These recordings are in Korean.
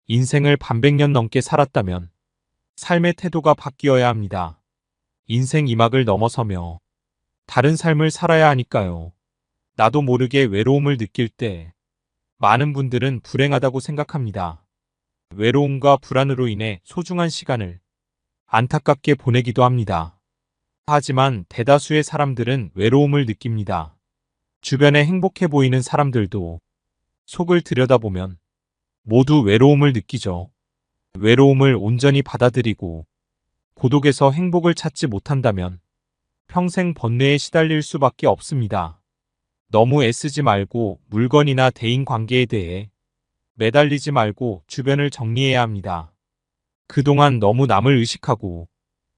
인생을 반백년 넘게 살았다면 삶의 태도가 바뀌어야 합니다. 인생 2막을 넘어서며 다른 삶을 살아야 하니까요. 나도 모르게 외로움을 느낄 때 많은 분들은 불행하다고 생각합니다. 외로움과 불안으로 인해 소중한 시간을 안타깝게 보내기도 합니다. 하지만 대다수의 사람들은 외로움을 느낍니다. 주변에 행복해 보이는 사람들도 속을 들여다보면 모두 외로움을 느끼죠. 외로움을 온전히 받아들이고 고독에서 행복을 찾지 못한다면 평생 번뇌에 시달릴 수밖에 없습니다. 너무 애쓰지 말고 물건이나 대인 관계에 대해 매달리지 말고 주변을 정리해야 합니다. 그동안 너무 남을 의식하고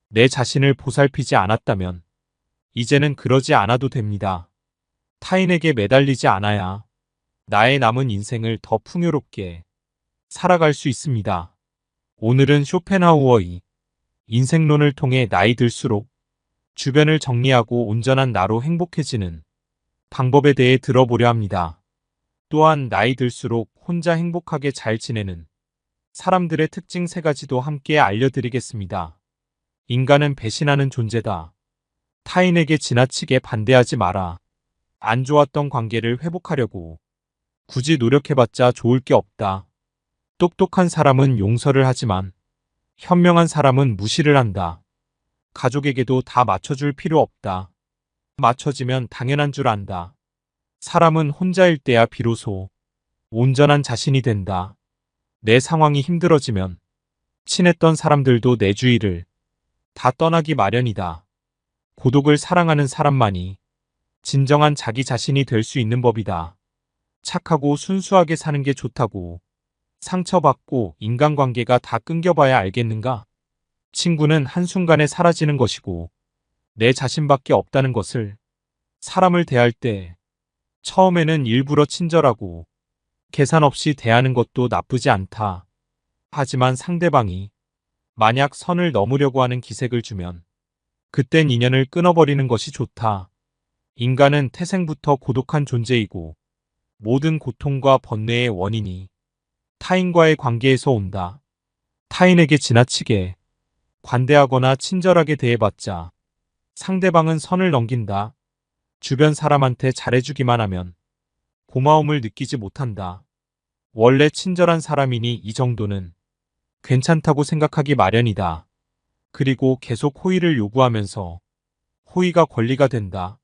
내 자신을 보살피지 않았다면 이제는 그러지 않아도 됩니다. 타인에게 매달리지 않아야 나의 남은 인생을 더 풍요롭게 살아갈 수 있습니다. 오늘은 쇼펜하우어의 인생론을 통해 나이 들수록 주변을 정리하고 온전한 나로 행복해지는 방법에 대해 들어보려 합니다. 또한 나이 들수록 혼자 행복하게 잘 지내는 사람들의 특징 3가지도 함께 알려드리겠습니다. 인간은 배신하는 존재다. 타인에게 지나치게 반대하지 마라. 안 좋았던 관계를 회복하려고 굳이 노력해봤자 좋을 게 없다. 똑똑한 사람은 용서를 하지만 현명한 사람은 무시를 한다. 가족에게도 다 맞춰줄 필요 없다. 맞춰지면 당연한 줄 안다. 사람은 혼자일 때야 비로소 온전한 자신이 된다. 내 상황이 힘들어지면 친했던 사람들도 내 주위를 다 떠나기 마련이다. 고독을 사랑하는 사람만이 진정한 자기 자신이 될 수 있는 법이다. 착하고 순수하게 사는 게 좋다고 상처받고 인간관계가 다 끊겨봐야 알겠는가? 친구는 한순간에 사라지는 것이고 내 자신밖에 없다는 것을 사람을 대할 때 처음에는 일부러 친절하고 계산 없이 대하는 것도 나쁘지 않다. 하지만 상대방이 만약 선을 넘으려고 하는 기색을 주면 그땐 인연을 끊어버리는 것이 좋다. 인간은 태생부터 고독한 존재이고 모든 고통과 번뇌의 원인이 타인과의 관계에서 온다. 타인에게 지나치게 관대하거나 친절하게 대해봤자 상대방은 선을 넘긴다. 주변 사람한테 잘해주기만 하면 고마움을 느끼지 못한다. 원래 친절한 사람이니 이 정도는 괜찮다고 생각하기 마련이다. 그리고 계속 호의를 요구하면서 호의가 권리가 된다.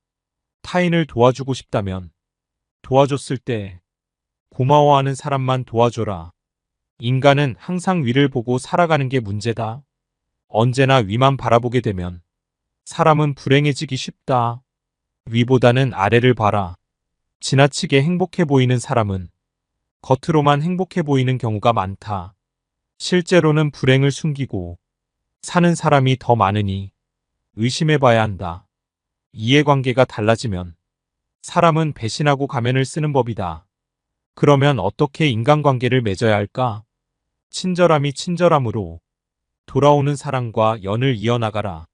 타인을 도와주고 싶다면 도와줬을 때 고마워하는 사람만 도와줘라. 인간은 항상 위를 보고 살아가는 게 문제다. 언제나 위만 바라보게 되면 사람은 불행해지기 쉽다. 위보다는 아래를 봐라. 지나치게 행복해 보이는 사람은 겉으로만 행복해 보이는 경우가 많다. 실제로는 불행을 숨기고 사는 사람이 더 많으니 의심해 봐야 한다. 이해관계가 달라지면 사람은 배신하고 가면을 쓰는 법이다. 그러면 어떻게 인간관계를 맺어야 할까? 친절함이 친절함으로 돌아오는 사랑과 연을 이어나가라.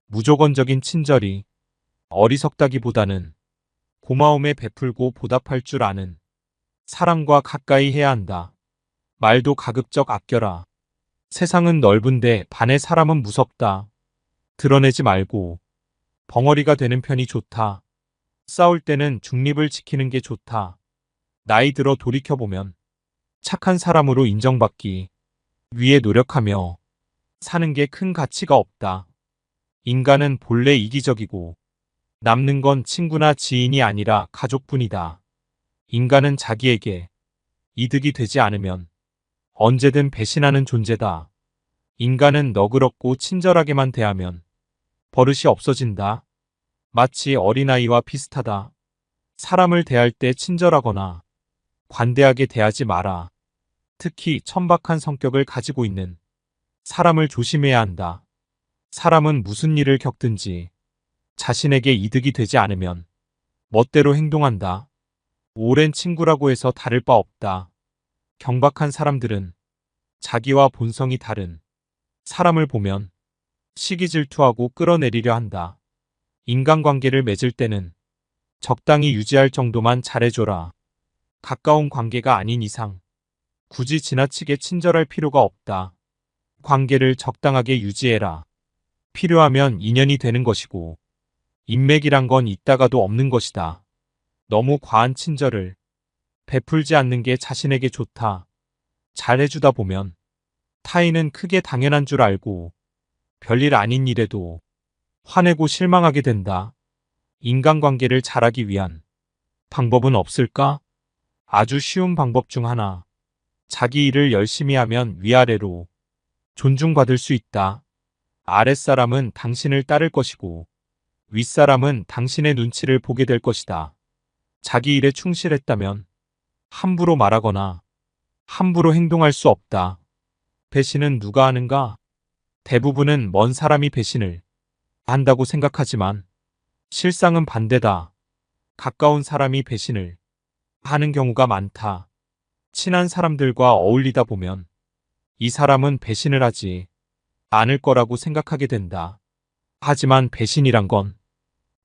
무조건적인 친절이 어리석다기보다는 고마움에 베풀고 보답할 줄 아는 사람과 가까이 해야 한다. 말도 가급적 아껴라. 세상은 넓은데 반의 사람은 무섭다. 드러내지 말고 벙어리가 되는 편이 좋다. 싸울 때는 중립을 지키는 게 좋다. 나이 들어 돌이켜보면 착한 사람으로 인정받기 위해 노력하며 사는 게 큰 가치가 없다. 인간은 본래 이기적이고 남는 건 친구나 지인이 아니라 가족뿐이다. 인간은 자기에게 이득이 되지 않으면 언제든 배신하는 존재다. 인간은 너그럽고 친절하게만 대하면 버릇이 없어진다. 마치 어린아이와 비슷하다. 사람을 대할 때 친절하거나 관대하게 대하지 마라. 특히 천박한 성격을 가지고 있는 사람을 조심해야 한다. 사람은 무슨 일을 겪든지 자신에게 이득이 되지 않으면 멋대로 행동한다. 오랜 친구라고 해서 다를 바 없다. 경박한 사람들은 자기와 본성이 다른 사람을 보면 시기 질투하고 끌어내리려 한다. 인간관계를 맺을 때는 적당히 유지할 정도만 잘해줘라. 가까운 관계가 아닌 이상 굳이 지나치게 친절할 필요가 없다. 관계를 적당하게 유지해라. 필요하면 인연이 되는 것이고 인맥이란 건 있다가도 없는 것이다. 너무 과한 친절을 베풀지 않는 게 자신에게 좋다. 잘해주다 보면 타인은 크게 당연한 줄 알고 별일 아닌 일에도 화내고 실망하게 된다. 인간관계를 잘하기 위한 방법은 없을까? 아주 쉬운 방법 중 하나. 자기 일을 열심히 하면 위아래로 존중받을 수 있다. 아랫사람은 당신을 따를 것이고 윗사람은 당신의 눈치를 보게 될 것이다. 자기 일에 충실했다면 함부로 말하거나 함부로 행동할 수 없다. 배신은 누가 하는가? 대부분은 먼 사람이 배신을 한다고 생각하지만 실상은 반대다. 가까운 사람이 배신을 하는 경우가 많다. 친한 사람들과 어울리다 보면 이 사람은 배신을 하지 않을 거라고 생각하게 된다. 하지만 배신이란 건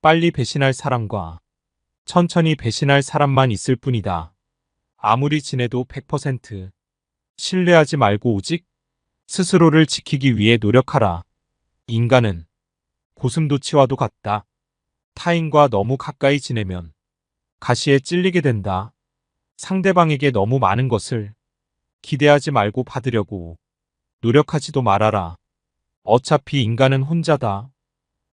빨리 배신할 사람과 천천히 배신할 사람만 있을 뿐이다. 아무리 지내도 100% 신뢰하지 말고 오직 스스로를 지키기 위해 노력하라. 인간은 고슴도치와도 같다. 타인과 너무 가까이 지내면 가시에 찔리게 된다. 상대방에게 너무 많은 것을 기대하지 말고 받으려고 노력하지도 말아라. 어차피 인간은 혼자다.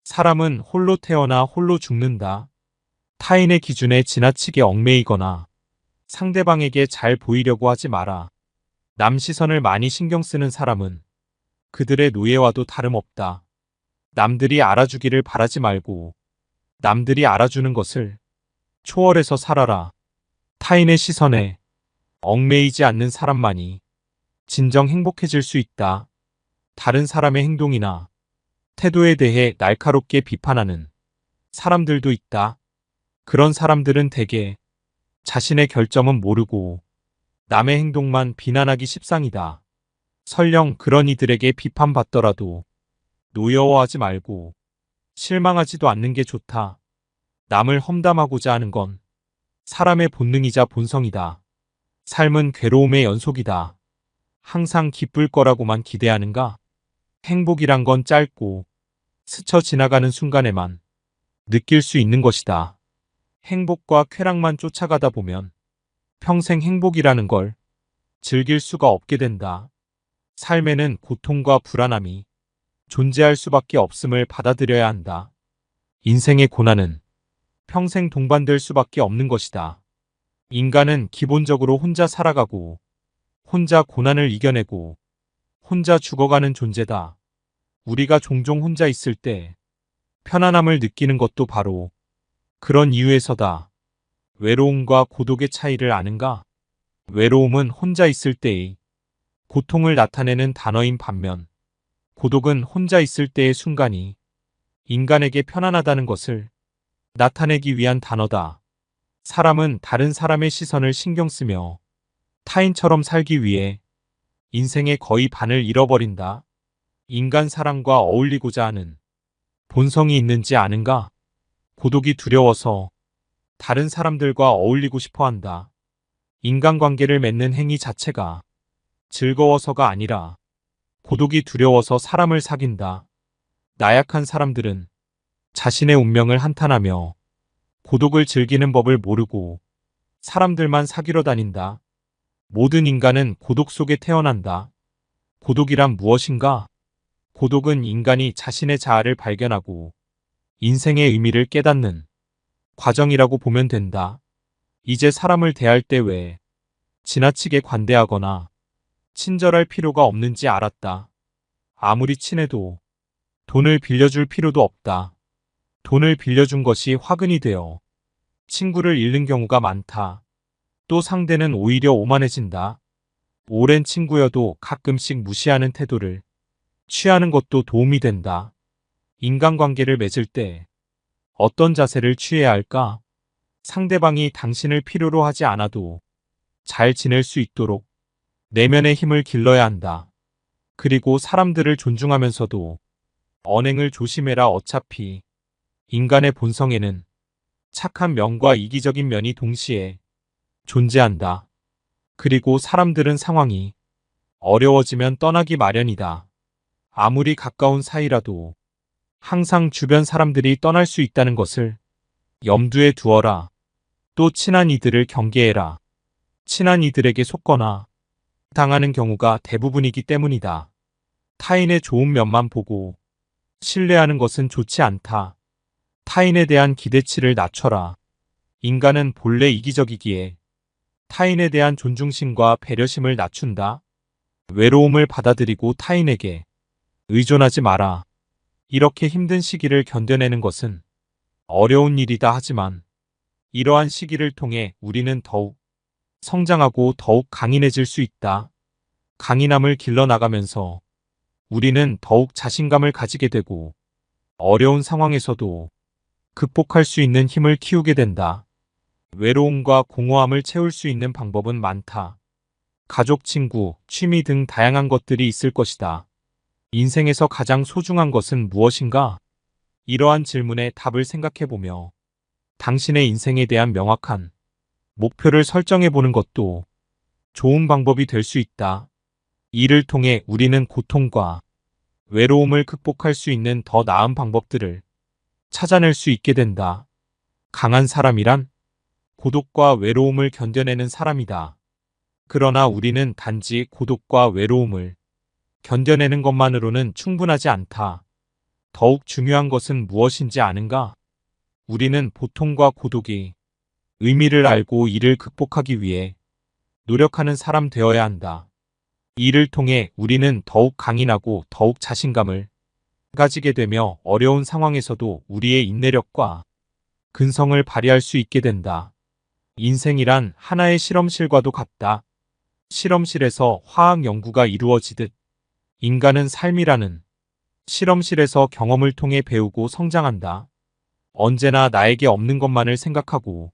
사람은 홀로 태어나 홀로 죽는다. 타인의 기준에 지나치게 얽매이거나 상대방에게 잘 보이려고 하지 마라. 남 시선을 많이 신경 쓰는 사람은 그들의 노예와도 다름없다. 남들이 알아주기를 바라지 말고 남들이 알아주는 것을 초월해서 살아라. 타인의 시선에 얽매이지 않는 사람만이 진정 행복해질 수 있다. 다른 사람의 행동이나 태도에 대해 날카롭게 비판하는 사람들도 있다. 그런 사람들은 대개 자신의 결점은 모르고 남의 행동만 비난하기 십상이다. 설령 그런 이들에게 비판받더라도 노여워하지 말고 실망하지도 않는 게 좋다. 남을 험담하고자 하는 건 사람의 본능이자 본성이다. 삶은 괴로움의 연속이다. 항상 기쁠 거라고만 기대하는가? 행복이란 건 짧고 스쳐 지나가는 순간에만 느낄 수 있는 것이다. 행복과 쾌락만 쫓아가다 보면 평생 행복이라는 걸 즐길 수가 없게 된다. 삶에는 고통과 불안함이 존재할 수밖에 없음을 받아들여야 한다. 인생의 고난은 평생 동반될 수밖에 없는 것이다. 인간은 기본적으로 혼자 살아가고 혼자 고난을 이겨내고 혼자 죽어가는 존재다. 우리가 종종 혼자 있을 때 편안함을 느끼는 것도 바로 그런 이유에서다. 외로움과 고독의 차이를 아는가? 외로움은 혼자 있을 때의 고통을 나타내는 단어인 반면 고독은 혼자 있을 때의 순간이 인간에게 편안하다는 것을 나타내기 위한 단어다. 사람은 다른 사람의 시선을 신경 쓰며 타인처럼 살기 위해 인생의 거의 반을 잃어버린다. 인간 사람과 어울리고자 하는 본성이 있는지 아는가? 고독이 두려워서 다른 사람들과 어울리고 싶어 한다. 인간관계를 맺는 행위 자체가 즐거워서가 아니라 고독이 두려워서 사람을 사귄다. 나약한 사람들은 자신의 운명을 한탄하며 고독을 즐기는 법을 모르고 사람들만 사귀러 다닌다. 모든 인간은 고독 속에 태어난다. 고독이란 무엇인가? 고독은 인간이 자신의 자아를 발견하고 인생의 의미를 깨닫는 과정이라고 보면 된다. 이제 사람을 대할 때 왜 지나치게 관대하거나 친절할 필요가 없는지 알았다. 아무리 친해도 돈을 빌려줄 필요도 없다. 돈을 빌려준 것이 화근이 되어 친구를 잃는 경우가 많다. 또 상대는 오히려 오만해진다. 오랜 친구여도 가끔씩 무시하는 태도를 취하는 것도 도움이 된다. 인간관계를 맺을 때 어떤 자세를 취해야 할까? 상대방이 당신을 필요로 하지 않아도 잘 지낼 수 있도록 내면의 힘을 길러야 한다. 그리고 사람들을 존중하면서도 언행을 조심해라. 어차피 인간의 본성에는 착한 면과 이기적인 면이 동시에 존재한다. 그리고 사람들은 상황이 어려워지면 떠나기 마련이다. 아무리 가까운 사이라도 항상 주변 사람들이 떠날 수 있다는 것을 염두에 두어라. 또 친한 이들을 경계해라. 친한 이들에게 속거나 당하는 경우가 대부분이기 때문이다. 타인의 좋은 면만 보고 신뢰하는 것은 좋지 않다. 타인에 대한 기대치를 낮춰라. 인간은 본래 이기적이기에 타인에 대한 존중심과 배려심을 낮춘다. 외로움을 받아들이고 타인에게 의존하지 마라. 이렇게 힘든 시기를 견뎌내는 것은 어려운 일이다 하지만 이러한 시기를 통해 우리는 더욱 성장하고 더욱 강인해질 수 있다. 강인함을 길러나가면서 우리는 더욱 자신감을 가지게 되고 어려운 상황에서도 극복할 수 있는 힘을 키우게 된다. 외로움과 공허함을 채울 수 있는 방법은 많다. 가족, 친구, 취미 등 다양한 것들이 있을 것이다. 인생에서 가장 소중한 것은 무엇인가? 이러한 질문에 답을 생각해보며 당신의 인생에 대한 명확한 목표를 설정해보는 것도 좋은 방법이 될 수 있다. 이를 통해 우리는 고통과 외로움을 극복할 수 있는 더 나은 방법들을 찾아낼 수 있게 된다. 강한 사람이란 고독과 외로움을 견뎌내는 사람이다. 그러나 우리는 단지 고독과 외로움을 견뎌내는 것만으로는 충분하지 않다. 더욱 중요한 것은 무엇인지 아는가? 우리는 고통과 고독이 의미를 알고 이를 극복하기 위해 노력하는 사람 되어야 한다. 이를 통해 우리는 더욱 강인하고 더욱 자신감을 가지게 되며 어려운 상황에서도 우리의 인내력과 근성을 발휘할 수 있게 된다. 인생이란 하나의 실험실과도 같다. 실험실에서 화학 연구가 이루어지듯 인간은 삶이라는 실험실에서 경험을 통해 배우고 성장한다. 언제나 나에게 없는 것만을 생각하고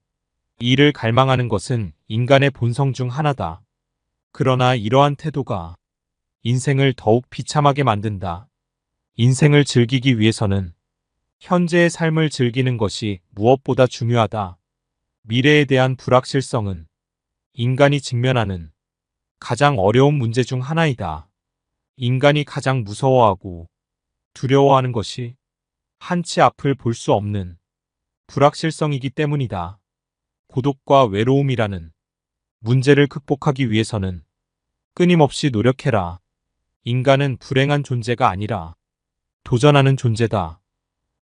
이를 갈망하는 것은 인간의 본성 중 하나다. 그러나 이러한 태도가 인생을 더욱 비참하게 만든다. 인생을 즐기기 위해서는 현재의 삶을 즐기는 것이 무엇보다 중요하다. 미래에 대한 불확실성은 인간이 직면하는 가장 어려운 문제 중 하나이다. 인간이 가장 무서워하고 두려워하는 것이 한치 앞을 볼 수 없는 불확실성이기 때문이다. 고독과 외로움이라는 문제를 극복하기 위해서는 끊임없이 노력해라. 인간은 불행한 존재가 아니라 도전하는 존재다.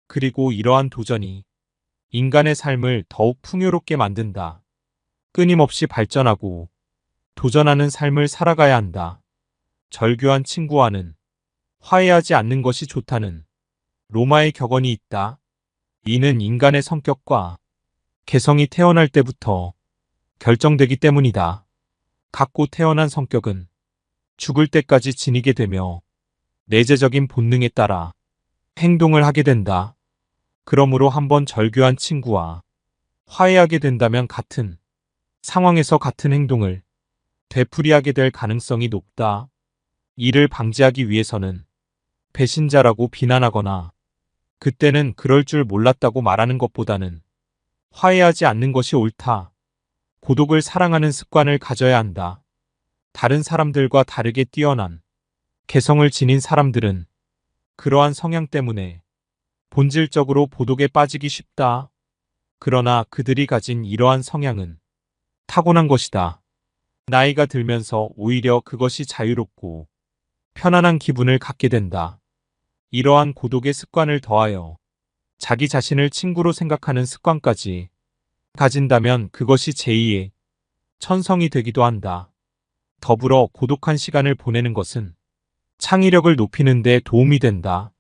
그리고 이러한 도전이 인간의 삶을 더욱 풍요롭게 만든다. 끊임없이 발전하고 도전하는 삶을 살아가야 한다. 절교한 친구와는 화해하지 않는 것이 좋다는 로마의 격언이 있다. 이는 인간의 성격과 개성이 태어날 때부터 결정되기 때문이다. 갖고 태어난 성격은 죽을 때까지 지니게 되며 내재적인 본능에 따라 행동을 하게 된다. 그러므로 한번 절교한 친구와 화해하게 된다면 같은 상황에서 같은 행동을 되풀이하게 될 가능성이 높다. 이를 방지하기 위해서는 배신자라고 비난하거나 그때는 그럴 줄 몰랐다고 말하는 것보다는 화해하지 않는 것이 옳다. 고독을 사랑하는 습관을 가져야 한다. 다른 사람들과 다르게 뛰어난 개성을 지닌 사람들은 그러한 성향 때문에 본질적으로 고독에 빠지기 쉽다. 그러나 그들이 가진 이러한 성향은 타고난 것이다. 나이가 들면서 오히려 그것이 자유롭고 편안한 기분을 갖게 된다. 이러한 고독의 습관을 더하여 자기 자신을 친구로 생각하는 습관까지 가진다면 그것이 제2의 천성이 되기도 한다. 더불어 고독한 시간을 보내는 것은 창의력을 높이는 데 도움이 된다.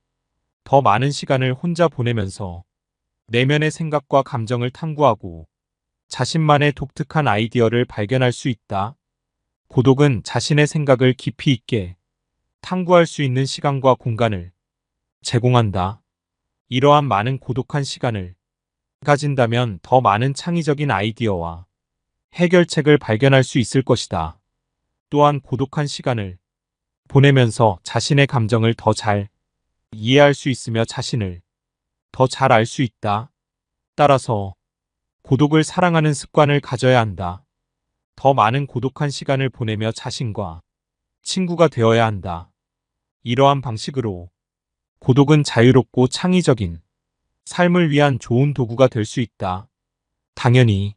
더 많은 시간을 혼자 보내면서 내면의 생각과 감정을 탐구하고 자신만의 독특한 아이디어를 발견할 수 있다. 고독은 자신의 생각을 깊이 있게 탐구할 수 있는 시간과 공간을 제공한다. 이러한 많은 고독한 시간을 가진다면 더 많은 창의적인 아이디어와 해결책을 발견할 수 있을 것이다. 또한 고독한 시간을 보내면서 자신의 감정을 더 잘 이해할 수 있으며 자신을 더 잘 알 수 있다. 따라서 고독을 사랑하는 습관을 가져야 한다. 더 많은 고독한 시간을 보내며 자신과 친구가 되어야 한다. 이러한 방식으로 고독은 자유롭고 창의적인 삶을 위한 좋은 도구가 될 수 있다. 당연히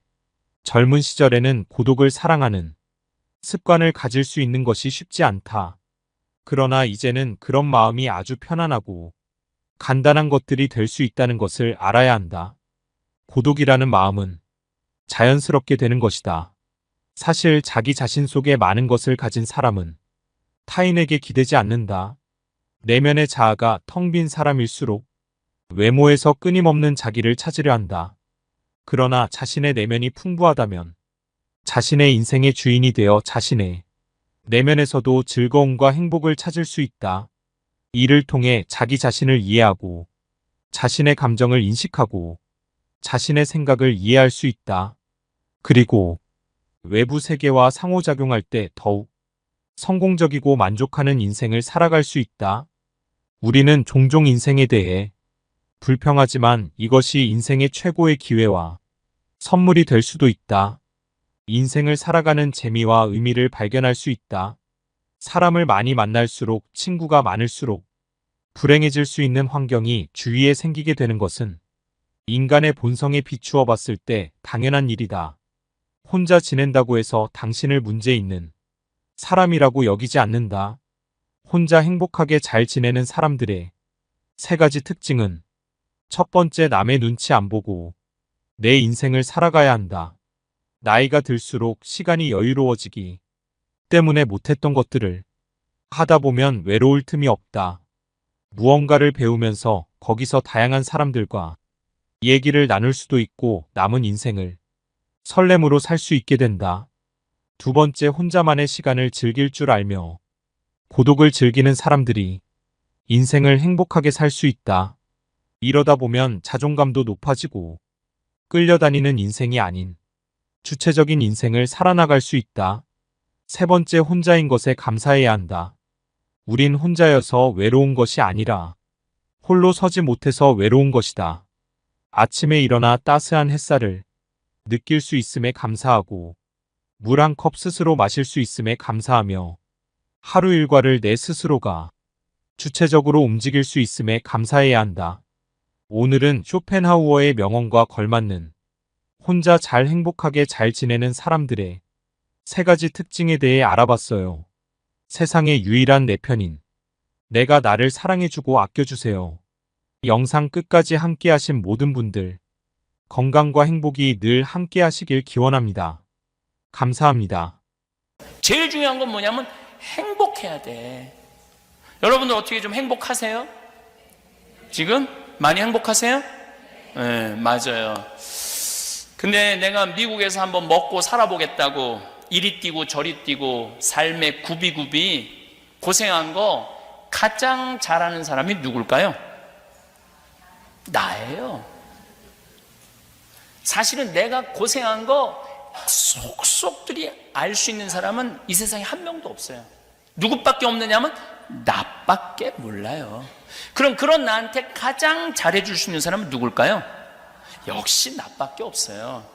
젊은 시절에는 고독을 사랑하는 습관을 가질 수 있는 것이 쉽지 않다. 그러나 이제는 그런 마음이 아주 편안하고 간단한 것들이 될 수 있다는 것을 알아야 한다. 고독이라는 마음은 자연스럽게 되는 것이다. 사실 자기 자신 속에 많은 것을 가진 사람은 타인에게 기대지 않는다. 내면의 자아가 텅 빈 사람일수록 외모에서 끊임없는 자기를 찾으려 한다. 그러나 자신의 내면이 풍부하다면 자신의 인생의 주인이 되어 자신의 내면에서도 즐거움과 행복을 찾을 수 있다. 이를 통해 자기 자신을 이해하고 자신의 감정을 인식하고 자신의 생각을 이해할 수 있다. 그리고 외부 세계와 상호작용할 때 더욱 성공적이고 만족하는 인생을 살아갈 수 있다. 우리는 종종 인생에 대해 불평하지만 이것이 인생의 최고의 기회와 선물이 될 수도 있다. 인생을 살아가는 재미와 의미를 발견할 수 있다. 사람을 많이 만날수록 친구가 많을수록 불행해질 수 있는 환경이 주위에 생기게 되는 것은 인간의 본성에 비추어 봤을 때 당연한 일이다. 혼자 지낸다고 해서 당신을 문제 있는 사람이라고 여기지 않는다. 혼자 행복하게 잘 지내는 사람들의 세 가지 특징은 첫 번째, 남의 눈치 안 보고 내 인생을 살아가야 한다. 나이가 들수록 시간이 여유로워지기 때문에 못했던 것들을 하다 보면 외로울 틈이 없다. 무언가를 배우면서 거기서 다양한 사람들과 얘기를 나눌 수도 있고 남은 인생을 설렘으로 살 수 있게 된다. 두 번째, 혼자만의 시간을 즐길 줄 알며 고독을 즐기는 사람들이 인생을 행복하게 살 수 있다. 이러다 보면 자존감도 높아지고 끌려다니는 인생이 아닌 주체적인 인생을 살아나갈 수 있다. 세 번째, 혼자인 것에 감사해야 한다. 우린 혼자여서 외로운 것이 아니라 홀로 서지 못해서 외로운 것이다. 아침에 일어나 따스한 햇살을 느낄 수 있음에 감사하고 물 한 컵 스스로 마실 수 있음에 감사하며 하루 일과를 내 스스로가 주체적으로 움직일 수 있음에 감사해야 한다. 오늘은 쇼펜하우어의 명언과 걸맞는 혼자 잘 행복하게 잘 지내는 사람들의 세 가지 특징에 대해 알아봤어요. 세상의 유일한 내 편인 내가 나를 사랑해주고 아껴주세요. 영상 끝까지 함께하신 모든 분들 건강과 행복이 늘 함께하시길 기원합니다. 감사합니다. 제일 중요한 건 뭐냐면 행복해야 돼. 여러분들 어떻게 좀 행복하세요? 지금? 많이 행복하세요? 네, 맞아요. 근데 내가 미국에서 한번 먹고 살아보겠다고 이리 뛰고 저리 뛰고 삶의 구비구비 고생한 거 가장 잘하는 사람이 누굴까요? 나예요. 사실은 내가 고생한 거 속속들이 알 수 있는 사람은 이 세상에 한 명도 없어요. 누구밖에 없느냐면 나밖에 몰라요. 그럼 그런 나한테 가장 잘해줄 수 있는 사람은 누굴까요? 역시 나밖에 없어요.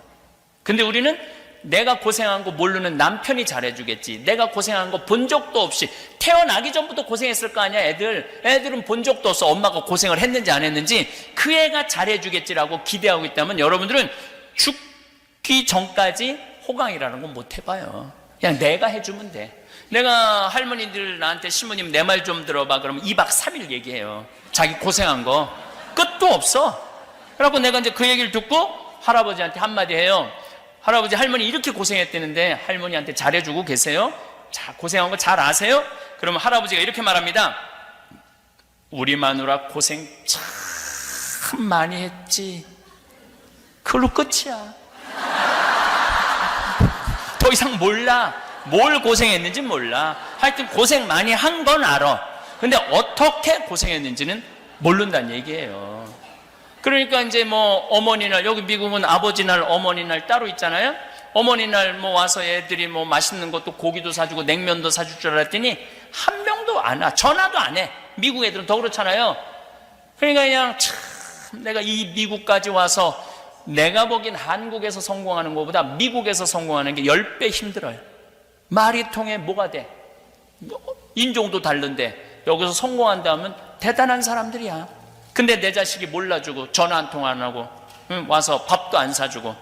근데 우리는 내가 고생한 거 모르는 남편이 잘해주겠지, 내가 고생한 거 본 적도 없이 태어나기 전부터 고생했을 거 아니야. 애들은 본 적도 없어. 엄마가 고생을 했는지 안 했는지. 그 애가 잘해주겠지라고 기대하고 있다면 여러분들은 죽기 전까지 호강이라는 건 못 해봐요. 그냥 내가 해주면 돼. 내가 할머니들 나한테 신부님 내 말 좀 들어봐 그러면 2박 3일 얘기해요. 자기 고생한 거 끝도 없어. 그래갖고 내가 이제 그 얘기를 듣고 할아버지한테 한마디 해요. 할아버지, 할머니 이렇게 고생했다는데 할머니한테 잘해주고 계세요? 자, 고생한 거 잘 아세요? 그러면 할아버지가 이렇게 말합니다. 우리 마누라 고생 참 많이 했지. 그걸로 끝이야. 더 이상 몰라. 뭘 고생했는지 몰라. 하여튼 고생 많이 한 건 알아. 근데 어떻게 고생했는지는 모른다는 얘기예요. 그러니까 이제 뭐 어머니날, 여기 미국은 아버지날 어머니날 따로 있잖아요. 어머니날 뭐 와서 애들이 뭐 맛있는 것도 고기도 사주고 냉면도 사줄 줄 알았더니 한 명도 안 와. 전화도 안 해. 미국 애들은 더 그렇잖아요. 그러니까 그냥 참 내가 이 미국까지 와서 내가 보기엔 한국에서 성공하는 것보다 미국에서 성공하는 게 10배 힘들어요. 말이 통해 뭐가 돼? 인종도 다른데 여기서 성공한다면 대단한 사람들이야. 근데 내 자식이 몰라주고 전화 한 통 안 하고 와서 밥도 안 사주고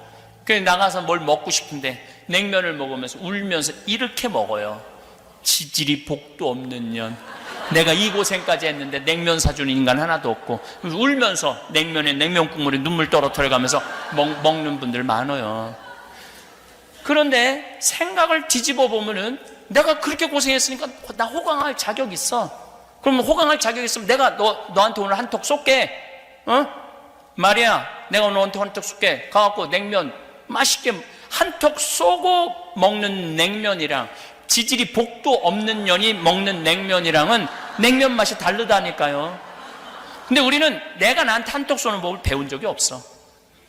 그냥 나가서 뭘 먹고 싶은데 냉면을 먹으면서 울면서 이렇게 먹어요. 지질이 복도 없는 년. 내가 이 고생까지 했는데 냉면 사주는 인간 하나도 없고 울면서 냉면에 냉면 국물에 눈물 떨어뜨려가면서 먹는 분들 많아요. 그런데 생각을 뒤집어 보면은 내가 그렇게 고생했으니까 나 호강할 자격 있어. 그러면 호강할 자격 있으면 내가 너한테 오늘 한턱 쏠게. 마리아, 내가 너한테 한턱 쏠게. 가갖고 냉면 맛있게 한턱 쏘고 먹는 냉면이랑 지질이 복도 없는 년이 먹는 냉면이랑은 냉면 맛이 다르다니까요. 근데 우리는 내가 나한테 한턱 쏘는 법을 배운 적이 없어.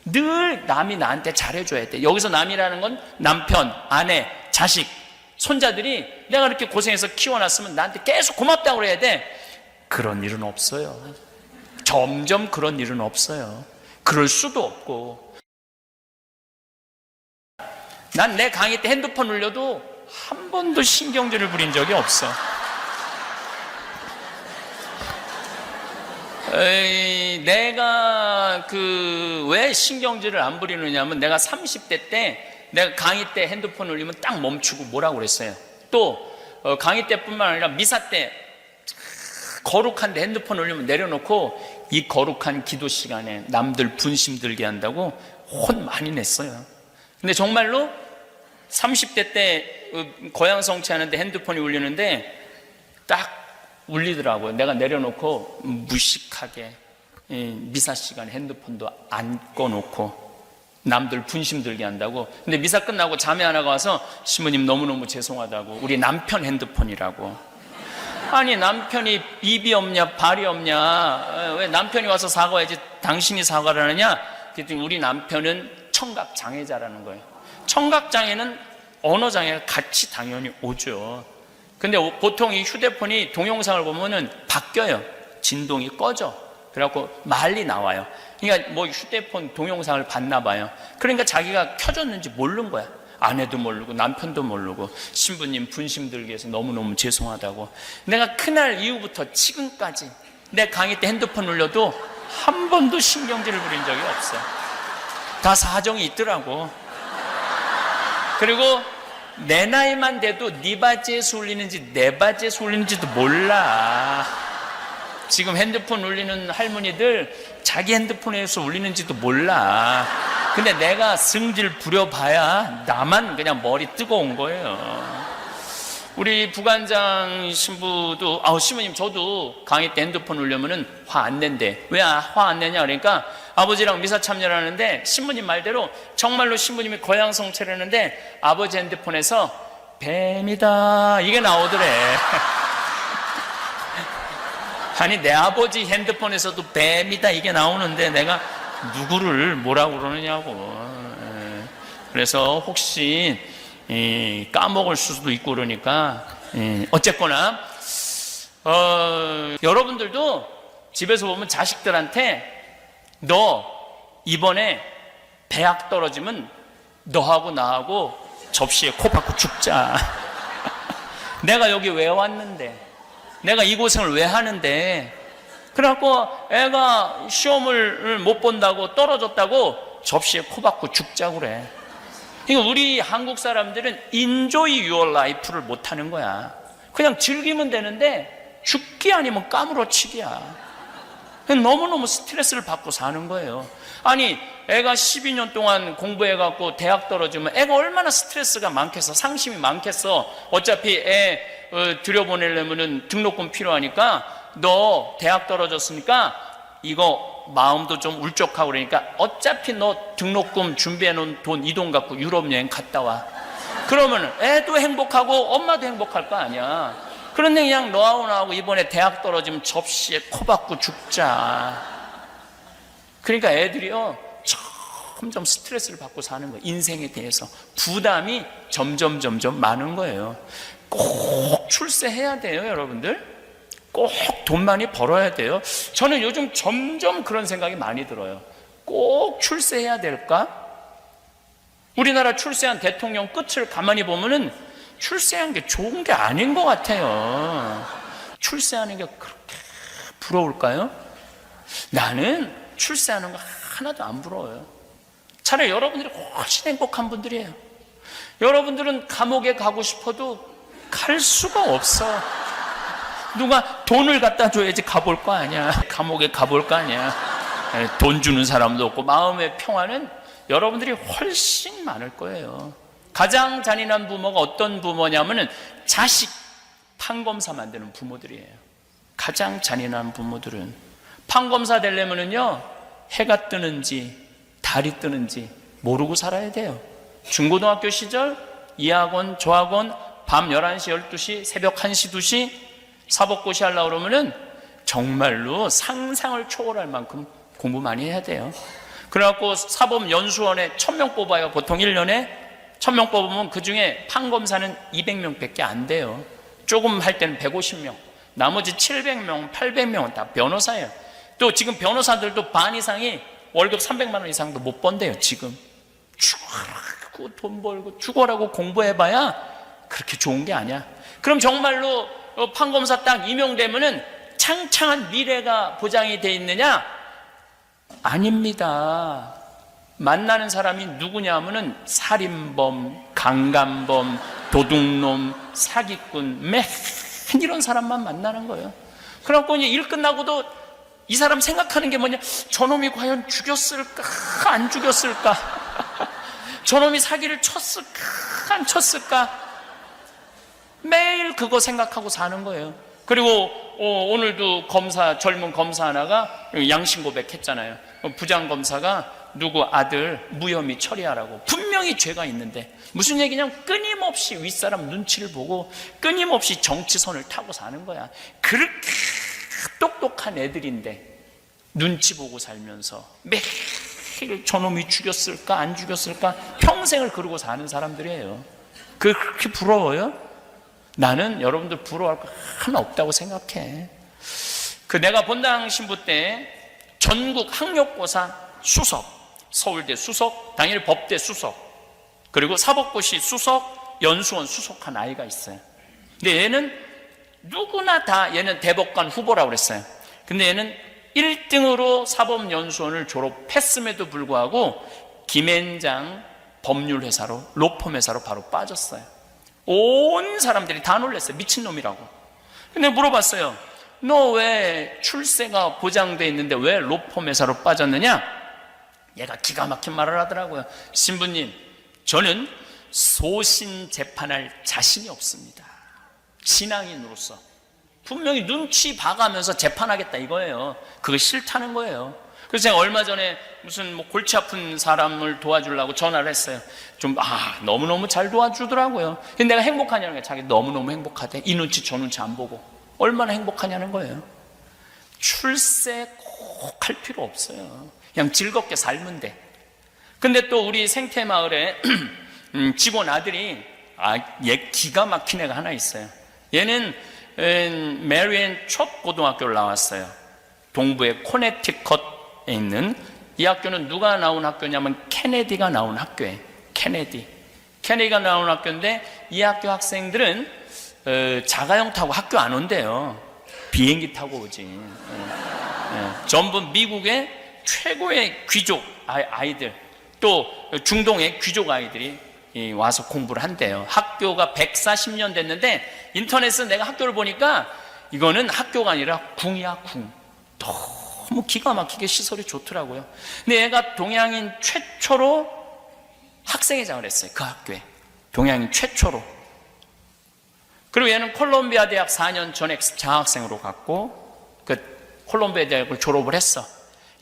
늘 남이 나한테 잘해줘야 돼. 여기서 남이라는 건 남편, 아내, 자식, 손자들이 내가 이렇게 고생해서 키워놨으면 나한테 계속 고맙다고 그래야 돼. 그런 일은 없어요. 점점 그런 일은 없어요. 그럴 수도 없고. 난 내 강의 때 핸드폰 울려도 한 번도 신경질을 부린 적이 없어. 내가 왜 신경질을 안 부리느냐면 내가 30대 때 내가 강의 때 핸드폰 울리면 딱 멈추고 뭐라고 그랬어요. 또 강의 때뿐만 아니라 미사 때 거룩한데 핸드폰 울리면 내려놓고 이 거룩한 기도 시간에 남들 분심 들게 한다고 혼 많이 냈어요. 근데 정말로 30대 때 고향 성취하는데 핸드폰이 울리는데 딱 울리더라고요. 내가 내려놓고 무식하게 미사 시간에 핸드폰도 안 꺼놓고 남들 분심 들게 한다고. 근데 미사 끝나고 자매 하나가 와서 시모님 너무너무 죄송하다고. 우리 남편 핸드폰이라고. 아니 남편이 입이 없냐 발이 없냐, 왜 남편이 와서 사과해야지 당신이 사과를 하느냐. 그랬더니 우리 남편은 청각장애자라는 거예요. 청각장애는 언어장애가 같이 당연히 오죠. 근데 보통 이 휴대폰이 동영상을 보면은 바뀌어요. 진동이 꺼져. 그래갖고 말이 나와요. 그러니까 뭐 휴대폰 동영상을 봤나 봐요. 그러니까 자기가 켜졌는지 모르는 거야. 아내도 모르고 남편도 모르고. 신부님 분심 들게 해서 너무너무 죄송하다고. 내가 그날 이후부터 지금까지 내 강의 때 핸드폰 울려도 한 번도 신경질을 부린 적이 없어. 다 사정이 있더라고. 그리고 내 나이만 돼도 네 바지에서 울리는지 내 바지에서 울리는지도 몰라. 지금 핸드폰 울리는 할머니들 자기 핸드폰에서 울리는지도 몰라. 근데 내가 승질 부려봐야 나만 그냥 머리 뜨거운 거예요. 우리 부관장 신부도 시모님 저도 강의 때 핸드폰 울려면은 화 안 낸대. 왜 화 안 내냐 그러니까 아버지랑 미사 참여를 하는데 신부님 말대로 정말로 신부님이 고향 성취를 했는데 아버지 핸드폰에서 뱀이다 이게 나오더래. 아니 내 아버지 핸드폰에서도 뱀이다 이게 나오는데 내가 누구를 뭐라고 그러느냐고. 그래서 혹시 까먹을 수도 있고 그러니까 어쨌거나 여러분들도 집에서 보면 자식들한테 너 이번에 대학 떨어지면 너하고 나하고 접시에 코 박고 죽자. 내가 여기 왜 왔는데, 내가 이 고생을 왜 하는데, 그래갖고 애가 시험을 못 본다고 떨어졌다고 접시에 코 박고 죽자고 그래. 그러니까 우리 한국 사람들은 enjoy your life를 못하는 거야. 그냥 즐기면 되는데 죽기 아니면 까무러치기야. 너무너무 스트레스를 받고 사는 거예요. 아니 애가 12년 동안 공부해갖고 대학 떨어지면 애가 얼마나 스트레스가 많겠어. 상심이 많겠어. 어차피 애 들여보내려면 등록금 필요하니까 너 대학 떨어졌으니까 이거 마음도 좀 울적하고 그러니까 어차피 너 등록금 준비해놓은 돈 이 돈 갖고 유럽 여행 갔다 와. 그러면 애도 행복하고 엄마도 행복할 거 아니야. 그런데 그냥 너하고 나하고 이번에 대학 떨어지면 접시에 코 박고 죽자. 그러니까 애들이요 점점 스트레스를 받고 사는 거예요. 인생에 대해서 부담이 점점 많은 거예요. 꼭 출세해야 돼요, 여러분들. 꼭 돈 많이 벌어야 돼요. 저는 요즘 점점 그런 생각이 많이 들어요. 꼭 출세해야 될까? 우리나라 출세한 대통령 끝을 가만히 보면은 출세한 게 좋은 게 아닌 것 같아요. 출세하는 게 그렇게 부러울까요? 나는 출세하는 거 하나도 안 부러워요. 차라리 여러분들이 훨씬 행복한 분들이에요. 여러분들은 감옥에 가고 싶어도 갈 수가 없어. 누가 돈을 갖다 줘야지 가볼 거 아니야. 감옥에 가볼 거 아니야. 돈 주는 사람도 없고. 마음의 평화는 여러분들이 훨씬 많을 거예요. 가장 잔인한 부모가 어떤 부모냐면은 자식 판검사 만드는 부모들이에요. 가장 잔인한 부모들은 판검사 되려면은요, 해가 뜨는지 달이 뜨는지 모르고 살아야 돼요. 중고등학교 시절 이 학원 저 학원 밤 11시 12시 새벽 1시 2시 사법고시 하려고 그러면은 정말로 상상을 초월할 만큼 공부 많이 해야 돼요. 그래갖고 사법연수원에 1000명 뽑아요. 보통 1년에 1000명 뽑으면 그 중에 판검사는 200명 밖에 안 돼요. 조금 할 때는 150명, 나머지 700명 800명은 다 변호사예요. 또 지금 변호사들도 반 이상이 월급 300만 원 이상도 못 번대요. 지금 죽어라고 돈 벌고 죽어라고 공부해봐야 그렇게 좋은 게 아니야. 그럼 정말로 판검사 딱 임용되면은 창창한 미래가 보장이 돼 있느냐? 아닙니다. 만나는 사람이 누구냐 하면은 살인범, 강간범, 도둑놈, 사기꾼, 맨 이런 사람만 만나는 거예요. 그래갖고 이제 일 끝나고도 이 사람 생각하는 게 뭐냐? 저놈이 과연 죽였을까? 안 죽였을까? 저놈이 사기를 쳤을까? 안 쳤을까? 매일 그거 생각하고 사는 거예요. 그리고 오늘도 젊은 검사 하나가 양심 고백했잖아요. 부장검사가 누구 아들 무혐의 처리하라고. 분명히 죄가 있는데 무슨 얘기냐면 끊임없이 윗사람 눈치를 보고 끊임없이 정치선을 타고 사는 거야. 그렇게 똑똑한 애들인데 눈치 보고 살면서 매일 저놈이 죽였을까 안 죽였을까 평생을 그러고 사는 사람들이에요. 그렇게 부러워요? 나는 여러분들 부러워할 거 하나 없다고 생각해. 내가 본당 신부 때 전국 학력고사 수석, 서울대 수석, 당일 법대 수석, 그리고 사법고시 수석, 연수원 수석한 아이가 있어요. 근데 얘는 누구나 다 얘는 대법관 후보라고 그랬어요. 근데 얘는 1등으로 사법연수원을 졸업했음에도 불구하고 김앤장 법률회사로, 로펌 회사로 바로 빠졌어요. 온 사람들이 다 놀랐어요. 미친놈이라고. 근데 물어봤어요. 너 왜 출세가 보장돼 있는데 왜 로펌 회사로 빠졌느냐? 얘가 기가 막힌 말을 하더라고요. 신부님, 저는 소신 재판할 자신이 없습니다. 신앙인으로서 분명히 눈치 봐가면서 재판하겠다 이거예요. 그거 싫다는 거예요. 그래서 제가 얼마 전에 무슨 골치 아픈 사람을 도와주려고 전화를 했어요. 너무너무 잘 도와주더라고요. 근데 내가 행복하냐는 거예요. 자기 너무너무 행복하대. 이 눈치 저 눈치 안 보고. 얼마나 행복하냐는 거예요. 출세 꼭 할 필요 없어요. 그냥 즐겁게 살면 돼. 근데 또 우리 생태마을에 직원 아들이 얘 기가 막힌 애가 하나 있어요. 얘는 메리앤 첫 고등학교를 나왔어요. 동부의 코네티컷에 있는 이 학교는 누가 나온 학교냐면 케네디가 나온 학교예요. 케네디가 나온 학교인데 이 학교 학생들은 자가용 타고 학교 안 온대요. 비행기 타고 오지. 전부 미국의 최고의 귀족 아이들, 또 중동의 귀족 아이들이 와서 공부를 한대요. 학교가 140년 됐는데 인터넷에서 내가 학교를 보니까 이거는 학교가 아니라 궁이야, 궁. 너무 기가 막히게 시설이 좋더라고요. 근데 얘가 동양인 최초로 학생회장을 했어요. 그 학교에. 동양인 최초로. 그리고 얘는 콜롬비아 대학 4년 전에 장학생으로 갔고 콜롬비아 대학을 졸업을 했어.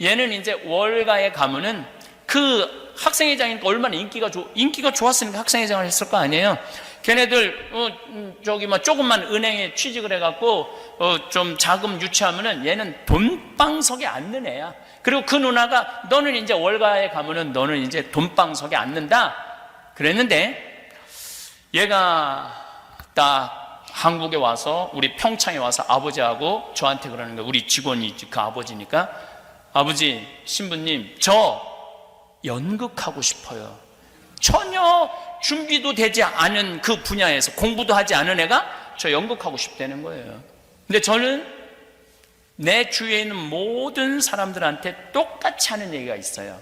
얘는 이제 월가에 가면은 그 학생회장이니까 얼마나 인기가 좋았으니까 학생회장을 했을 거 아니에요. 걔네들 조금만 은행에 취직을 해갖고 좀 자금 유치하면은 얘는 돈방석에 앉는 애야. 그리고 그 누나가 너는 이제 월가에 가면은 너는 이제 돈방석에 앉는다 그랬는데 얘가 딱 한국에 와서 우리 평창에 와서 아버지하고 저한테 그러는 거예요. 우리 직원이 그 아버지니까 아버지, 신부님, 저 연극하고 싶어요. 전혀 준비도 되지 않은 그 분야에서 공부도 하지 않은 애가 저 연극하고 싶다는 거예요. 근데 저는 내 주위에 있는 모든 사람들한테 똑같이 하는 얘기가 있어요.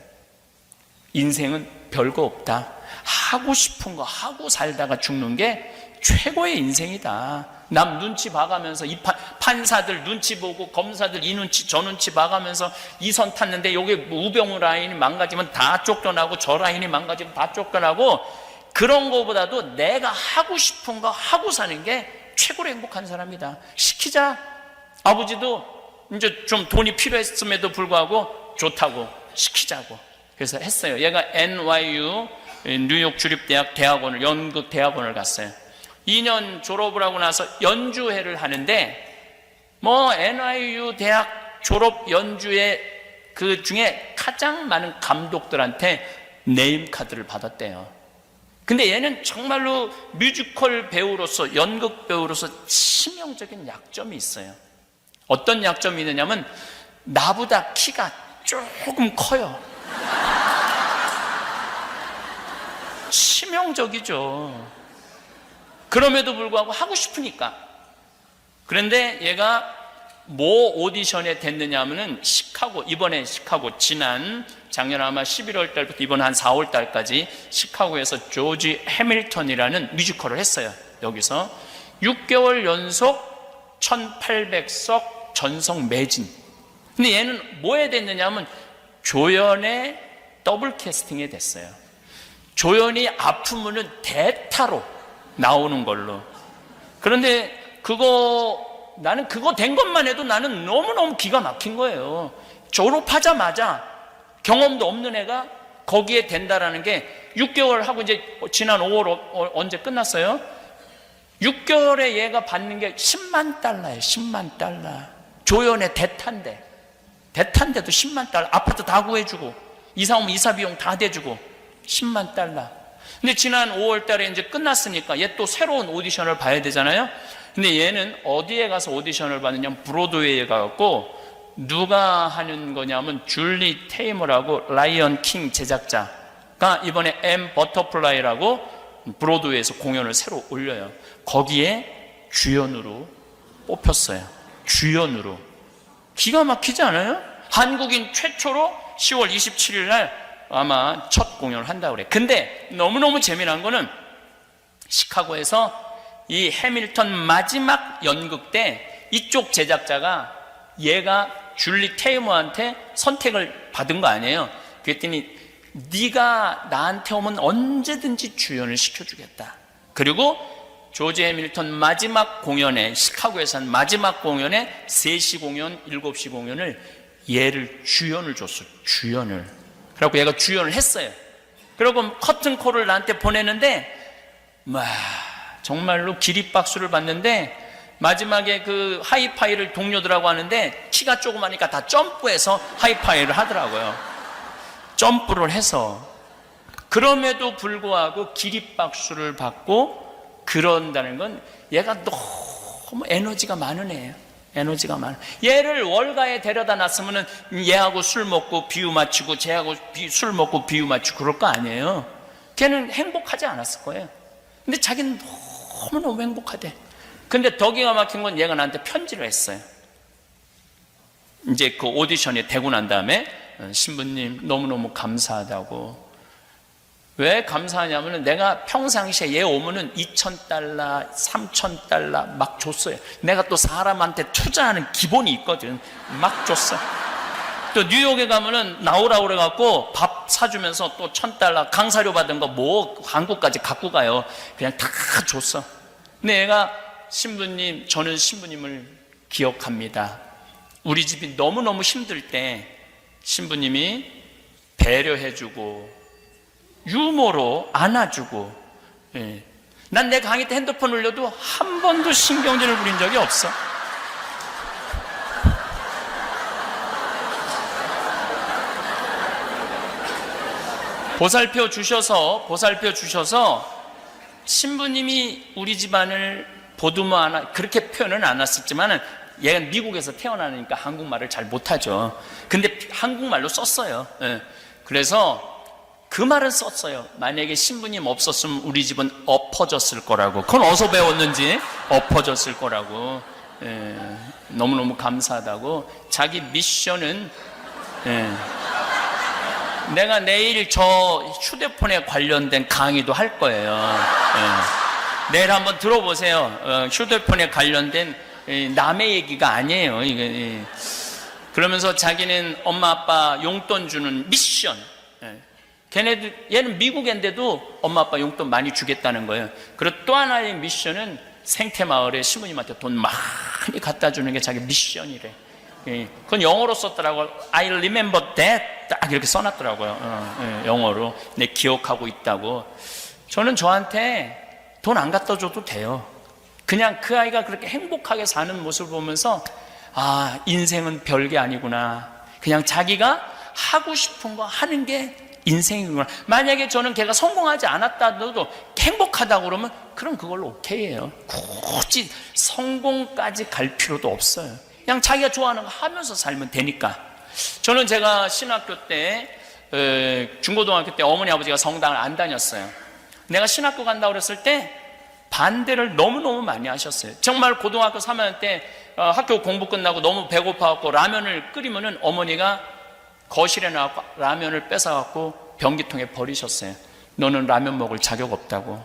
인생은 별거 없다. 하고 싶은 거 하고 살다가 죽는 게 최고의 인생이다. 남 눈치 봐가면서 이 판사들 눈치 보고 검사들 이 눈치 저 눈치 봐가면서 이 선 탔는데 여기 우병우 라인이 망가지면 다 쫓겨나고 저 라인이 망가지면 다 쫓겨나고, 그런 거보다도 내가 하고 싶은 거 하고 사는 게 최고로 행복한 사람이다. 시키자. 아버지도 이제 좀 돈이 필요했음에도 불구하고 좋다고 시키자고 그래서 했어요. 얘가 NYU 뉴욕 주립대학 대학원을, 연극 대학원을 갔어요. 2년 졸업을 하고 나서 연주회를 하는데 뭐 NYU 대학 졸업 연주회 그 중에 가장 많은 감독들한테 네임카드를 받았대요. 근데 얘는 정말로 뮤지컬 배우로서, 연극 배우로서 치명적인 약점이 있어요. 어떤 약점이 있느냐면 나보다 키가 조금 커요. 치명적이죠. 그럼에도 불구하고 하고 싶으니까. 그런데 얘가 뭐 오디션에 됐느냐 하면은 시카고, 이번에 시카고, 작년 아마 11월 달부터 이번 한 4월 달까지 시카고에서 조지 해밀턴이라는 뮤지컬을 했어요. 여기서 6개월 연속 1800석 전성 매진. 근데 얘는 뭐에 됐느냐 하면 조연의 더블 캐스팅에 됐어요. 조연이 아프면은 대타로 나오는 걸로. 그런데 나는 그거 된 것만 해도 나는 너무너무 기가 막힌 거예요. 졸업하자마자 경험도 없는 애가 거기에 된다라는 게 6개월 하고 이제 지난 5월 언제 끝났어요? 6개월에 얘가 받는 게 10만 달러예요. 10만 달러. 조연의 대탄데도 10만 달러. 아파트 다 구해주고 이사 오면 이사 비용 다 대주고 10만 달러. 근데 지난 5월 달에 이제 끝났으니까 얘 또 새로운 오디션을 봐야 되잖아요. 근데 얘는 어디에 가서 오디션을 받느냐면 브로드웨이에 가갖고, 누가 하는 거냐면 줄리 테이머라고 라이언 킹 제작자가 이번에 M 버터플라이라고 브로드웨이에서 공연을 새로 올려요. 거기에 주연으로 뽑혔어요. 주연으로. 기가 막히지 않아요? 한국인 최초로 10월 27일 날 아마 첫 공연을 한다고 그래. 근데 너무너무 재미난 거는 시카고에서 이 해밀턴 마지막 연극 때 이쪽 제작자가 얘가 줄리 테이머한테 선택을 받은 거 아니에요. 그랬더니 네가 나한테 오면 언제든지 주연을 시켜주겠다. 그리고 조지 해밀턴 마지막 공연에, 시카고에서 한 마지막 공연에 3시 공연, 7시 공연을 얘를 주연을 줬어. 주연을. 그래갖고 얘가 주연을 했어요. 그리고 커튼콜을 나한테 보내는데 정말로 기립박수를 받는데, 마지막에 그 하이파이를 동료들하고 하는데 키가 조그마니까 다 점프해서 하이파이를 하더라고요. 점프를 해서. 그럼에도 불구하고 기립박수를 받고 그런다는 건 얘가 너무 에너지가 많은 애예요. 에너지가 많아. 얘를 월가에 데려다 놨으면은 얘하고 술 먹고 비유 맞추고 쟤하고 술 먹고 비유 맞추고 그럴 거 아니에요. 걔는 행복하지 않았을 거예요. 근데 자기는 너무너무 행복하대. 근데 더 기가 막힌 건 얘가 나한테 편지를 했어요. 이제 그 오디션이 되고 난 다음에 신부님 너무너무 감사하다고. 왜 감사하냐면은 내가 평상시에 얘 오면은 2,000달러, 3,000달러 막 줬어요. 내가 또 사람한테 투자하는 기본이 있거든. 막 줬어. 또 뉴욕에 가면은 나오라 그래갖고 밥 사주면서 또 1,000달러 강사료 받은 거 뭐 한국까지 갖고 가요. 그냥 다 줬어. 근데 얘가 신부님, 저는 신부님을 기억합니다. 우리 집이 너무너무 힘들 때 신부님이 배려해주고 유머로 안아주고, 예. 난 내 강의 때 핸드폰 울려도 한 번도 신경질을 부린 적이 없어. 보살펴 주셔서 신부님이 우리 집안을 보듬어 안아, 그렇게 표현은 안 했었지만 얘가 미국에서 태어나니까 한국말을 잘 못하죠. 근데 한국말로 썼어요. 예. 그래서 그 말은 썼어요. 만약에 신부님 없었으면 우리 집은 엎어졌을 거라고. 그건 어디서 배웠는지 엎어졌을 거라고. 예. 너무너무 감사하다고. 자기 미션은 내가 내일 저 휴대폰에 관련된 강의도 할 거예요. 내일 한번 들어보세요. 휴대폰에 관련된 남의 얘기가 아니에요. 이게. 그러면서 자기는 엄마 아빠 용돈 주는 미션. 얘는 미국인데도 엄마 아빠 용돈 많이 주겠다는 거예요. 그리고 또 하나의 미션은 생태마을에 신부님한테 돈 많이 갖다 주는 게 자기 미션이래. 그건 영어로 썼더라고요. I remember that. 딱 이렇게 써놨더라고요. 영어로. 내 기억하고 있다고. 저는 저한테 돈 안 갖다 줘도 돼요. 그냥 그 아이가 그렇게 행복하게 사는 모습을 보면서 아, 인생은 별게 아니구나. 그냥 자기가 하고 싶은 거 하는 게 인생이구나. 만약에 저는 걔가 성공하지 않았다도 행복하다고 그러면 그럼 그걸로 오케이예요. 굳이 성공까지 갈 필요도 없어요. 그냥 자기가 좋아하는 거 하면서 살면 되니까. 저는 제가 신학교 때 중고등학교 때 어머니 아버지가 성당을 안 다녔어요. 내가 신학교 간다고 그랬을 때 반대를 너무너무 많이 하셨어요. 정말 고등학교 3학년 때 학교 공부 끝나고 너무 배고파갖고 라면을 끓이면은 어머니가 거실에 나와서 라면을 뺏어갖고 변기통에 버리셨어요. 너는 라면 먹을 자격 없다고.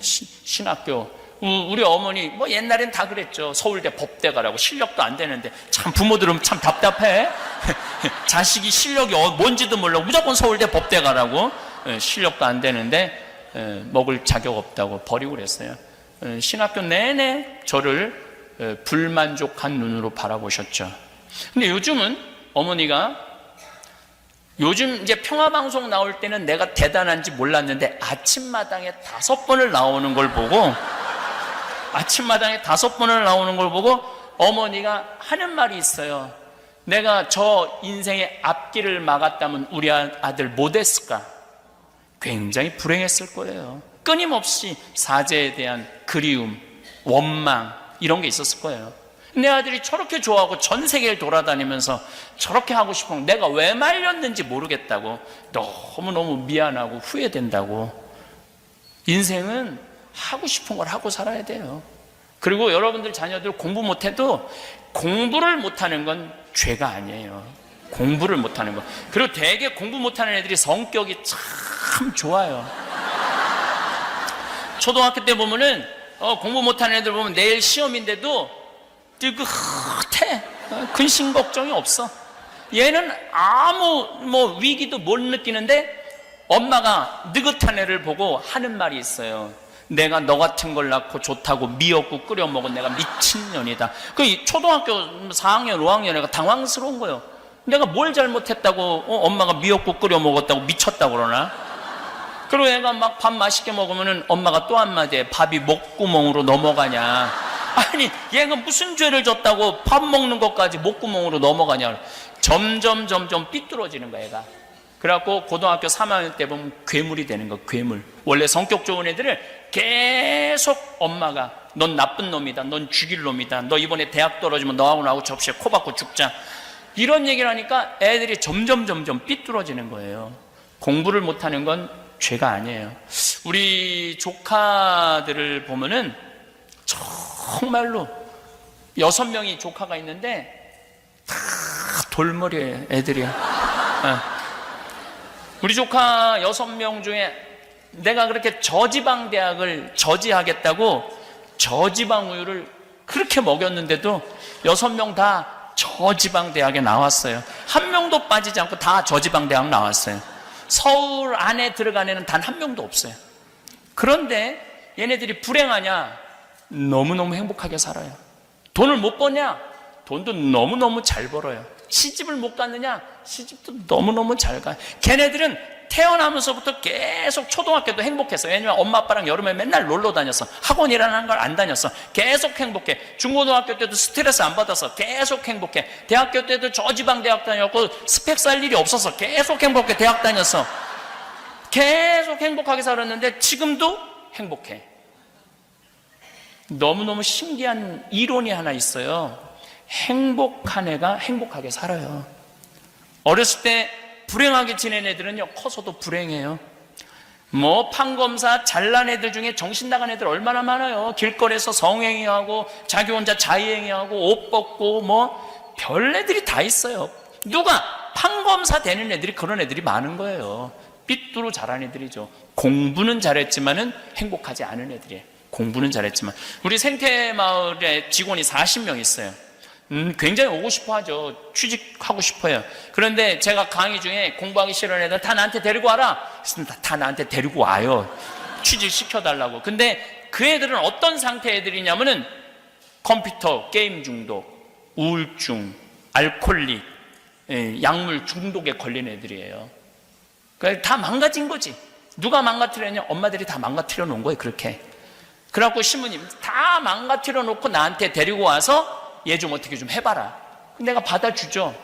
신학교 우리 어머니 뭐 옛날엔 다 그랬죠. 서울대 법대 가라고. 실력도 안 되는데 참 부모들은 참 답답해. 자식이 실력이 뭔지도 몰라고 무조건 서울대 법대 가라고. 실력도 안 되는데 먹을 자격 없다고 버리고 그랬어요. 신학교 내내 저를 불만족한 눈으로 바라보셨죠. 근데 요즘은 어머니가 요즘 이제 평화방송 나올 때는 내가 대단한지 몰랐는데 아침마당에 5번을 나오는 걸 보고 아침마당에 5번을 나오는 걸 보고 어머니가 하는 말이 있어요. 내가 저 인생의 앞길을 막았다면 우리 아들 못 했을까? 굉장히 불행했을 거예요. 끊임없이 사제에 대한 그리움, 원망 이런 게 있었을 거예요. 내 아들이 저렇게 좋아하고 전 세계를 돌아다니면서 저렇게 하고 싶은 내가 왜 말렸는지 모르겠다고 너무너무 미안하고 후회된다고. 인생은 하고 싶은 걸 하고 살아야 돼요. 그리고 여러분들 자녀들 공부 못해도 공부를 못하는 건 죄가 아니에요. 공부를 못하는 거. 그리고 되게 공부 못하는 애들이 성격이 참 좋아요. 초등학교 때 보면은 공부 못하는 애들 보면 내일 시험인데도 뜨긋해. 근심 걱정이 없어. 얘는 아무 위기도 못 느끼는데 엄마가 느긋한 애를 보고 하는 말이 있어요. 내가 너 같은 걸 낳고 좋다고 미역국 끓여 먹은 내가 미친년이다. 그 초등학교 4학년, 5학년 애가 당황스러운 거예요. 내가 뭘 잘못했다고 엄마가 미역국 끓여 먹었다고 미쳤다고 그러나? 그리고 애가 막 밥 맛있게 먹으면은 엄마가 또 한마디 해. 밥이 목구멍으로 넘어가냐. 아니 얘가 무슨 죄를 졌다고 밥 먹는 것까지 목구멍으로 넘어가냐. 점점 삐뚤어지는 거야 얘가. 그래갖고 고등학교 3학년 때 보면 괴물이 되는 거. 괴물. 원래 성격 좋은 애들을 계속 엄마가 넌 나쁜 놈이다, 넌 죽일 놈이다, 너 이번에 대학 떨어지면 너하고 나하고 접시에 코 박고 죽자, 이런 얘기를 하니까 애들이 점점 삐뚤어지는 거예요. 공부를 못하는 건 죄가 아니에요. 우리 조카들을 보면은 정말로 6명이 조카가 있는데 다 돌머리예요 애들이야. 우리 조카 6명 중에 내가 그렇게 저지방 대학을 저지하겠다고 저지방 우유를 그렇게 먹였는데도 6명 다 저지방 대학에 나왔어요. 한 명도 빠지지 않고 다 저지방 대학 나왔어요. 서울 안에 들어간 애는 단 한 명도 없어요. 그런데 얘네들이 불행하냐? 너무너무 행복하게 살아요. 돈을 못 버냐? 돈도 너무너무 잘 벌어요. 시집을 못 갔느냐? 시집도 너무너무 잘 가요. 걔네들은 태어나면서부터 계속 초등학교도 행복했어요. 왜냐면 엄마 아빠랑 여름에 맨날 놀러 다녔어. 학원이라는 걸 안 다녔어. 계속 행복해. 중고등학교 때도 스트레스 안 받았어. 계속 행복해. 대학교 때도 저지방 대학 다녔고 스펙 살 일이 없어서 계속 행복해. 대학 다녔어. 계속 행복하게 살았는데 지금도 행복해. 너무너무 신기한 이론이 하나 있어요. 행복한 애가 행복하게 살아요. 어렸을 때 불행하게 지낸 애들은요, 커서도 불행해요. 뭐 판검사 잘난 애들 중에 정신 나간 애들 얼마나 많아요. 길거리에서 성행위하고 자기 혼자 자의행위하고 옷 벗고 뭐 별애들이 다 있어요. 누가 판검사 되는 애들이 그런 애들이 많은 거예요. 삐뚤어 잘한 애들이죠. 공부는 잘했지만은 행복하지 않은 애들이에요. 공부는 잘했지만. 우리 생태마을에 직원이 40명 있어요. 굉장히 오고 싶어 하죠. 취직하고 싶어요. 그런데 제가 강의 중에 공부하기 싫은 애들 다 나한테 데리고 와라. 다 나한테 데리고 와요. 취직시켜달라고. 근데 그 애들은 어떤 상태 애들이냐면은 컴퓨터, 게임 중독, 우울증, 알코올릭, 약물 중독에 걸린 애들이에요. 그러니까 다 망가진 거지. 누가 망가뜨렸냐? 엄마들이 다 망가뜨려 놓은 거예요. 그렇게. 그래갖고 신부님 다 망가뜨려 놓고 나한테 데리고 와서 얘 좀 어떻게 좀 해봐라. 내가 받아주죠.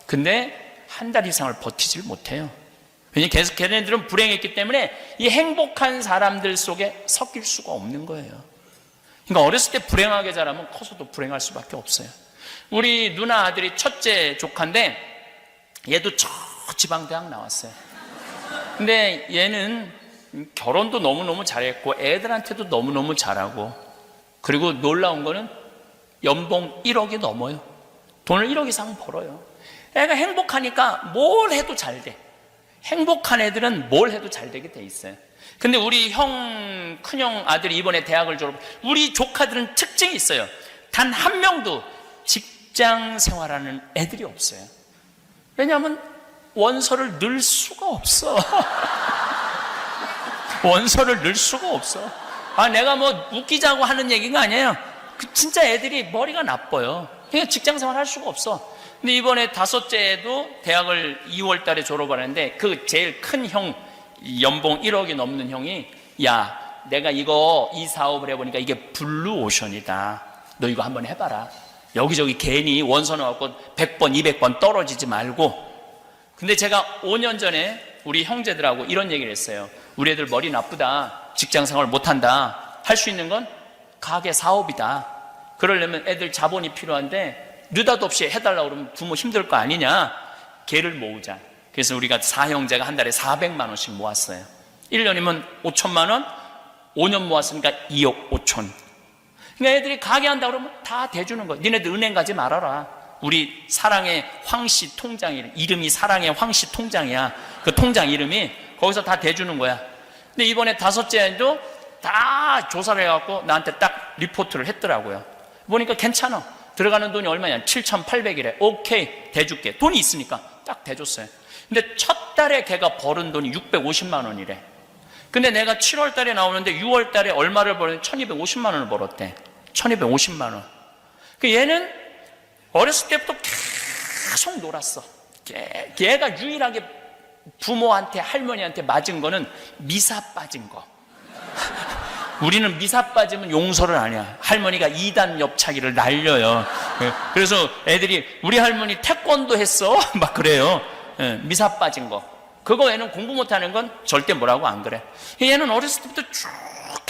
근데 한 달 이상을 버티질 못해요. 왜냐면 계속 걔네들은 불행했기 때문에 이 행복한 사람들 속에 섞일 수가 없는 거예요. 그러니까 어렸을 때 불행하게 자라면 커서도 불행할 수밖에 없어요. 우리 누나 아들이 첫째 조카인데 얘도 저 지방대학 나왔어요. 근데 얘는 결혼도 너무너무 잘했고 애들한테도 너무너무 잘하고, 그리고 놀라운 거는 연봉 1억이 넘어요. 돈을 1억 이상 벌어요. 애가 행복하니까 뭘 해도 잘 돼. 행복한 애들은 뭘 해도 잘 되게 돼 있어요. 근데 우리 큰형 아들이 이번에 대학을 졸업, 우리 조카들은 특징이 있어요. 단 한 명도 직장 생활하는 애들이 없어요. 왜냐하면 원서를 넣을 수가 없어. 원서를 넣을 수가 없어. 내가 뭐 웃기자고 하는 얘기가 아니에요. 진짜 애들이 머리가 나빠요. 그냥 직장 생활 할 수가 없어. 근데 이번에 다섯째도 대학을 2월 달에 졸업을 하는데 그 제일 큰 형, 연봉 1억이 넘는 형이, 야, 내가 이 사업을 해보니까 이게 블루오션이다. 너 이거 한번 해봐라. 여기저기 괜히 원서 넣어갖고 100번, 200번 떨어지지 말고. 근데 제가 5년 전에 우리 형제들하고 이런 얘기를 했어요. 우리 애들 머리 나쁘다. 직장 생활 못한다. 할 수 있는 건 가게 사업이다. 그러려면 애들 자본이 필요한데 느닷없이 해달라고 그러면 부모 힘들 거 아니냐. 걔를 모으자. 그래서 우리가 4형제가 한 달에 400만 원씩 모았어요. 1년이면 5천만 원, 5년 모았으니까 2억 5천. 그러니까 애들이 가게 한다고 그러면 다 대주는 거야. 니네들 은행 가지 말아라. 우리 사랑의 황씨 통장 이름이 사랑의 황씨 통장이야. 그 통장 이름이 거기서 다 대주는 거야. 근데 이번에 다섯째도 다 조사를 해갖고 나한테 딱 리포트를 했더라고요. 보니까 괜찮아. 들어가는 돈이 얼마냐? 7,800이래. 오케이, 대줄게. 돈이 있으니까 딱 대줬어요. 근데 첫 달에 걔가 벌은 돈이 650만 원이래. 근데 내가 7월 달에 나오는데 6월 달에 얼마를 벌었는데 1,250만 원을 벌었대. 1,250만 원. 그 얘는 어렸을 때부터 계속 놀았어. 걔가 유일하게 부모한테, 할머니한테 맞은 거는 미사 빠진 거. 우리는 미사 빠지면 용서를 안 해요. 할머니가 2단 옆차기를 날려요. 그래서 애들이 우리 할머니 태권도 했어? 막 그래요. 미사 빠진 거. 그거 얘는 공부 못하는 건 절대 뭐라고 안 그래. 얘는 어렸을 때부터 쭉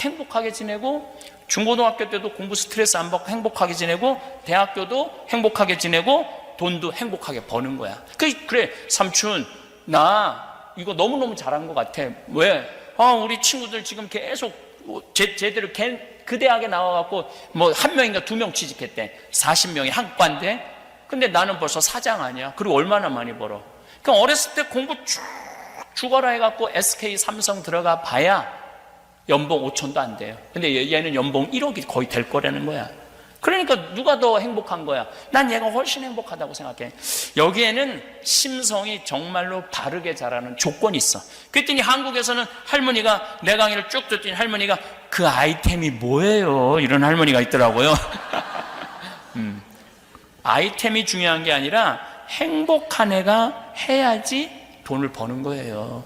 행복하게 지내고, 중고등학교 때도 공부 스트레스 안 받고 행복하게 지내고, 대학교도 행복하게 지내고, 돈도 행복하게 버는 거야. 그래, 삼촌, 나 이거 너무너무 잘한 것 같아. 왜? 우리 친구들 지금 계속 제대로 그 대학에 나와갖고 뭐 한 명인가 2명 취직했대. 40명이 한과인데. 근데 나는 벌써 사장 아니야. 그리고 얼마나 많이 벌어. 그러니까 어렸을 때 공부 쭉 죽어라 해갖고 SK 삼성 들어가 봐야 연봉 5천도 안 돼요. 근데 얘는 연봉 1억이 거의 될 거라는 거야. 그러니까 누가 더 행복한 거야? 난 얘가 훨씬 행복하다고 생각해. 여기에는 심성이 정말로 바르게 자라는 조건이 있어. 그랬더니 한국에서는 할머니가, 내 강의를 쭉 듣더니 할머니가 그 아이템이 뭐예요? 이런 할머니가 있더라고요. 아이템이 중요한 게 아니라 행복한 애가 해야지 돈을 버는 거예요.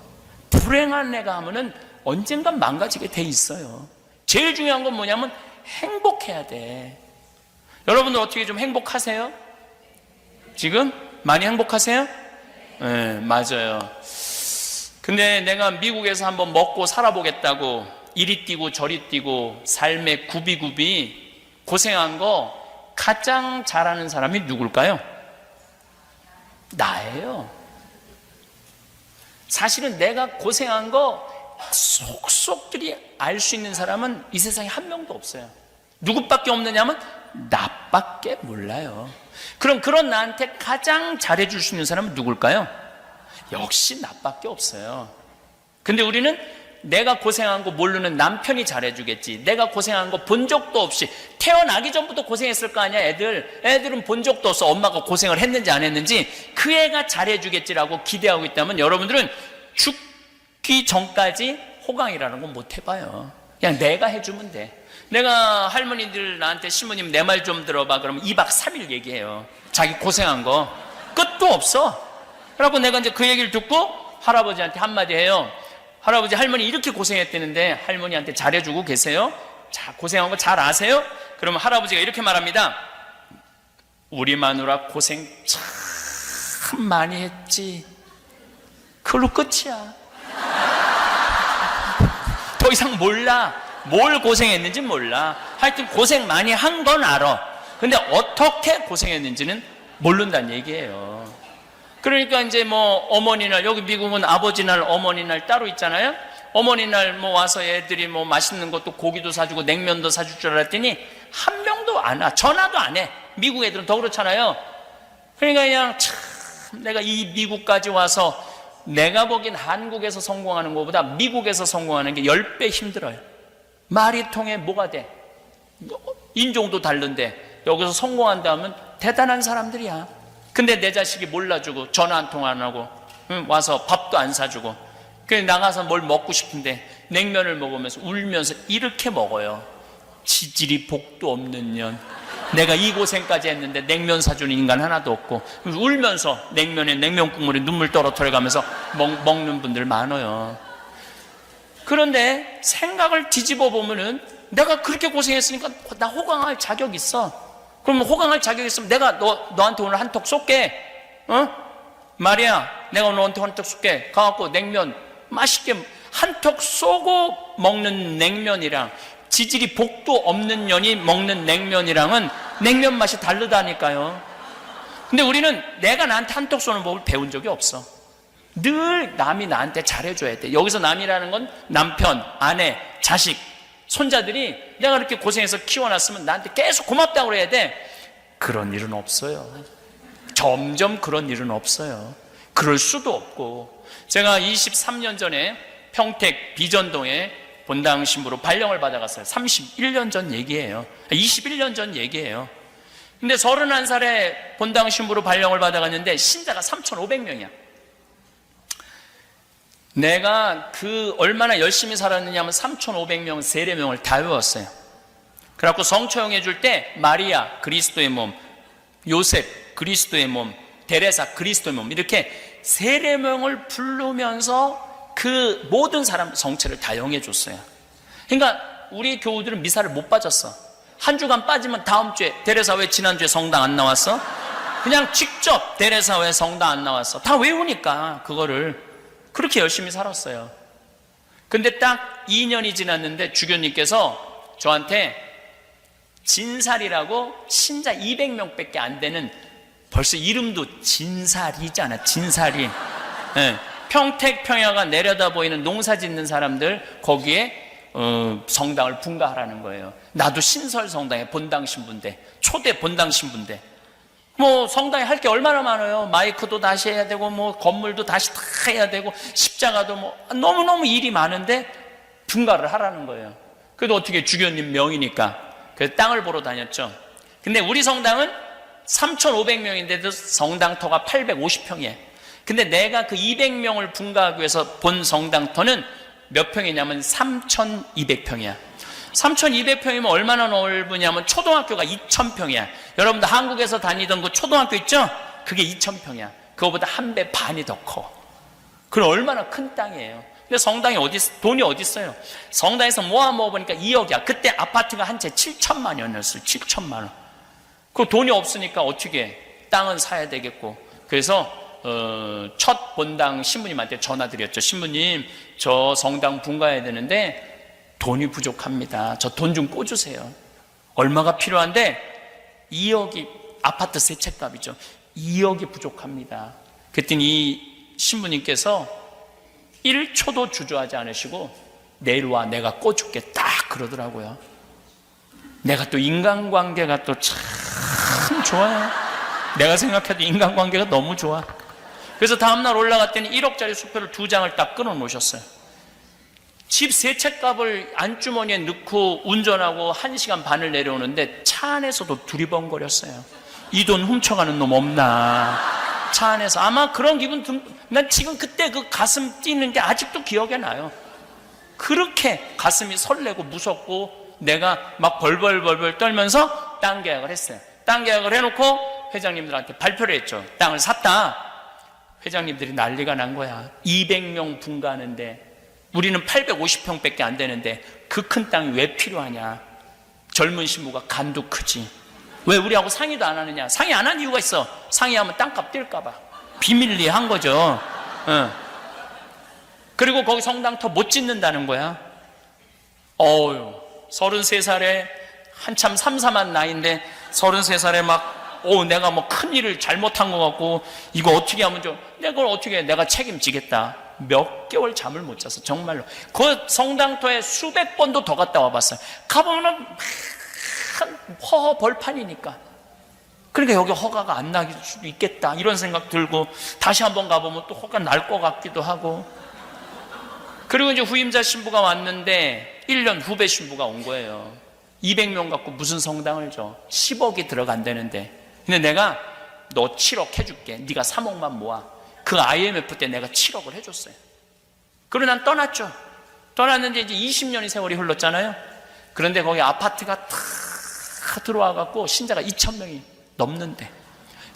불행한 애가 하면은 언젠간 망가지게 돼 있어요. 제일 중요한 건 뭐냐면 행복해야 돼. 여러분들 어떻게 좀 행복하세요? 지금? 많이 행복하세요? 네, 맞아요. 근데 내가 미국에서 한번 먹고 살아보겠다고 이리 뛰고 저리 뛰고 삶의 굽이굽이 고생한 거 가장 잘하는 사람이 누굴까요? 나예요. 사실은 내가 고생한 거 속속들이 알 수 있는 사람은 이 세상에 한 명도 없어요. 누구밖에 없느냐면 나밖에 몰라요. 그럼 그런 나한테 가장 잘해줄 수 있는 사람은 누굴까요? 역시 나밖에 없어요. 근데 우리는 내가 고생한 거 모르는 남편이 잘해주겠지, 내가 고생한 거 본 적도 없이 태어나기 전부터 고생했을 거 아니야. 애들은 본 적도 없어. 엄마가 고생을 했는지 안 했는지. 그 애가 잘해주겠지라고 기대하고 있다면 여러분들은 죽기 전까지 호강이라는 건 못 해봐요. 그냥 내가 해주면 돼. 내가 할머니들 나한테 신부님 내 말 좀 들어봐 그러면 2박 3일 얘기해요. 자기 고생한 거 끝도 없어. 그래갖고 내가 이제 그 얘기를 듣고 할아버지한테 한마디 해요. 할아버지, 할머니 이렇게 고생했다는데 할머니한테 잘해주고 계세요? 자, 고생한 거 잘 아세요? 그러면 할아버지가 이렇게 말합니다. 우리 마누라 고생 참 많이 했지. 그걸로 끝이야. 더 이상 몰라. 뭘 고생했는지 몰라. 하여튼 고생 많이 한 건 알아. 근데 어떻게 고생했는지는 모른다는 얘기예요. 그러니까 이제 뭐 어머니날, 여기 미국은 아버지날, 어머니날 따로 있잖아요. 어머니날 뭐 와서 애들이 뭐 맛있는 것도 고기도 사주고 냉면도 사줄 줄 알았더니 한 명도 안 와. 전화도 안 해. 미국 애들은 더 그렇잖아요. 그러니까 그냥 참 내가 이 미국까지 와서 내가 보기엔 한국에서 성공하는 것보다 미국에서 성공하는 게 10배 힘들어요. 말이 통해 뭐가 돼? 인종도 다른데 여기서 성공한다면 대단한 사람들이야. 근데 내 자식이 몰라주고 전화 한 통 안 하고 와서 밥도 안 사주고 그냥 나가서 뭘 먹고 싶은데 냉면을 먹으면서 울면서 이렇게 먹어요. 지질이 복도 없는 년. 내가 이 고생까지 했는데 냉면 사주는 인간 하나도 없고 울면서 냉면에 냉면 국물에 눈물 떨어뜨려가면서 먹는 분들 많아요. 그런데 생각을 뒤집어 보면은 내가 그렇게 고생했으니까 나 호강할 자격 있어. 그러면 호강할 자격 있으면 내가 너한테 오늘 한턱 쏠게. 마리아, 내가 오늘 너한테 한턱 쏠게. 가갖고 냉면 맛있게 한턱 쏘고 먹는 냉면이랑 지질이 복도 없는 년이 먹는 냉면이랑은 냉면 맛이 다르다니까요. 근데 우리는 내가 나한테 한턱 쏘는 법을 배운 적이 없어. 늘 남이 나한테 잘해줘야 돼. 여기서 남이라는 건 남편, 아내, 자식, 손자들이 내가 이렇게 고생해서 키워놨으면 나한테 계속 고맙다고 그래야 돼. 그런 일은 없어요. 점점 그런 일은 없어요. 그럴 수도 없고. 제가 23년 전에 평택 비전동에 본당 신부로 발령을 받아갔어요. 31년 전 얘기예요. 21년 전 얘기예요. 근데 31살에 본당 신부로 발령을 받아갔는데 신자가 3,500명이야. 내가 얼마나 열심히 살았느냐 하면 3,500명 세례명을 다 외웠어요. 그래갖고 성처형 해줄 때 마리아 그리스도의 몸, 요셉 그리스도의 몸, 데레사 그리스도의 몸 이렇게 세례명을 부르면서 그 모든 사람 성체를 다 영해줬어요. 그러니까 우리 교우들은 미사를 못 빠졌어. 한 주간 빠지면 다음 주에 데레사 왜 지난주에 성당 안 나왔어? 그냥 직접 데레사 왜 성당 안 나왔어? 다 외우니까 그거를 그렇게 열심히 살았어요. 근데 딱 2년이 지났는데 주교님께서 저한테 진살이라고 신자 200명밖에 안 되는, 벌써 이름도 진살이잖아. 진살이. 네. 평택 평야가 내려다 보이는 농사 짓는 사람들 거기에 성당을 분가하라는 거예요. 나도 신설 성당에 본당 신부인데, 초대 본당 신부인데 뭐 성당에 할 게 얼마나 많아요. 마이크도 다시 해야 되고 뭐 건물도 다시 다 해야 되고 십자가도 뭐 너무너무 일이 많은데 분가를 하라는 거예요. 그래도 어떻게 주교님 명이니까 그래서 땅을 보러 다녔죠. 근데 우리 성당은 3,500명인데도 성당터가 850평이에요. 근데 내가 그 200명을 분가하기 위해서 본 성당터는 몇 평이냐면 3,200평이야. 3,200평이면 얼마나 넓으냐면 초등학교가 2,000평이야. 여러분들 한국에서 다니던 그 초등학교 있죠? 그게 2,000평이야. 그거보다 한 배 반이 더 커. 그럼 얼마나 큰 땅이에요. 근데 성당에 돈이 어디 있어요? 성당에서 모아보니까 2억이야. 그때 아파트가 한 채 7천만 원이었어요. 7천만 원. 그 돈이 없으니까 어떻게 땅은 사야 되겠고. 그래서 첫 본당 신부님한테 전화드렸죠. 신부님, 저 성당 분가해야 되는데 돈이 부족합니다. 저 돈 좀 꿔주세요. 얼마가 필요한데 2억이 아파트 세 채 값이죠. 2억이 부족합니다. 그랬더니 이 신부님께서 1초도 주저하지 않으시고 내일와 내가 꿔줄게 딱 그러더라고요. 내가 또 인간관계가 또 참 좋아요. 내가 생각해도 인간관계가 너무 좋아. 그래서 다음날 올라갔더니 1억짜리 수표를 2장을 딱 끊어 놓으셨어요. 집 세 채 값을 안주머니에 넣고 운전하고 1시간 반을 내려오는데 차 안에서도 두리번거렸어요. 이 돈 훔쳐가는 놈 없나. 차 안에서 아마 그런 기분 난 지금 그때 그 가슴 뛰는 게 아직도 기억에 나요. 그렇게 가슴이 설레고 무섭고 내가 막 벌벌벌벌 떨면서 땅 계약을 했어요. 땅 계약을 해놓고 회장님들한테 발표를 했죠. 땅을 샀다. 회장님들이 난리가 난 거야. 200명 분가하는데 우리는 850평밖에 안 되는데 그 큰 땅이 왜 필요하냐. 젊은 신부가 간도 크지. 왜 우리하고 상의도 안 하느냐. 상의 안 한 이유가 있어. 상의하면 땅값 뛸까 봐. 비밀리에 한 거죠. 그리고 거기 성당터 못 짓는다는 거야. 33살에 한참 삼삼한 나이인데 33살에 막 내가 뭐 큰일을 잘못한 것 같고 이거 어떻게 하면 좀 내가 그걸 어떻게 해. 내가 책임지겠다. 몇 개월 잠을 못 자서 정말로 그 성당터에 수백 번도 더 갔다 와봤어요. 가보면은 허허 벌판이니까. 그러니까 여기 허가가 안 나길 수도 있겠다 이런 생각 들고 다시 한번 가보면 또 허가 날 것 같기도 하고. 그리고 이제 후임자 신부가 왔는데 1년 후배 신부가 온 거예요. 200명 갖고 무슨 성당을 줘. 10억이 들어간다는데. 근데 내가 너 7억 해줄게. 네가 3억만 모아. 그 IMF 때 내가 7억을 해줬어요. 그리고 난 떠났죠. 떠났는데 이제 20년의 세월이 흘렀잖아요. 그런데 거기 아파트가 다 들어와갖고 신자가 2,000명이 넘는데.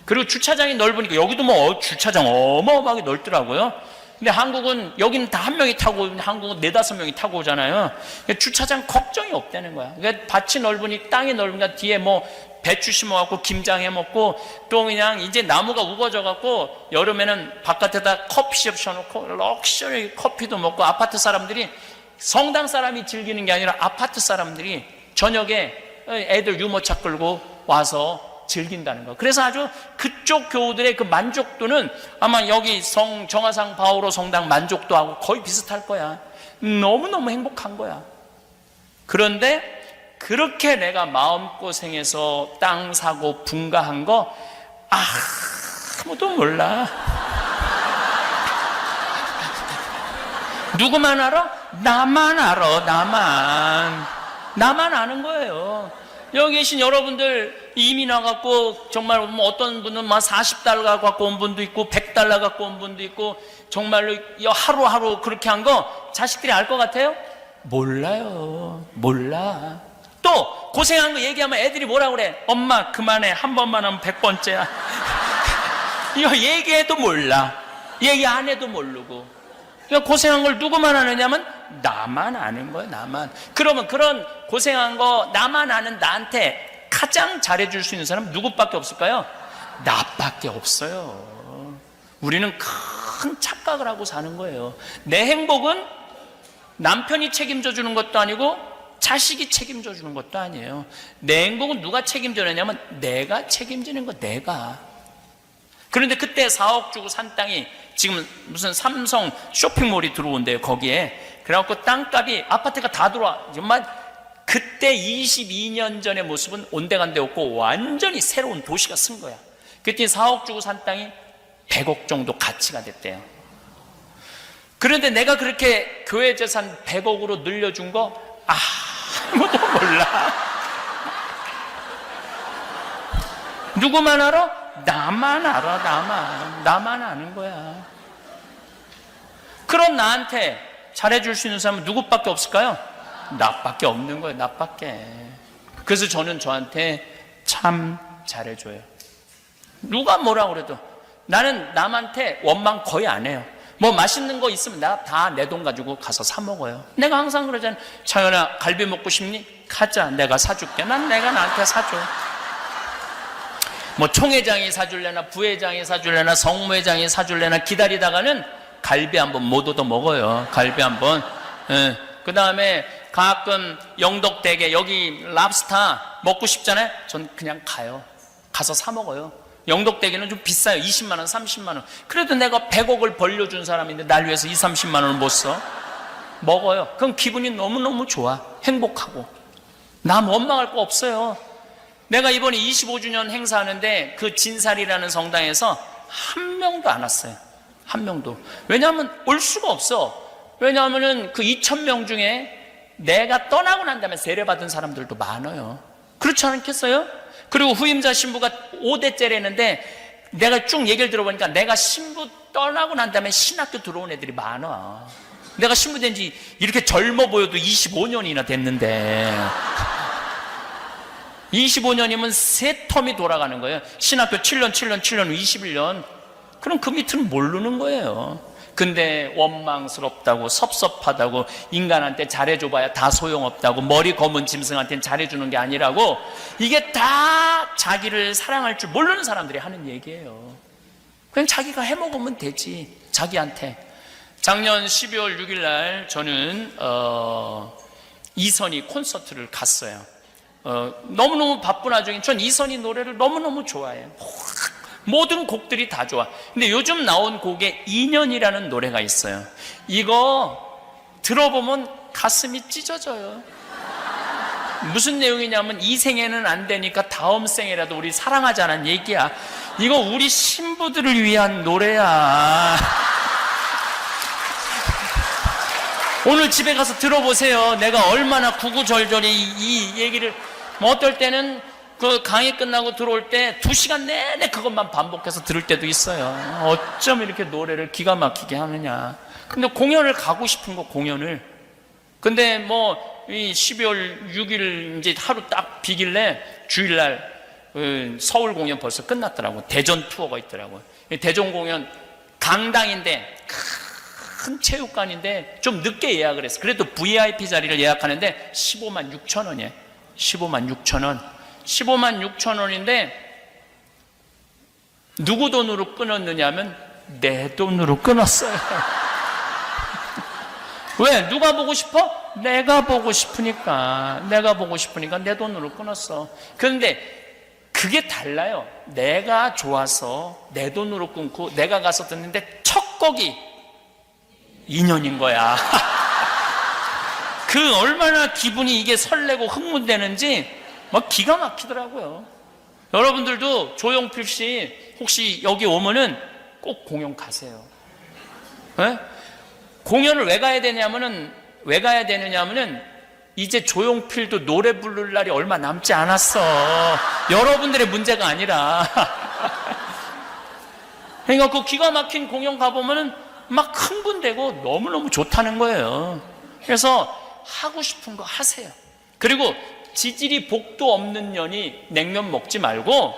그리고 주차장이 넓으니까 여기도 뭐 주차장 어마어마하게 넓더라고요. 근데 한국은 여기는 다 한 명이 타고 한국은 4-5명이 타고 오잖아요. 그러니까 주차장 걱정이 없다는 거야. 그러니까 밭이 넓으니 땅이 넓으니까 뒤에 뭐 배추 심어갖고 김장 해먹고 또 그냥 이제 나무가 우거져갖고 여름에는 바깥에다 커피숍 셔놓고 럭셔리 커피도 먹고 아파트 사람들이 성당 사람이 즐기는 게 아니라 아파트 사람들이 저녁에 애들 유모차 끌고 와서 즐긴다는 거. 그래서 아주 그쪽 교우들의 그 만족도는 아마 여기 정화상 바오로 성당 만족도하고 거의 비슷할 거야. 너무너무 행복한 거야. 그런데 그렇게 내가 마음고생해서 땅 사고 분가한 거 아무도 몰라. 누구만 알아? 나만 알아. 나만 아는 거예요. 여기 계신 여러분들 이민 와갖고 정말 뭐 어떤 분은 막 40달러 갖고 온 분도 있고 100달러 갖고 온 분도 있고 정말로 하루하루 그렇게 한 거 자식들이 알 것 같아요? 몰라요. 몰라. 또 고생한 거 얘기하면 애들이 뭐라 그래? 엄마 그만해. 한 번만 하면 100번째야. 이거 얘기해도 몰라. 얘기 안 해도 모르고. 그러니까 고생한 걸 누구만 아느냐면 나만 아는 거예요. 나만. 그러면 그런 고생한 거 나만 아는 나한테 가장 잘해줄 수 있는 사람은 누구밖에 없을까요? 나밖에 없어요. 우리는 큰 착각을 하고 사는 거예요. 내 행복은 남편이 책임져 주는 것도 아니고 자식이 책임져 주는 것도 아니에요. 내 행복은 누가 책임져 내냐면 내가 책임지는 거. 내가. 그런데 그때 4억 주고 산 땅이 지금 무슨 삼성 쇼핑몰이 들어온대요. 거기에. 그래갖고 땅값이 아파트가 다 들어와. 정말 그때 22년 전의 모습은 온데간데 없고 완전히 새로운 도시가 쓴 거야. 그때 4억 주고 산 땅이 100억 정도 가치가 됐대요. 그런데 내가 그렇게 교회 재산 100억으로 늘려준 거 아무도 몰라. 누구만 알아? 나만 알아. 나만 아는 거야. 그런 나한테 잘해줄 수 있는 사람은 누구밖에 없을까요? 나밖에 없는 거예요. 나밖에. 그래서 저는 저한테 참 잘해줘요. 누가 뭐라 그래도 나는 남한테 원망 거의 안 해요. 뭐 맛있는 거 있으면 나 다 내 돈 가지고 가서 사 먹어요. 내가 항상 그러잖아요. 차연아 갈비 먹고 싶니? 가자. 내가 사줄게. 난 내가 나한테 사줘. 뭐 총회장이 사줄래나 부회장이 사줄래나 성무회장이 사줄래나 기다리다가는 갈비 한번 못 얻어 먹어요. 갈비 한번. 그 다음에 가끔 영덕대게 여기 랍스타 먹고 싶잖아요. 전 그냥 가서 사 먹어요. 영덕대게는 좀 비싸요. 20만 원, 30만 원. 그래도 내가 100억을 벌려준 사람인데 날 위해서 2, 30만 원을 못 써? 먹어요. 그럼 기분이 너무너무 좋아. 행복하고. 남 원망할 거 없어요. 내가 이번에 25주년 행사하는데 그 진살이라는 성당에서 한 명도 안 왔어요. 한 명도. 왜냐하면 올 수가 없어. 왜냐하면 그 2,000명 중에 내가 떠나고 난 다음에 세례받은 사람들도 많아요. 그렇지 않겠어요? 그리고 후임자 신부가 5대째라는데 내가 쭉 얘기를 들어보니까 내가 신부 떠나고 난 다음에 신학교 들어온 애들이 많아. 내가 신부 된 지 이렇게 젊어 보여도 25년이나 됐는데 25년이면 세 텀이 돌아가는 거예요. 신학교 7년 21년. 그럼 그 밑은 모르는 거예요. 근데 원망스럽다고 섭섭하다고 인간한테 잘해줘봐야 다 소용없다고 머리 검은 짐승한테는 잘해주는 게 아니라고 이게 다 자기를 사랑할 줄 모르는 사람들이 하는 얘기예요. 그냥 자기가 해먹으면 되지. 자기한테. 작년 12월 6일 날 저는 이선희 콘서트를 갔어요. 너무너무 바쁜 와중에 전 이선희 노래를 너무너무 좋아해요. 모든 곡들이 다 좋아. 근데 요즘 나온 곡에 인연이라는 노래가 있어요. 이거 들어보면 가슴이 찢어져요. 무슨 내용이냐면 이 생에는 안 되니까 다음 생에라도 우리 사랑하자는 얘기야. 이거 우리 신부들을 위한 노래야. 오늘 집에 가서 들어보세요. 내가 얼마나 구구절절히 이 얘기를 어떨 때는 그 강의 끝나고 들어올 때 2시간 내내 그것만 반복해서 들을 때도 있어요. 어쩜 이렇게 노래를 기가 막히게 하느냐. 근데 공연을 가고 싶은 거, 공연을. 근데 이 12월 6일 이제 하루 딱 비길래 주일날 서울 공연 벌써 끝났더라고. 대전 투어가 있더라고요. 대전 공연 강당인데 큰 체육관인데 좀 늦게 예약을 했어. 그래도 VIP 자리를 예약하는데 15만 6천 원이에요. 15만 6천 원. 15만 6천 원인데 누구 돈으로 끊었느냐 하면 내 돈으로 끊었어요. 왜? 누가 보고 싶어? 내가 보고 싶으니까 내 돈으로 끊었어. 그런데 그게 달라요. 내가 좋아서 내 돈으로 끊고 내가 가서 듣는데 첫 곡이 인연인 거야. 그 얼마나 기분이 이게 설레고 흥분되는지 막 기가 막히더라고요. 여러분들도 조용필 씨 혹시 여기 오면은 꼭 공연 가세요. 네? 공연을 왜 가야 되느냐면은 이제 조용필도 노래 부를 날이 얼마 남지 않았어. 여러분들의 문제가 아니라. 그러니까 그 기가 막힌 공연 가보면은 막 흥분되고 너무너무 좋다는 거예요. 그래서 하고 싶은 거 하세요. 그리고 지질이 복도 없는 년이 냉면 먹지 말고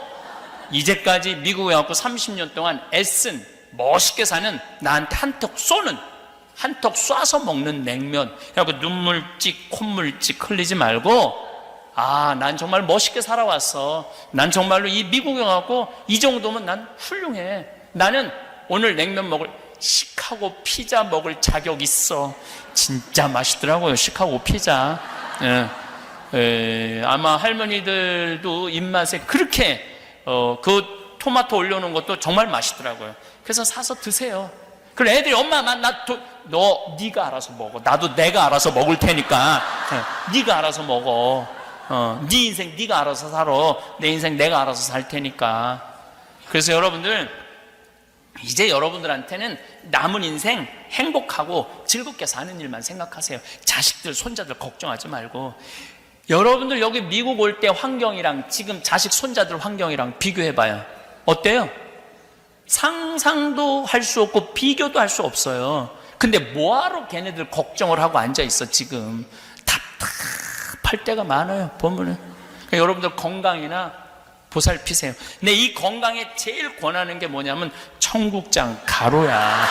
이제까지 미국에 와서 30년 동안 애쓴 멋있게 사는 나한테 한턱 쏴서 먹는 냉면. 그래갖고 눈물찍 콧물찍 흘리지 말고 난 정말 멋있게 살아왔어. 난 정말로 이 미국에 와서 이 정도면 난 훌륭해. 나는 오늘 냉면 먹을 시카고 피자 먹을 자격 있어. 진짜 맛있더라고요. 시카고 피자. 아마 할머니들도 입맛에 그렇게 그 토마토 올려놓은 것도 정말 맛있더라고요. 그래서 사서 드세요. 그럼 애들이 엄마 네가 알아서 먹어. 나도 내가 알아서 먹을 테니까 네가 알아서 먹어. 네 인생 네가 알아서 살아. 내 인생 내가 알아서 살 테니까. 그래서 여러분들 이제 여러분들한테는 남은 인생 행복하고 즐겁게 사는 일만 생각하세요. 자식들 손자들 걱정하지 말고. 여러분들 여기 미국 올 때 환경이랑 지금 자식 손자들 환경이랑 비교해봐요. 어때요? 상상도 할 수 없고 비교도 할 수 없어요. 근데 뭐하러 걔네들 걱정을 하고 앉아있어. 지금 답답할 때가 많아요. 보면은. 그러니까 여러분들 건강이나 보살피세요. 근데 이 건강에 제일 권하는 게 뭐냐면 청국장 가루야.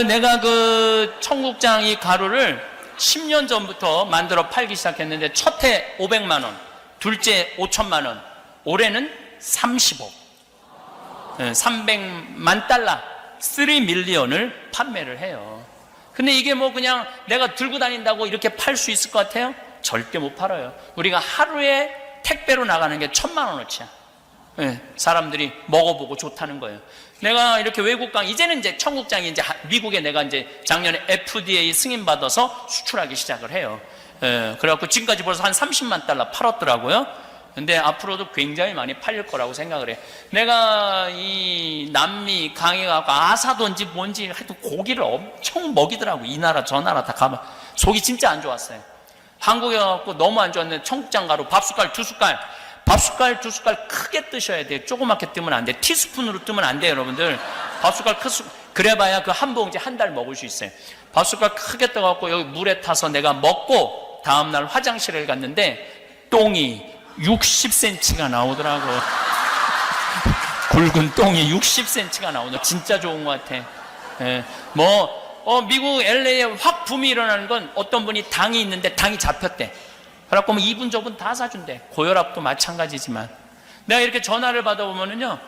내가 그 청국장 이 가루를 10년 전부터 만들어 팔기 시작했는데 첫 해 500만 원, 둘째 5천만 원, 올해는 30억, 300만 달러 $3밀리언을 판매를 해요. 근데 이게 뭐 그냥 내가 들고 다닌다고 이렇게 팔 수 있을 것 같아요? 절대 못 팔아요. 우리가 하루에 택배로 나가는 게 1,000만 원어치야. 네, 사람들이 먹어보고 좋다는 거예요. 내가 이렇게 외국강, 이제는 이제 청국장이 이제 미국에 내가 이제 작년에 FDA 승인받아서 수출하기 시작을 해요. 그래갖고 지금까지 벌써 한 30만 달러 팔았더라고요. 근데 앞으로도 굉장히 많이 팔릴 거라고 생각을 해. 내가 이 남미 강에 가고 아사돈지 뭔지 하여튼 고기를 엄청 먹이더라고. 이 나라 저 나라 다 가면 속이 진짜 안 좋았어요. 한국에 가고 너무 안 좋았는데 청국장 가루 밥숟갈 2숟갈, 밥숟갈 2숟갈 크게 뜨셔야 돼요. 조그맣게 뜨면 안 돼. 티스푼으로 뜨면 안 돼요, 여러분들. 밥숟갈 그래봐야 그 한 봉지 한 달 먹을 수 있어요. 밥숟갈 크게 떠갖고 여기 물에 타서 내가 먹고 다음날 화장실을 갔는데 똥이 60cm가 나오더라고. 굵은 똥이 60cm가 나오더라고. 진짜 좋은 것 같아. 미국 LA에 확 붐이 일어나는 건 어떤 분이 당이 있는데 당이 잡혔대. 그래갖고 뭐 이분 저분 다 사준대. 고혈압도 마찬가지지만. 내가 이렇게 전화를 받아보면은요,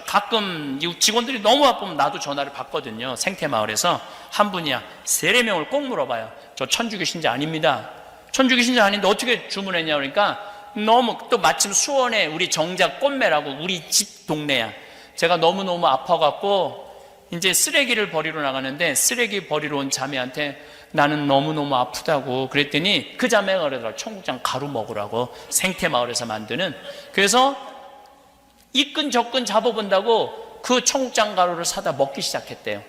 가끔 직원들이 너무 바쁘면 나도 전화를 받거든요. 생태마을에서. 한 분이야. 3-4명을 꼭 물어봐요. 저 천주교 신자 아닙니다. 천주교 신자 아닌데 어떻게 주문했냐 그러니까 너무 또 마침 수원에 우리 정작 꽃매라고 우리 집 동네야. 제가 너무너무 아파갖고 이제 쓰레기를 버리러 나가는데 쓰레기 버리러 온 자매한테 나는 너무너무 아프다고 그랬더니 그 자매가 그러더라고. 청국장 가루 먹으라고. 생태마을에서 만드는. 그래서 이끈저끈 잡아본다고 그 청국장 가루를 사다 먹기 시작했대요.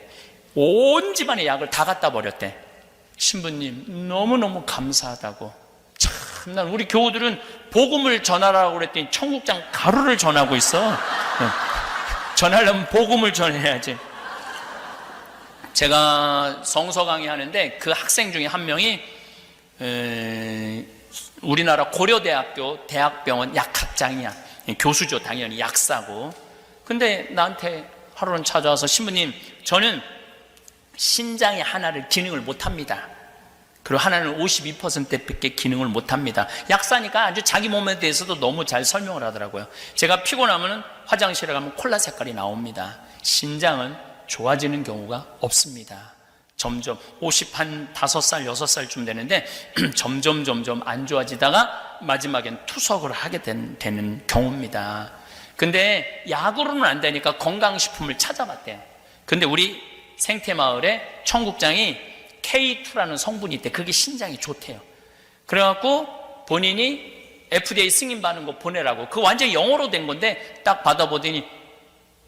온 집안의 약을 다 갖다 버렸대. 신부님 너무너무 감사하다고. 난 우리 교우들은 복음을 전하라고 그랬더니 청국장 가루를 전하고 있어. 전하려면 복음을 전해야지. 제가 성서 강의하는데 그 학생 중에 한 명이 우리나라 고려대학교 대학병원 약학장이야. 교수죠. 당연히 약사고. 근데 나한테 하루는 찾아와서 신부님 저는 신장의 하나를 기능을 못합니다. 그리고 하나는 52%밖에 기능을 못합니다. 약사니까 아주 자기 몸에 대해서도 너무 잘 설명을 하더라고요. 제가 피곤하면 화장실에 가면 콜라 색깔이 나옵니다. 신장은 좋아지는 경우가 없습니다. 점점 55살, 6살쯤 되는데 점점 안 좋아지다가 마지막엔 투석을 하게 되는 경우입니다. 근데 약으로는 안 되니까 건강식품을 찾아봤대요. 근데 우리 생태마을에 청국장이 K2라는 성분이 있대. 그게 신장에 좋대요. 그래갖고 본인이 FDA 승인받은 거 보내라고. 그거 완전히 영어로 된 건데 딱 받아보더니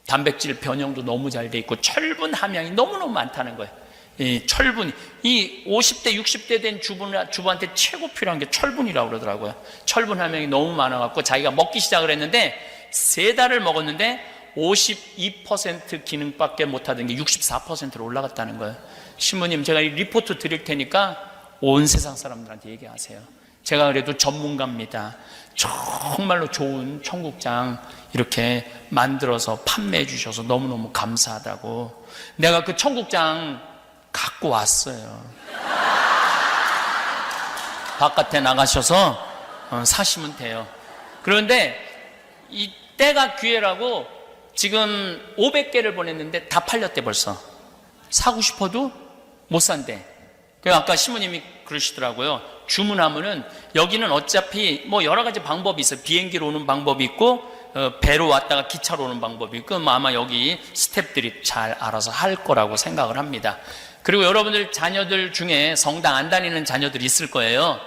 단백질 변형도 너무 잘 돼 있고 철분 함량이 너무너무 많다는 거예요. 이 철분이 이 50대 60대 된 주부한테 최고 필요한 게 철분이라고 그러더라고요. 철분 함량이 너무 많아갖고 자기가 먹기 시작을 했는데 3달을 먹었는데 52% 기능밖에 못하던 게 64%로 올라갔다는 거예요. 신부님 제가 이 리포트 드릴 테니까 온 세상 사람들한테 얘기하세요. 제가 그래도 전문가입니다. 정말로 좋은 청국장 이렇게 만들어서 판매해 주셔서 너무너무 감사하다고. 내가 그 청국장 갖고 왔어요. 바깥에 나가셔서 사시면 돼요. 그런데 이 때가 기회라고 지금 500개를 보냈는데 다 팔렸대 벌써. 사고 싶어도 못 산대. 그래서 아까 신부님이 그러시더라고요. 주문하면은 여기는 어차피 뭐 여러 가지 방법이 있어요. 비행기로 오는 방법이 있고 배로 왔다가 기차로 오는 방법이 있고 아마 여기 스태프들이 잘 알아서 할 거라고 생각을 합니다. 그리고 여러분들 자녀들 중에 성당 안 다니는 자녀들이 있을 거예요.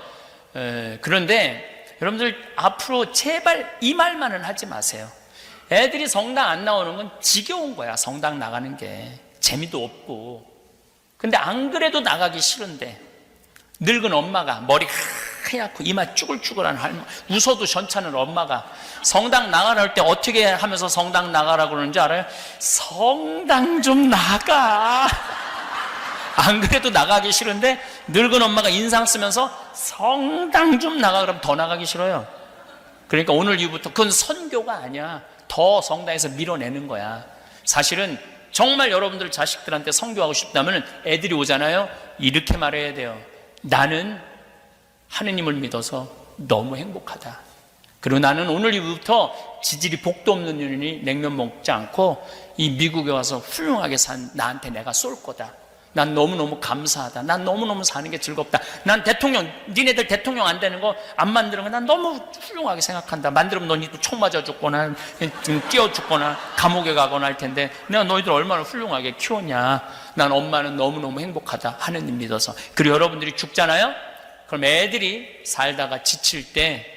그런데 여러분들 앞으로 제발 이 말만은 하지 마세요. 애들이 성당 안 나오는 건 지겨운 거야. 성당 나가는 게 재미도 없고. 근데 안 그래도 나가기 싫은데 늙은 엄마가 머리 하얗고 이마 쭈글쭈글한 할머니, 웃어도 괜찮은 엄마가 성당 나가라 할 때 어떻게 하면서 성당 나가라고 그러는지 알아요? 성당 좀 나가. 안 그래도 나가기 싫은데 늙은 엄마가 인상 쓰면서 성당 좀 나가 그러면 더 나가기 싫어요. 그러니까 오늘 이후부터 그건 선교가 아니야. 더 성당에서 밀어내는 거야. 사실은 정말 여러분들 자식들한테 선교하고 싶다면 애들이 오잖아요. 이렇게 말해야 돼요. 나는 하느님을 믿어서 너무 행복하다. 그리고 나는 오늘 이후부터 지질이 복도 없는 년이니 냉면 먹지 않고 이 미국에 와서 훌륭하게 산 나한테 내가 쏠 거다. 난 너무너무 감사하다. 난 너무너무 사는 게 즐겁다. 난 대통령, 니네들 대통령 안 되는 거 안 만드는 거 난 너무 훌륭하게 생각한다. 만들면 너희도 총 맞아 죽거나 뛰어 죽거나 감옥에 가거나 할 텐데 내가 너희들 얼마나 훌륭하게 키웠냐. 난 엄마는 너무너무 행복하다. 하느님 믿어서. 그리고 여러분들이 죽잖아요. 그럼 애들이 살다가 지칠 때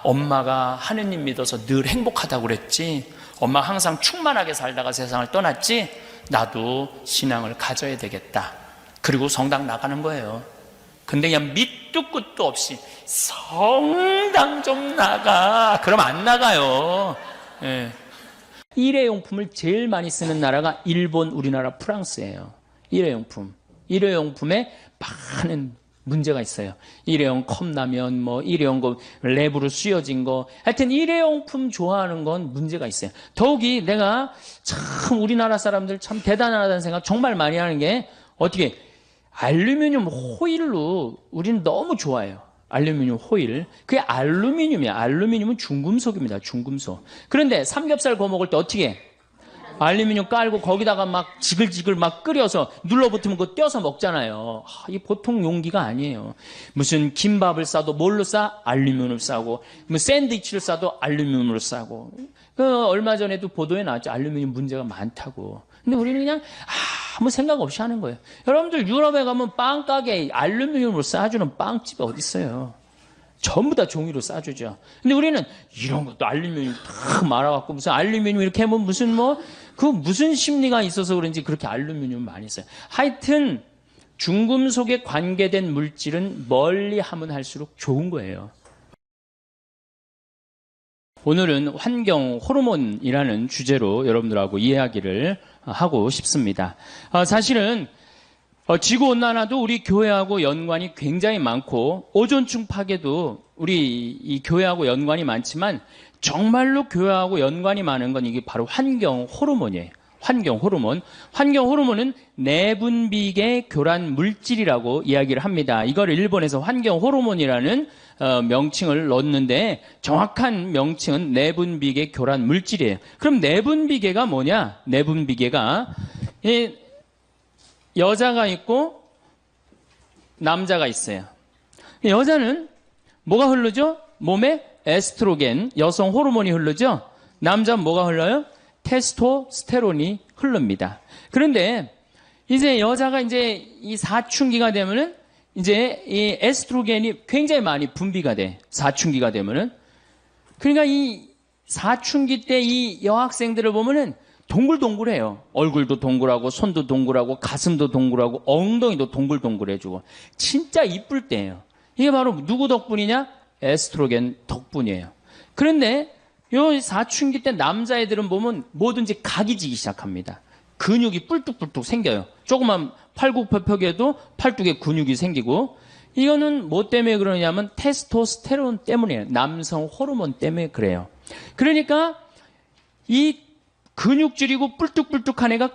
엄마가 하느님 믿어서 늘 행복하다고 그랬지. 엄마 항상 충만하게 살다가 세상을 떠났지. 나도 신앙을 가져야 되겠다. 그리고 성당 나가는 거예요. 근데 그냥 밑도 끝도 없이 성당 좀 나가. 그럼 안 나가요. 예. 일회용품을 제일 많이 쓰는 나라가 일본, 우리나라, 프랑스예요. 일회용품. 일회용품에 많은 문제가 있어요. 일회용 컵라면, 일회용 거, 랩으로 씌워진 거. 하여튼 일회용품 좋아하는 건 문제가 있어요. 더욱이 내가 참 우리나라 사람들 참 대단하다는 생각 정말 많이 하는 게 어떻게 알루미늄 호일로 우리는 너무 좋아해요. 알루미늄 호일. 그게 알루미늄이야. 알루미늄은 중금속입니다. 중금속. 그런데 삼겹살 구워 먹을 때 어떻게 해? 알루미늄 깔고 거기다가 막 지글지글 막 끓여서 눌러붙으면 그거 떼어서 먹잖아요. 이 보통 용기가 아니에요. 무슨 김밥을 싸도 뭘로 싸? 알루미늄을 싸고, 뭐 샌드위치를 싸도 알루미늄으로 싸고. 얼마 전에도 보도에 나왔죠. 알루미늄 문제가 많다고. 근데 우리는 그냥 아무 생각 없이 하는 거예요. 여러분들 유럽에 가면 빵 가게에 알루미늄으로 싸주는 빵집이 어디 있어요? 전부 다 종이로 싸주죠. 근데 우리는 이런 것도 알루미늄 탁 말아갖고 무슨 알루미늄 이렇게 하면 무슨 심리가 있어서 그런지 그렇게 알루미늄 많이 써요. 하여튼 중금속에 관계된 물질은 멀리 하면 할수록 좋은 거예요. 오늘은 환경 호르몬이라는 주제로 여러분들하고 이야기를 하고 싶습니다. 사실은 지구온난화도 우리 교회하고 연관이 굉장히 많고 오존층 파괴도 우리 이 교회하고 연관이 많지만 정말로 교회하고 연관이 많은 건 이게 바로 환경 호르몬이에요. 환경 호르몬. 환경 호르몬은 내분비계 교란 물질이라고 이야기를 합니다. 이걸 일본에서 환경 호르몬이라는 명칭을 넣었는데 정확한 명칭은 내분비계 교란 물질이에요. 그럼 내분비계가 뭐냐? 내분비계가 여자가 있고 남자가 있어요. 여자는 뭐가 흐르죠? 몸에 에스트로겐, 여성 호르몬이 흐르죠? 남자는 뭐가 흘러요? 테스토스테론이 흐릅니다. 그런데 이제 여자가 이제 이 사춘기가 되면은 이제 이 에스트로겐이 굉장히 많이 분비가 돼. 사춘기가 되면은. 그러니까 이 사춘기 때 이 여학생들을 보면은 동글동글해요. 얼굴도 동글하고 손도 동글하고 가슴도 동글하고 엉덩이도 동글동글해지고 진짜 이쁠 때예요. 이게 바로 누구 덕분이냐? 에스트로겐 덕분이에요. 그런데 요 사춘기 때 남자애들은 보면 뭐든지 각이 지기 시작합니다. 근육이 뿔뚝뿔뚝 생겨요. 조그만 팔굽혀펴기에도 팔뚝에 근육이 생기고 이거는 뭐 때문에 그러냐면 테스토스테론 때문이에요. 남성 호르몬 때문에 그래요. 그러니까 이 근육질이고 뿔뚝뿔뚝한 애가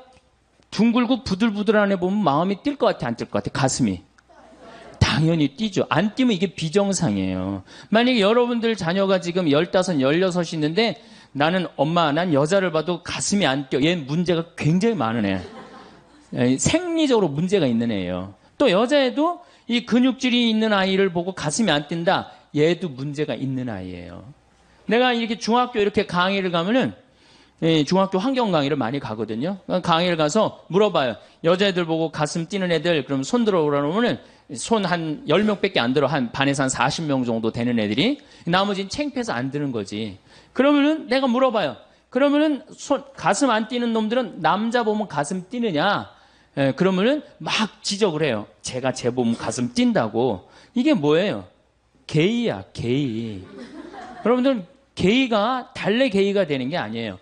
둥글고 부들부들한 애 보면 마음이 뛸 것 같아, 안 뛸 것 같아? 가슴이. 당연히 뛰죠. 안 뛰면 이게 비정상이에요. 만약에 여러분들 자녀가 지금 15, 16 있는데 나는 엄마, 난 여자를 봐도 가슴이 안 뛰어. 얘는 문제가 굉장히 많은 애. 생리적으로 문제가 있는 애예요. 또 여자애도 이 근육질이 있는 아이를 보고 가슴이 안 뛴다. 얘도 문제가 있는 아이예요. 내가 이렇게 중학교 이렇게 강의를 가면은 중학교 환경 강의를 많이 가거든요. 강의를 가서 물어봐요. 여자애들 보고 가슴 뛰는 애들 그럼 손 들어오라 그러면은 손 한 10명밖에 안 들어. 한 반에서 한 40명 정도 되는 애들이 나머지는 창피해서 안 드는 거지. 그러면은 내가 물어봐요. 그러면은 가슴 안 뛰는 놈들은 남자 보면 가슴 뛰느냐? 그러면은 막 지적을 해요. 제가 제 보면 가슴 뛴다고. 이게 뭐예요? 게이야, 게이. 여러분들 게이가 달래 게이가 되는 게 아니에요.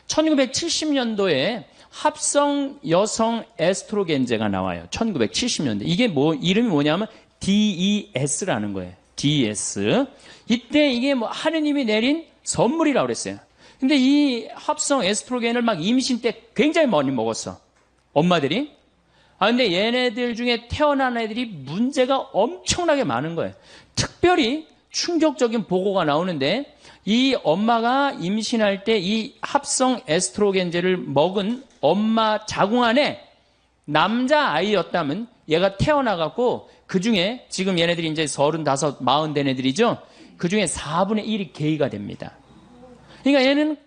1970년도에 합성 여성 에스트로겐제가 나와요. 1970년대. 이게 이름이 뭐냐면 DES라는 거예요. DES. 이때 이게 하느님이 내린 선물이라고 그랬어요. 근데 이 합성 에스트로겐을 막 임신 때 굉장히 많이 먹었어. 엄마들이. 근데 얘네들 중에 태어난 애들이 문제가 엄청나게 많은 거예요. 특별히 충격적인 보고가 나오는데 이 엄마가 임신할 때 이 합성 에스트로겐제를 먹은 엄마 자궁 안에 남자 아이였다면 얘가 태어나갖고 그 중에 지금 얘네들이 이제 35, 40 된 애들이죠. 그 중에 4분의 1이 게이가 됩니다. 그러니까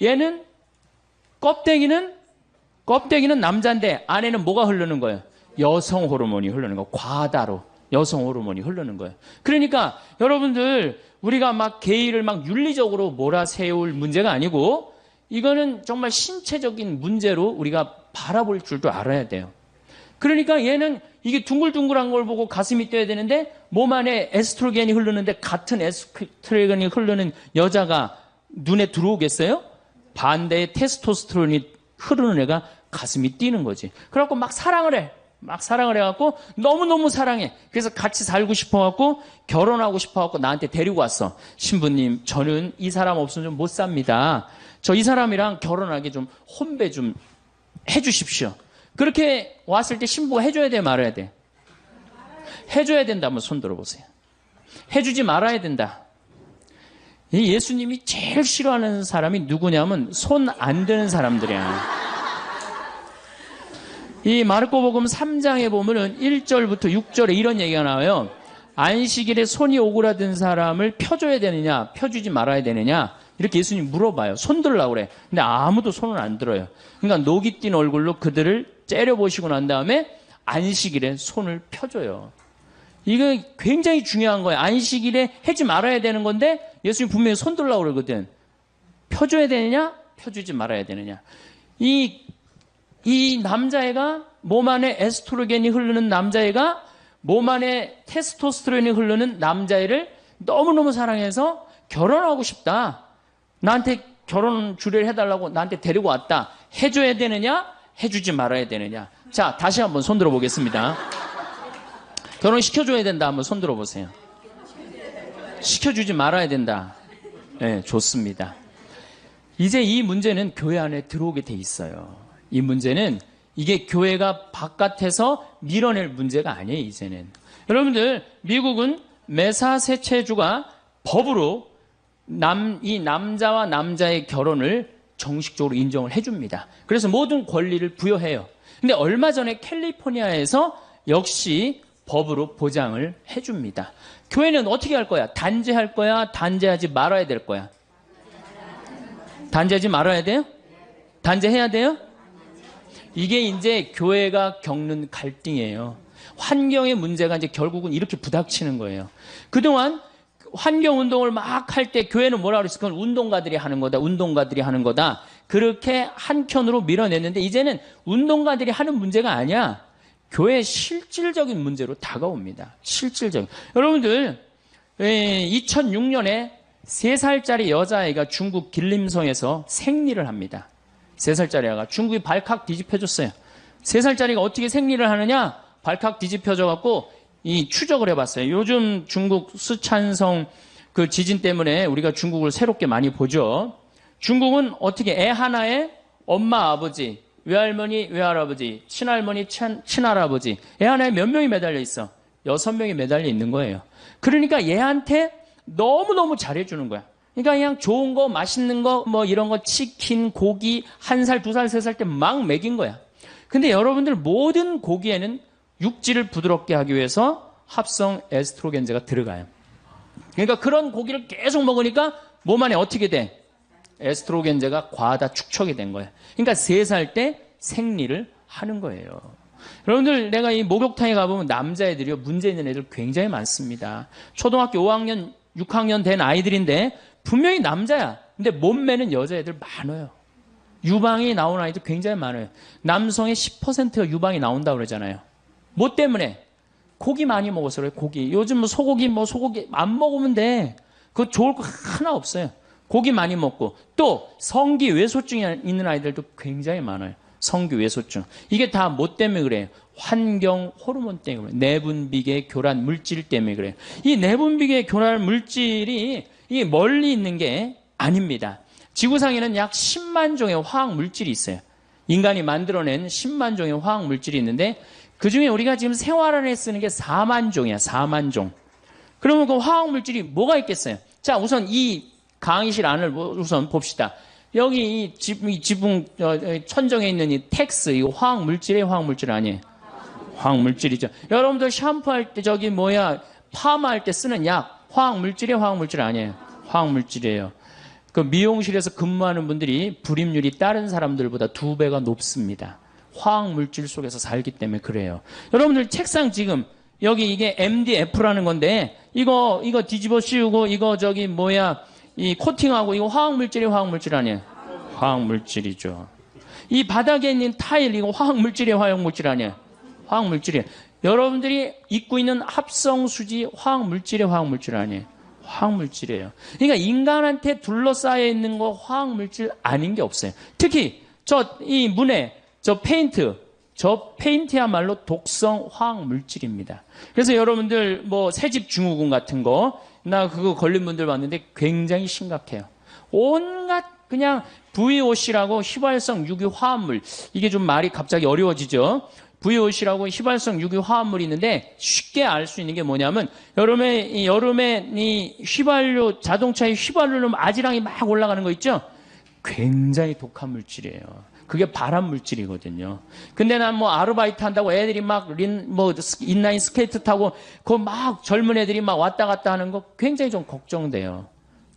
얘는 껍데기는 남자인데 안에는 뭐가 흐르는 거예요? 여성 호르몬이 흐르는 거. 과다로 여성 호르몬이 흐르는 거예요. 그러니까 여러분들 우리가 막 게이를 막 윤리적으로 몰아세울 문제가 아니고 이거는 정말 신체적인 문제로 우리가 바라볼 줄도 알아야 돼요. 그러니까 얘는 이게 둥글둥글한 걸 보고 가슴이 뛰어야 되는데 몸 안에 에스트로겐이 흐르는데 같은 에스트로겐이 흐르는 여자가 눈에 들어오겠어요? 반대의 테스토스테론이 흐르는 애가 가슴이 뛰는 거지. 그래갖고 막 사랑을 해. 막 사랑을 해갖고 너무너무 사랑해. 그래서 같이 살고 싶어갖고 결혼하고 싶어갖고 나한테 데리고 왔어. 신부님, 저는 이 사람 없으면 좀 못 삽니다. 저 이 사람이랑 결혼하게 좀 혼배 좀 해주십시오. 그렇게 왔을 때 신부가 해줘야 돼, 말아야 돼? 해줘야 된다. 한번 손 들어보세요. 해주지 말아야 된다. 이 예수님이 제일 싫어하는 사람이 누구냐면 손 안 드는 사람들이야. 이 마르코복음 3장에 보면은 1절부터 6절에 이런 얘기가 나와요. 안식일에 손이 오그라든 사람을 펴줘야 되느냐, 펴주지 말아야 되느냐, 이렇게 예수님이 물어봐요. 손 들으려고 그래. 근데 아무도 손을 안 들어요. 그러니까 녹이 띈 얼굴로 그들을 째려보시고 난 다음에 안식일에 손을 펴줘요. 이거 굉장히 중요한 거예요. 안식일에 하지 말아야 되는 건데 예수님이 분명히 손 들으려고 그러거든. 펴줘야 되느냐, 펴주지 말아야 되느냐. 이 남자애가 몸 안에 에스트로겐이 흐르는 남자애가 몸 안에 테스토스테론이 흐르는 남자애를 너무너무 사랑해서 결혼하고 싶다. 나한테 결혼 주례를 해달라고 나한테 데리고 왔다. 해줘야 되느냐? 해주지 말아야 되느냐? 자, 다시 한번 손 들어보겠습니다. 결혼시켜줘야 된다. 한번 손 들어보세요. 시켜주지 말아야 된다. 네, 좋습니다. 이제 이 문제는 교회 안에 들어오게 돼 있어요. 이 문제는 이게 교회가 바깥에서 밀어낼 문제가 아니에요, 이제는. 여러분들, 미국은 매사세체주가 법으로 이 남자와 남자의 결혼을 정식적으로 인정을 해줍니다. 그래서 모든 권리를 부여해요. 근데 얼마 전에 캘리포니아에서 역시 법으로 보장을 해줍니다. 교회는 어떻게 할 거야? 단죄할 거야? 단죄하지 말아야 될 거야? 단죄하지 말아야 돼요? 단죄해야 돼요? 이게 이제 교회가 겪는 갈등이에요. 환경의 문제가 이제 결국은 이렇게 부닥치는 거예요. 그동안 환경운동을 막 할 때 교회는 뭐라 그랬을 까 운동가들이 하는 거다. 운동가들이 하는 거다. 그렇게 한켠으로 밀어냈는데 이제는 운동가들이 하는 문제가 아니야. 교회의 실질적인 문제로 다가옵니다. 실질적인. 여러분들 2006년에 3살짜리 여자아이가 중국 길림성에서 생리를 합니다. 3살짜리 아이가 중국이 발칵 뒤집혀졌어요. 3살짜리가 어떻게 생리를 하느냐? 발칵 뒤집혀져갖고 이 추적을 해봤어요. 요즘 중국 스촨성 그 지진 때문에 우리가 중국을 새롭게 많이 보죠. 중국은 어떻게 애 하나에 엄마, 아버지, 외할머니, 외할아버지, 친할머니, 친할아버지 애 하나에 몇 명이 매달려 있어? 6명이 매달려 있는 거예요. 그러니까 얘한테 너무너무 잘해주는 거야. 그러니까 그냥 좋은 거, 맛있는 거, 뭐 이런 거, 치킨, 고기, 1살, 2살, 3살 때 막 먹인 거야. 근데 여러분들 모든 고기에는 육질을 부드럽게 하기 위해서 합성 에스트로겐제가 들어가요. 그러니까 그런 고기를 계속 먹으니까 몸 안에 어떻게 돼? 에스트로겐제가 과다 축적이 된 거예요. 그러니까 3살 때 생리를 하는 거예요. 여러분들 내가 이 목욕탕에 가보면 남자애들이요 문제 있는 애들 굉장히 많습니다. 초등학교 5학년, 6학년 된 아이들인데 분명히 남자야. 근데 몸매는 여자애들 많아요. 유방이 나오는 아이들 굉장히 많아요. 남성의 10%가 유방이 나온다고 그러잖아요. 뭐 때문에? 고기 많이 먹어서 그래요. 고기. 요즘 뭐 소고기 안 먹으면 돼. 그거 좋을 거 하나 없어요. 고기 많이 먹고 또 성기 외소증이 있는 아이들도 굉장히 많아요. 성기 외소증. 이게 다 뭐 때문에 그래요? 환경 호르몬 때문에 그래요. 내분비계 교란 물질 때문에 그래요. 이 내분비계 교란 물질이 이게 멀리 있는 게 아닙니다. 지구상에는 약 10만 종의 화학 물질이 있어요. 인간이 만들어낸 10만 종의 화학 물질이 있는데 그중에 우리가 지금 생활 안에 쓰는 게 4만 종이야. 4만 종. 그러면 그 화학 물질이 뭐가 있겠어요? 자, 우선 이 강의실 안을 우선 봅시다. 여기 이 지붕 천정에 있는 이 텍스, 이거 화학 물질이에요, 화학 물질 아니에요? 화학 물질이죠. 여러분들 샴푸할 때 파마할 때 쓰는 약, 화학 물질이에요, 화학 물질 아니에요? 화학 물질이에요. 그 미용실에서 근무하는 분들이 불임률이 다른 사람들보다 2배가 높습니다. 화학 물질 속에서 살기 때문에 그래요. 여러분들 책상 지금 여기 이게 MDF라는 건데 이거 뒤집어 씌우고 이 코팅하고 이거 화학 물질이 화학 물질 아니에요? 화학 물질이죠. 이 바닥에 있는 타일 이거 화학 물질이 화학 물질 아니에요? 화학 물질이에요. 여러분들이 입고 있는 합성 수지 화학 물질이 화학 물질 아니에요? 화학 물질이에요. 그러니까 인간한테 둘러싸여 있는 거 화학 물질 아닌 게 없어요. 특히 이 문에 저 페인트야말로 독성 화학 물질입니다. 그래서 여러분들 뭐 새집 증후군 같은 거 나 그거 걸린 분들 봤는데 굉장히 심각해요. 온갖 그냥 VOC라고 휘발성 유기 화합물, 이게 좀 말이 갑자기 어려워지죠. VOC라고 휘발성 유기 화합물이 있는데 쉽게 알 수 있는 게 뭐냐면 여름에 이 휘발유 자동차의 휘발유로 아지랑이 막 올라가는 거 있죠. 굉장히 독한 물질이에요. 그게 발암 물질이거든요. 근데 난 뭐 아르바이트 한다고 애들이 막 인라인 스케이트 타고 그 막 젊은 애들이 막 왔다 갔다 하는 거 굉장히 좀 걱정돼요.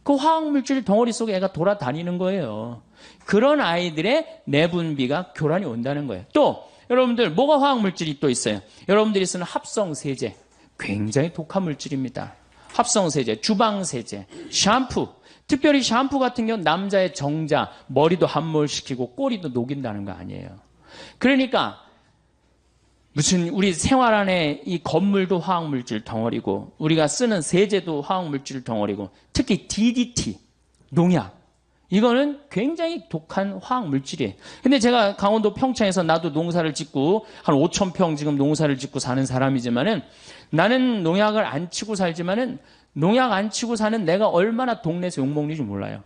그 화학 물질 덩어리 속에 애가 돌아다니는 거예요. 그런 아이들의 내분비가 교란이 온다는 거예요. 또 여러분들 뭐가 화학 물질이 또 있어요? 여러분들이 쓰는 합성 세제 굉장히 독한 물질입니다. 합성 세제, 주방 세제, 샴푸. 특별히 샴푸 같은 경우는 남자의 정자, 머리도 함몰시키고 꼬리도 녹인다는 거 아니에요. 그러니까 무슨 우리 생활 안에 이 건물도 화학물질 덩어리고 우리가 쓰는 세제도 화학물질 덩어리고 특히 DDT, 농약 이거는 굉장히 독한 화학물질이에요. 근데 제가 강원도 평창에서 나도 농사를 짓고 한 5,000평 지금 농사를 짓고 사는 사람이지만은 나는 농약을 안 치고 살지만은 농약 안 치고 사는 내가 얼마나 동네에서 욕먹는지 몰라요.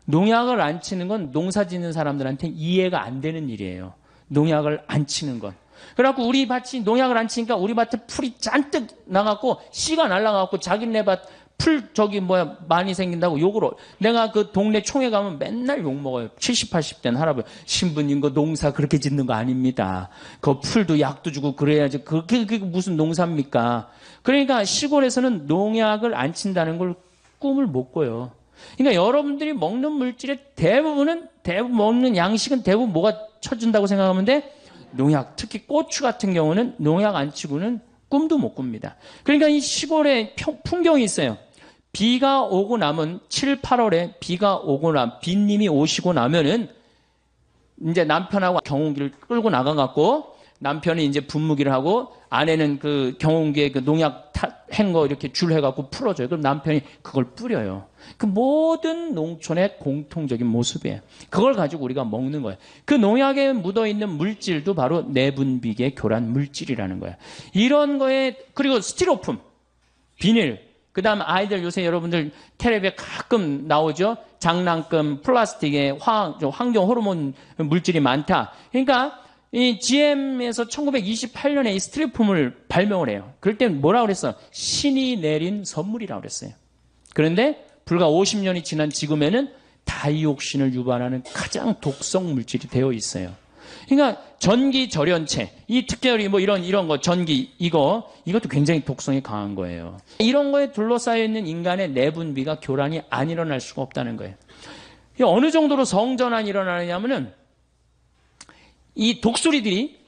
농약을 안 치는 건 농사 짓는 사람들한테 이해가 안 되는 일이에요. 농약을 안 치는 건. 그래갖고 우리 밭이 농약을 안 치니까 우리 밭에 풀이 잔뜩 나갖고 씨가 날라가갖고 자기네 밭 풀 많이 생긴다고 욕을 내가 그 동네 총회 가면 맨날 욕먹어요. 70, 80된 할아버지. 신부님 그 농사 그렇게 짓는 거 아닙니다. 그 풀도 약도 주고 그래야지. 그게 무슨 농사입니까? 그러니까 시골에서는 농약을 안 친다는 걸 꿈을 못 꿔요. 그러니까 여러분들이 먹는 물질의 대부분 먹는 양식은 대부분 뭐가 쳐준다고 생각하면 돼? 농약. 특히 고추 같은 경우는 농약 안 치고는 꿈도 못 꿉니다. 그러니까 이 시골에 풍경이 있어요. 비가 오고 나면 7, 8월에 비가 오고 비님이 오시고 나면은 이제 남편하고 경운기를 끌고 나가갖고 남편이 이제 분무기를 하고 아내는 그 경운기에 그 농약 한 거 이렇게 줄 해갖고 풀어줘요. 그럼 남편이 그걸 뿌려요. 그 모든 농촌의 공통적인 모습이에요. 그걸 가지고 우리가 먹는 거예요. 그 농약에 묻어있는 물질도 바로 내분비계 교란 물질이라는 거예요. 이런 거에 그리고 스티로폼, 비닐, 그 다음 아이들 요새 여러분들 텔레비에 가끔 나오죠. 장난감, 플라스틱에 환경 호르몬 물질이 많다. 그러니까 이 GM에서 1928년에 이 스티로폼을 발명을 해요. 그럴 때 뭐라고 그랬어? 신이 내린 선물이라고 그랬어요. 그런데 불과 50년이 지난 지금에는 다이옥신을 유발하는 가장 독성 물질이 되어 있어요. 그러니까 전기 절연체, 이 특별히 뭐 이런 거 전기 이것도 굉장히 독성이 강한 거예요. 이런 거에 둘러싸여 있는 인간의 내분비가 교란이 안 일어날 수가 없다는 거예요. 어느 정도로 성전환이 일어나느냐면은 이 독수리들이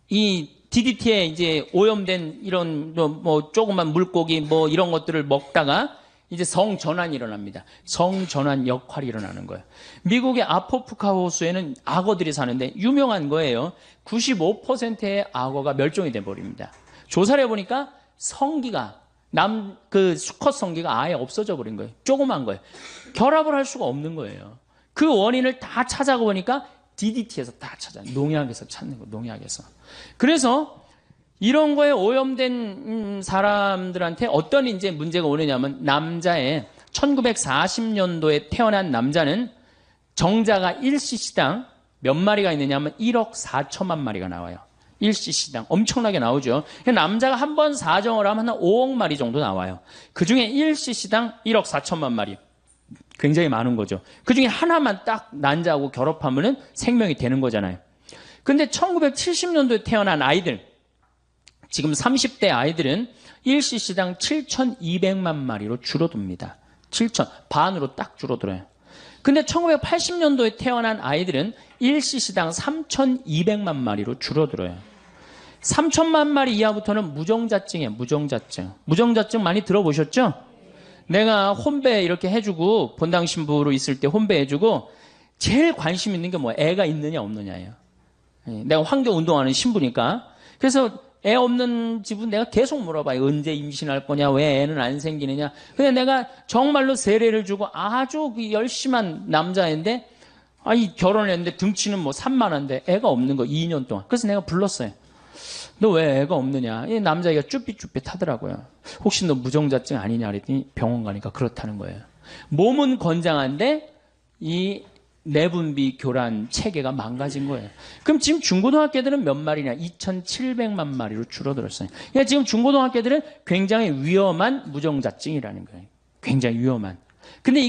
이 DDT에 이제 오염된 이런 뭐 조그만 물고기 뭐 이런 것들을 먹다가 이제 성전환이 일어납니다. 성전환 역할이 일어나는 거예요. 미국의 아포프카 호수에는 악어들이 사는데 유명한 거예요. 95%의 악어가 멸종이 돼버립니다. 조사를 해보니까 성기가 그 수컷 성기가 아예 없어져 버린 거예요. 조그만 거예요. 결합을 할 수가 없는 거예요. 그 원인을 다 찾아보니까 DDT에서 다 농약에서 찾는 거예요. 농약에서. 그래서 이런 거에 오염된 사람들한테 어떤 이제 문제가 오느냐면 남자의 1940년도에 태어난 남자는 정자가 1cc당 몇 마리가 있느냐면 1억 4천만 마리가 나와요. 1cc당. 엄청나게 나오죠. 남자가 한 번 사정을 하면 한 5억 마리 정도 나와요. 그 중에 1cc당 1억 4천만 마리. 굉장히 많은 거죠. 그 중에 하나만 딱 난자하고 결합하면은 생명이 되는 거잖아요. 근데 1970년도에 태어난 아이들, 지금 30대 아이들은 1cc당 7,200만 마리로 줄어듭니다. 7천, 반으로 딱 줄어들어요. 근데 1980년도에 태어난 아이들은 1cc당 3,200만 마리로 줄어들어요. 3천만 마리 이하부터는 무정자증이에요. 무정자증. 무정자증 많이 들어보셨죠? 내가 혼배 이렇게 해주고 본당 신부로 있을 때 혼배 해주고 제일 관심 있는 게 뭐야? 애가 있느냐 없느냐예요. 내가 환경 운동하는 신부니까. 그래서 애 없는 집은 내가 계속 물어봐요. 언제 임신할 거냐? 왜 애는 안 생기느냐? 근데 내가 정말로 세례를 주고 아주 열심한 남자인데, 결혼을 했는데 등치는 뭐 3만한데 애가 없는 거 2년 동안. 그래서 내가 불렀어요. 너 왜 애가 없느냐? 이 남자애가 쭈삣쭈삣 하더라고요. 혹시 너 무정자증 아니냐? 그랬더니 병원 가니까 그렇다는 거예요. 몸은 건장한데 이 내분비 교란 체계가 망가진 거예요. 그럼 지금 중고등학교들은 몇 마리냐? 2,700만 마리로 줄어들었어요. 그러니까 지금 중고등학교들은 굉장히 위험한 무정자증이라는 거예요. 굉장히 위험한. 근데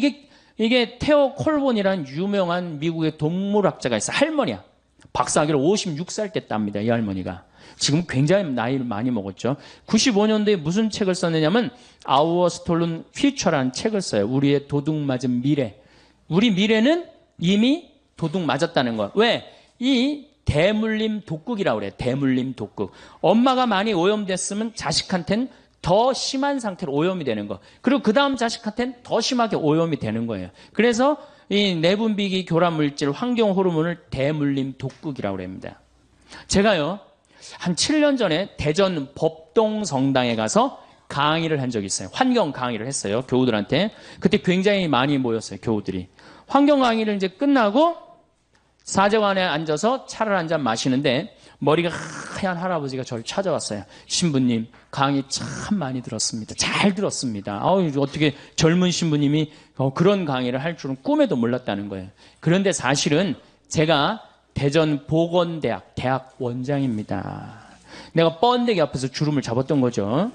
이게 테오 콜본이라는 유명한 미국의 동물학자가 있어. 할머니야. 박사학위를 56살 때 땁니다. 이 할머니가. 지금 굉장히 나이를 많이 먹었죠. 95년도에 무슨 책을 썼느냐면 Our Stolen Future라는 책을 써요. 우리의 도둑 맞은 미래. 우리 미래는 이미 도둑 맞았다는 거야. 왜? 이 대물림 독극이라고 그래. 대물림 독극. 엄마가 많이 오염됐으면 자식한테는 더 심한 상태로 오염이 되는 거. 그리고 그 다음 자식한테는 더 심하게 오염이 되는 거예요. 그래서 이 내분비기 교란 물질, 환경 호르몬을 대물림 독극이라고 합니다. 제가요, 한 7년 전에 대전 법동성당에 가서 강의를 한 적이 있어요. 환경 강의를 했어요. 교우들한테. 그때 굉장히 많이 모였어요. 교우들이. 환경 강의를 이제 끝나고 사제관에 앉아서 차를 한 잔 마시는데 머리가 하얀 할아버지가 저를 찾아왔어요. 신부님, 강의 참 많이 들었습니다. 잘 들었습니다. 어떻게 젊은 신부님이 그런 강의를 할 줄은 꿈에도 몰랐다는 거예요. 그런데 사실은 제가 대전 보건대학 대학 원장입니다. 내가 뻔데기 앞에서 주름을 잡았던 거죠.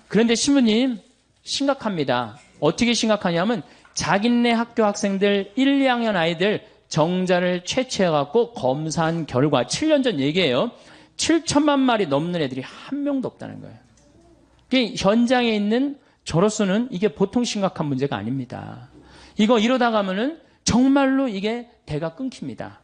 그런데 신부님, 심각합니다. 어떻게 심각하냐면 자기네 학교 학생들 1, 2학년 아이들 정자를 채취해갖고 검사한 결과 7년 전 얘기예요. 7천만 마리 넘는 애들이 한 명도 없다는 거예요. 현장에 있는 저로서는 이게 보통 심각한 문제가 아닙니다. 이러다 가면은 정말로 이게 대가 끊깁니다.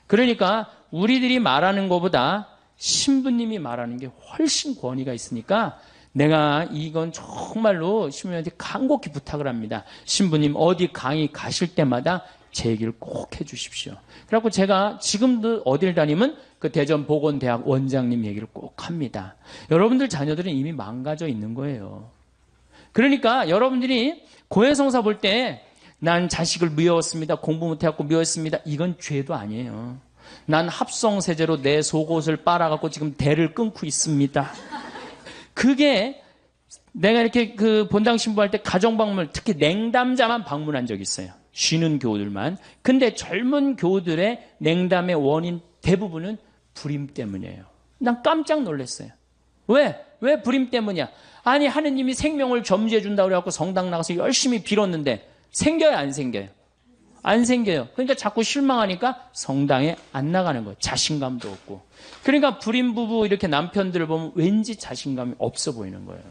그러니까 우리들이 말하는 것보다 신부님이 말하는 게 훨씬 권위가 있으니까 내가 이건 정말로 신부님한테 간곡히 부탁을 합니다. 신부님 어디 강의 가실 때마다 제 얘기를 꼭 해주십시오. 그래갖고 제가 지금도 어딜 다니면 그 대전보건대학 원장님 얘기를 꼭 합니다. 여러분들 자녀들은 이미 망가져 있는 거예요. 그러니까 여러분들이 고해성사 볼 때 난 자식을 미웠습니다. 공부 못해갖고 미웠습니다. 이건 죄도 아니에요. 난 합성세제로 내 속옷을 빨아갖고 지금 대를 끊고 있습니다. 그게 내가 이렇게 그 본당 신부할 때 가정방문, 특히 냉담자만 방문한 적이 있어요. 쉬는 교우들만. 근데 젊은 교우들의 냉담의 원인 대부분은 불임 때문이에요. 난 깜짝 놀랐어요. 왜 불임 때문이야? 아니 하느님이 생명을 점지해 준다고 그래갖고 성당 나가서 열심히 빌었는데 생겨요 안 생겨요? 안 생겨요. 그러니까 자꾸 실망하니까 성당에 안 나가는 거예요. 자신감도 없고. 그러니까 불임 부부 이렇게 남편들을 보면 왠지 자신감이 없어 보이는 거예요.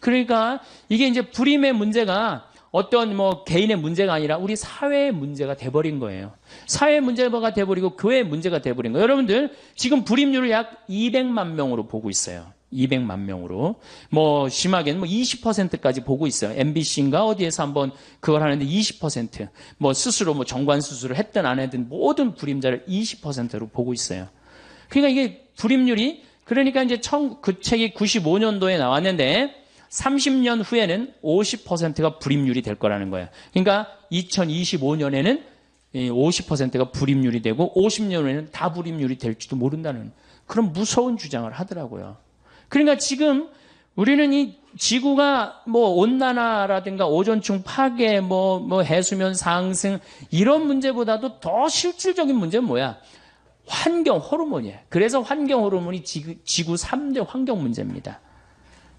그러니까 이게 이제 불임의 문제가 어떤 개인의 문제가 아니라 우리 사회의 문제가 돼버린 거예요. 사회의 문제가 돼버리고 교회의 문제가 돼버린 거예요. 여러분들 지금 불임률을 약 200만 명으로 보고 있어요. 200만 명으로. 심하게는 20%까지 보고 있어요. MBC인가 어디에서 한번 그걸 하는데 20%. 스스로 정관 수술을 했든 안 했든 모든 불임자를 20%로 보고 있어요. 그러니까 이게 불임률이, 그러니까 이제 그 책이 95년도에 나왔는데 30년 후에는 50%가 불임률이 될 거라는 거예요. 그러니까 2025년에는 50%가 불임률이 되고 50년에는 다 불임률이 될지도 모른다는 그런 무서운 주장을 하더라고요. 그러니까 지금 우리는 이 지구가 온난화라든가 오존층 파괴, 해수면 상승 이런 문제보다도 더 실질적인 문제는 뭐야? 환경 호르몬이에요. 그래서 환경 호르몬이 지구 3대 환경 문제입니다.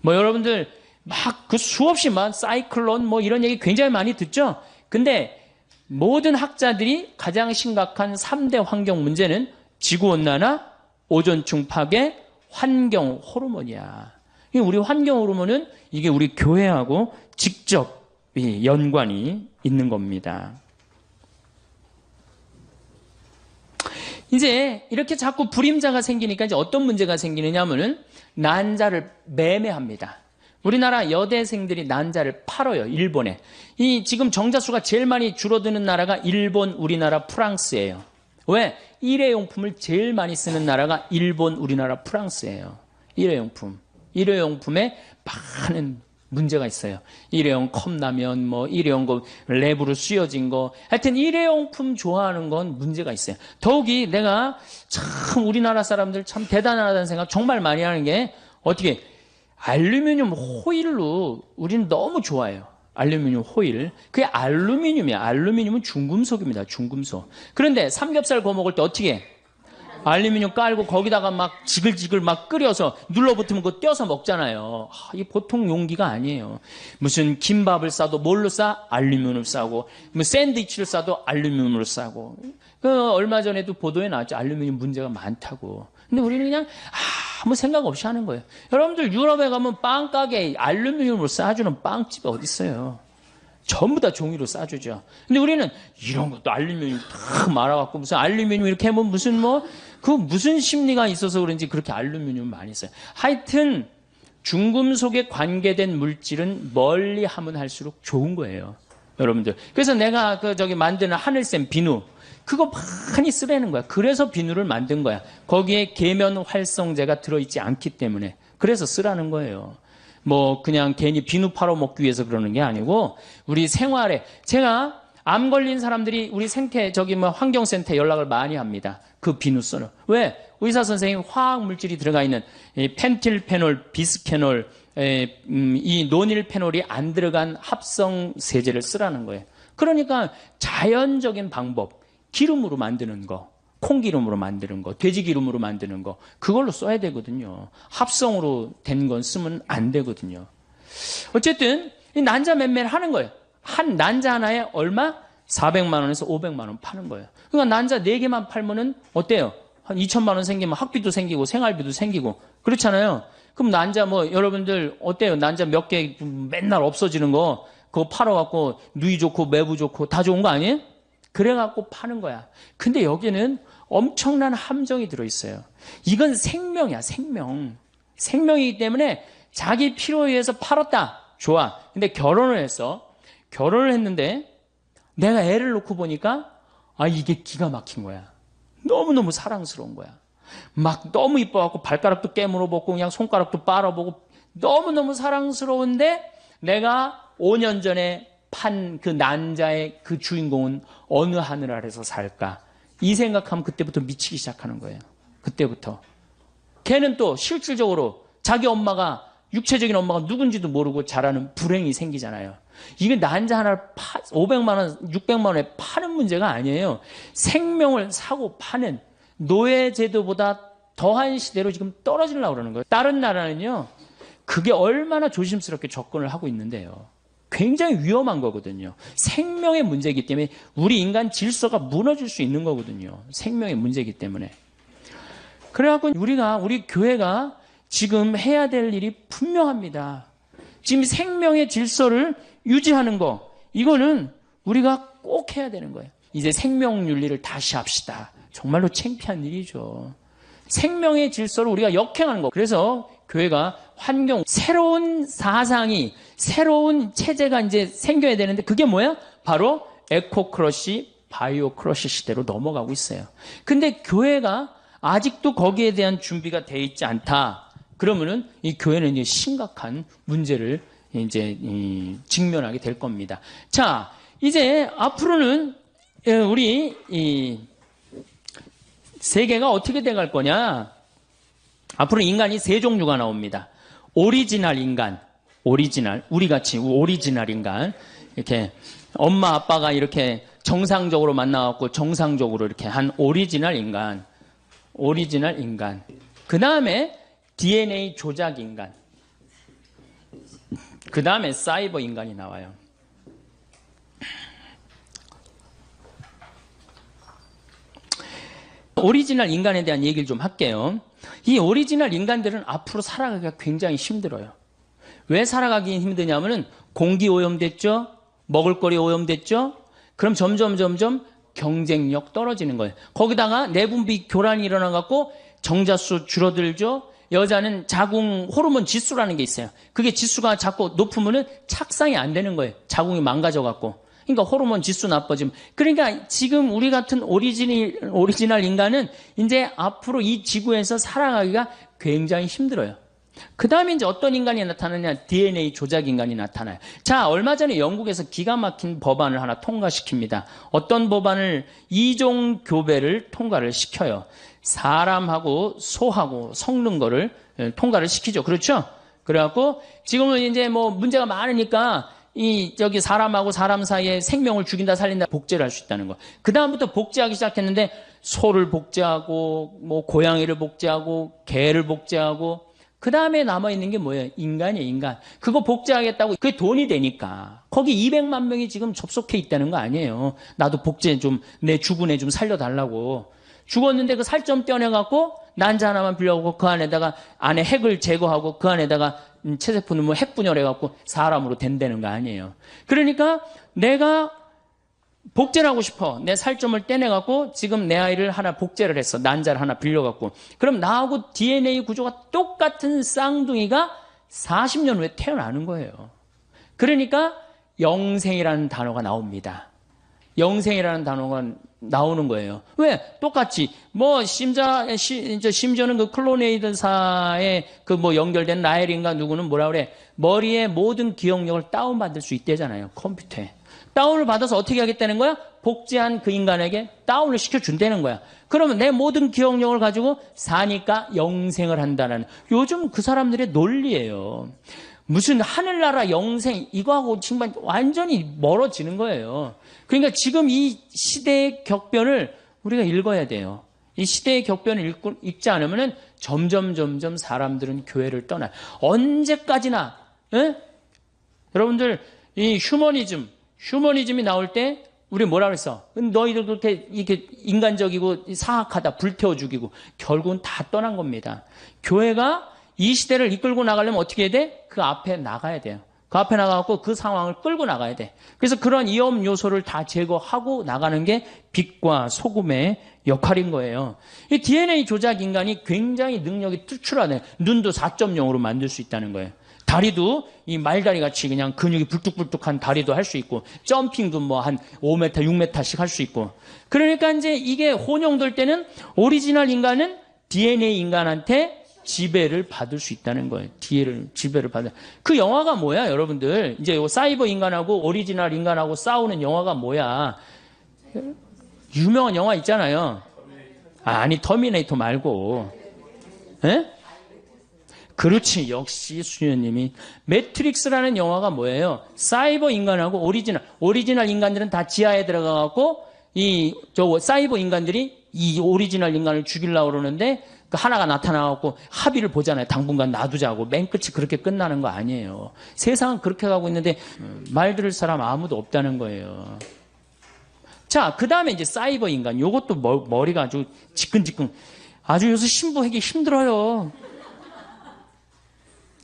뭐 여러분들 막 그 수없이 막 사이클론 뭐 이런 얘기 굉장히 많이 듣죠? 근데 모든 학자들이 가장 심각한 3대 환경 문제는 지구온난화, 오존층 파괴, 환경 호르몬이야. 우리 환경 호르몬은 이게 우리 교회하고 직접 연관이 있는 겁니다. 이제 이렇게 자꾸 불임자가 생기니까 이제 어떤 문제가 생기느냐 하면은 난자를 매매합니다. 우리나라 여대생들이 난자를 팔아요, 일본에. 이 지금 정자수가 제일 많이 줄어드는 나라가 일본, 우리나라, 프랑스예요. 왜? 일회용품을 제일 많이 쓰는 나라가 일본, 우리나라, 프랑스예요. 일회용품. 일회용품에 많은 문제가 있어요. 일회용 컵라면, 뭐 일회용 거 랩으로 씌워진 거. 하여튼 일회용품 좋아하는 건 문제가 있어요. 더욱이 내가 참 우리나라 사람들 참 대단하다는 생각 정말 많이 하는 게 어떻게 알루미늄 호일로 우리는 너무 좋아해요. 알루미늄 호일. 그게 알루미늄이야. 알루미늄은 중금속입니다. 중금속. 그런데 삼겹살 구워 먹을 때 어떻게 해? 알루미늄 깔고 거기다가 막 지글지글 막 끓여서 눌러붙으면 그거 떼어서 먹잖아요. 이게 보통 용기가 아니에요. 무슨 김밥을 싸도 뭘로 싸? 알루미늄을 싸고, 뭐 샌드위치를 싸도 알루미늄으로 싸고. 그 얼마 전에도 보도에 나왔죠. 알루미늄 문제가 많다고. 근데 우리는 그냥 아무 생각 없이 하는 거예요. 여러분들 유럽에 가면 빵 가게에 알루미늄으로 싸주는 빵집이 어디 있어요? 전부 다 종이로 싸주죠. 근데 우리는 이런 것도 알루미늄 다 말아갖고 무슨 알루미늄 이렇게 하면 무슨 그 무슨 심리가 있어서 그런지 그렇게 알루미늄 많이 써요. 하여튼 중금속에 관계된 물질은 멀리 하면 할수록 좋은 거예요. 여러분들. 그래서 내가 만드는 하늘샘 비누 그거 많이 쓰라는 거야. 그래서 비누를 만든 거야. 거기에 계면 활성제가 들어있지 않기 때문에. 그래서 쓰라는 거예요. 뭐 그냥 괜히 비누 팔아먹기 위해서 그러는 게 아니고 우리 생활에 제가 암 걸린 사람들이 우리 환경센터에 연락을 많이 합니다. 그 비누 써는. 왜? 의사 선생님 화학 물질이 들어가 있는 펜틸페놀, 비스페놀, 이 노닐페놀이 안 들어간 합성 세제를 쓰라는 거예요. 그러니까 자연적인 방법, 기름으로 만드는 거, 콩기름으로 만드는 거, 돼지기름으로 만드는 거 그걸로 써야 되거든요. 합성으로 된 건 쓰면 안 되거든요. 어쨌든 이 난자 매매를 하는 거예요. 한 난자 하나에 얼마? 400만 원에서 500만 원 파는 거예요. 그러니까 난자 4개만 팔면은 어때요? 한 2천만 원 생기면 학비도 생기고 생활비도 생기고 그렇잖아요. 그럼 난자 여러분들 어때요? 난자 몇 개 맨날 없어지는 거 그거 팔아갖고 누이 좋고 매부 좋고 다 좋은 거 아니에요? 그래갖고 파는 거야. 근데 여기는 엄청난 함정이 들어있어요. 이건 생명이야, 생명. 생명이기 때문에 자기 필요에 의해서 팔았다. 좋아. 근데 결혼을 했는데 내가 애를 놓고 보니까 이게 기가 막힌 거야. 너무너무 사랑스러운 거야. 막 너무 이뻐갖고 발가락도 깨물어 보고 그냥 손가락도 빨아보고 너무너무 사랑스러운데 내가 5년 전에 판 그 난자의 그 주인공은 어느 하늘 아래서 살까? 이 생각하면 그때부터 미치기 시작하는 거예요. 그때부터. 걔는 또 실질적으로 자기 엄마가 육체적인 엄마가 누군지도 모르고 자라는 불행이 생기잖아요. 이게 난자 하나를 500만 원, 600만 원에 파는 문제가 아니에요. 생명을 사고 파는 노예제도보다 더한 시대로 지금 떨어지려고 그러는 거예요. 다른 나라는요. 그게 얼마나 조심스럽게 접근을 하고 있는데요. 굉장히 위험한 거거든요. 생명의 문제이기 때문에 우리 인간 질서가 무너질 수 있는 거거든요. 생명의 문제이기 때문에. 그래갖고 우리 교회가 지금 해야 될 일이 분명합니다. 지금 생명의 질서를 유지하는 거, 이거는 우리가 꼭 해야 되는 거예요. 이제 생명윤리를 다시 합시다. 정말로 창피한 일이죠. 생명의 질서를 우리가 역행하는 거. 그래서 교회가 새로운 사상이, 새로운 체제가 이제 생겨야 되는데 그게 뭐야? 바로 에코크러시, 바이오크러시 시대로 넘어가고 있어요. 근데 교회가 아직도 거기에 대한 준비가 돼 있지 않다. 그러면은 이 교회는 이제 심각한 문제를 이제 직면하게 될 겁니다. 자, 이제 앞으로는 우리 이 세계가 어떻게 돼갈 거냐? 앞으로 인간이 세 종류가 나옵니다. 오리지널 인간, 우리같이 오리지널 인간. 이렇게 엄마 아빠가 이렇게 정상적으로 만나갖고 정상적으로 이렇게 한 오리지널 인간. 오리지널 인간. 그 다음에 DNA 조작 인간. 그 다음에 사이버 인간이 나와요. 오리지널 인간에 대한 얘기를 좀 할게요. 이 오리지널 인간들은 앞으로 살아가기가 굉장히 힘들어요. 왜 살아가기 힘드냐면은 공기 오염됐죠? 먹을거리 오염됐죠? 그럼 점점 경쟁력 떨어지는 거예요. 거기다가 내분비 교란이 일어나갖고 정자수 줄어들죠? 여자는 자궁 호르몬 지수라는 게 있어요. 그게 지수가 자꾸 높으면은 착상이 안 되는 거예요. 자궁이 망가져갖고. 그러니까 호르몬 지수 나빠지면. 그러니까 지금 우리 같은 오리지널 인간은 이제 앞으로 이 지구에서 살아가기가 굉장히 힘들어요. 그 다음에 이제 어떤 인간이 나타나냐? DNA 조작 인간이 나타나요. 자, 얼마 전에 영국에서 기가 막힌 법안을 하나 통과시킵니다. 어떤 법안을? 이종 교배를 통과를 시켜요. 사람하고 소하고 섞는 거를 통과를 시키죠. 그렇죠? 그래갖고 지금은 이제 뭐 문제가 많으니까 저기 사람하고 사람 사이에 생명을 죽인다 살린다 복제를 할 수 있다는 거. 그 다음부터 복제하기 시작했는데 소를 복제하고 뭐 고양이를 복제하고 개를 복제하고 그 다음에 남아있는 게 뭐예요? 인간이에요, 인간. 그거 복제하겠다고 그게 돈이 되니까. 거기 200만 명이 지금 접속해 있다는 거 아니에요. 나도 복제 좀, 내 죽은 애 좀 살려달라고. 죽었는데 그 살 좀 떼어내갖고 난자 하나만 빌려갖고 그 안에다가 안에 핵을 제거하고 그 안에다가 체세포는 뭐 핵 분열해갖고 사람으로 된다는 거 아니에요. 그러니까 내가 복제를 하고 싶어. 내 살점을 떼내갖고 지금 내 아이를 하나 복제를 했어. 난자를 하나 빌려갖고. 그럼 나하고 DNA 구조가 똑같은 쌍둥이가 40년 후에 태어나는 거예요. 그러니까 영생이라는 단어가 나옵니다. 영생이라는 단어가 나오는 거예요. 왜? 똑같이. 뭐, 심지어는 그 클로네이드사에 그 뭐 연결된 라헬인가 누구는 뭐라 그래. 머리에 모든 기억력을 다운받을 수 있대잖아요. 컴퓨터에. 다운을 받아서 어떻게 하겠다는 거야? 복제한 그 인간에게 다운을 시켜준다는 거야. 그러면 내 모든 기억력을 가지고 사니까 영생을 한다는 요즘 그 사람들의 논리예요. 무슨 하늘나라 영생 이거하고 정말 완전히 멀어지는 거예요. 그러니까 지금 이 시대의 격변을 우리가 읽어야 돼요. 이 시대의 격변을 읽지 않으면 점점 사람들은 교회를 떠나요. 언제까지나 여러분들 이 휴머니즘이 나올 때 우리 뭐라 그랬어? 너희들 그렇게 이렇게 인간적이고 사악하다, 불태워 죽이고 결국은 다 떠난 겁니다. 교회가 이 시대를 이끌고 나가려면 어떻게 해야 돼? 그 앞에 나가야 돼요. 그 앞에 나가고 그 상황을 끌고 나가야 돼. 그래서 그런 위험 요소를 다 제거하고 나가는 게 빛과 소금의 역할인 거예요. 이 DNA 조작 인간이 굉장히 능력이 특출하네. 눈도 4.0으로 만들 수 있다는 거예요. 다리도 이 말다리 같이 그냥 근육이 불뚝불뚝한 다리도 할 수 있고, 점핑도 뭐 한 5m, 6m씩 할 수 있고. 그러니까 이제 이게 혼용될 때는 오리지널 인간은 DNA 인간한테 지배를 받을 수 있다는 거예요. 지배를 받을. 그 영화가 뭐야, 여러분들? 이제 사이버 인간하고 오리지널 인간하고 싸우는 영화가 뭐야? 유명한 영화 있잖아요. 아니, 터미네이터 말고. 에? 그렇지. 역시 수녀님이. 매트릭스라는 영화가 뭐예요? 사이버 인간하고 오리지널 인간들은 다 지하에 들어가갖고 사이버 인간들이 이 오리지널 인간을 죽이려고 그러는데 그 하나가 나타나갖고 합의를 보잖아요. 당분간 놔두자고. 맨 끝이 그렇게 끝나는 거 아니에요. 세상은 그렇게 가고 있는데 말 들을 사람 아무도 없다는 거예요. 자, 그 다음에 이제 사이버 인간. 요것도 머리가 아주 지끈지끈. 아주 요새 신부하기 힘들어요.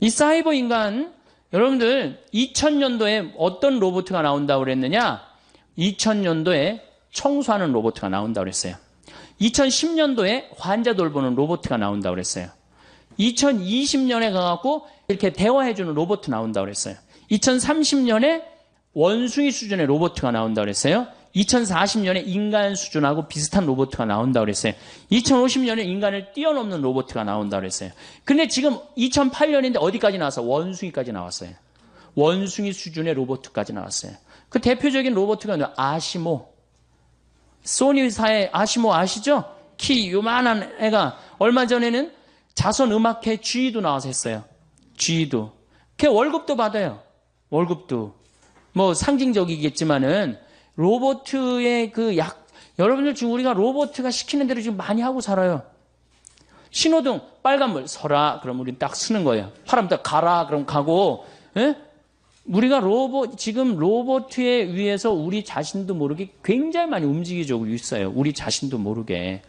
이 사이버 인간, 여러분들 2000년도에 어떤 로봇가 나온다고 그랬느냐? 2000년도에 청소하는 로봇가 나온다고 그랬어요. 2010년도에 환자 돌보는 로봇가 나온다고 그랬어요. 2020년에 가갖고 이렇게 대화해주는 로봇 나온다고 그랬어요. 2030년에 원숭이 수준의 로봇가 나온다고 그랬어요. 2040년에 인간 수준하고 비슷한 로봇가 나온다고 그랬어요. 2050년에 인간을 뛰어넘는 로봇가 나온다고 그랬어요. 근데 지금 2008년인데 어디까지 나왔어? 원숭이까지 나왔어요. 원숭이 수준의 로봇까지 나왔어요. 그 대표적인 로봇가 아시모. 소니사의 아시모 아시죠? 키 요만한 애가 얼마 전에는 자선 음악회 G도 나와서 했어요. G도. 걔 월급도 받아요. 월급도. 뭐 상징적이겠지만은 로봇의 여러분들 지금 우리가 로봇가 시키는 대로 지금 많이 하고 살아요. 신호등 빨간불 서라 그럼 우리는 딱 쓰는 거예요. 파란불 가라 그럼 가고. 예? 우리가 지금 로봇에 의해서 우리 자신도 모르게 굉장히 많이 움직여지고 있어요. 우리 자신도 모르게.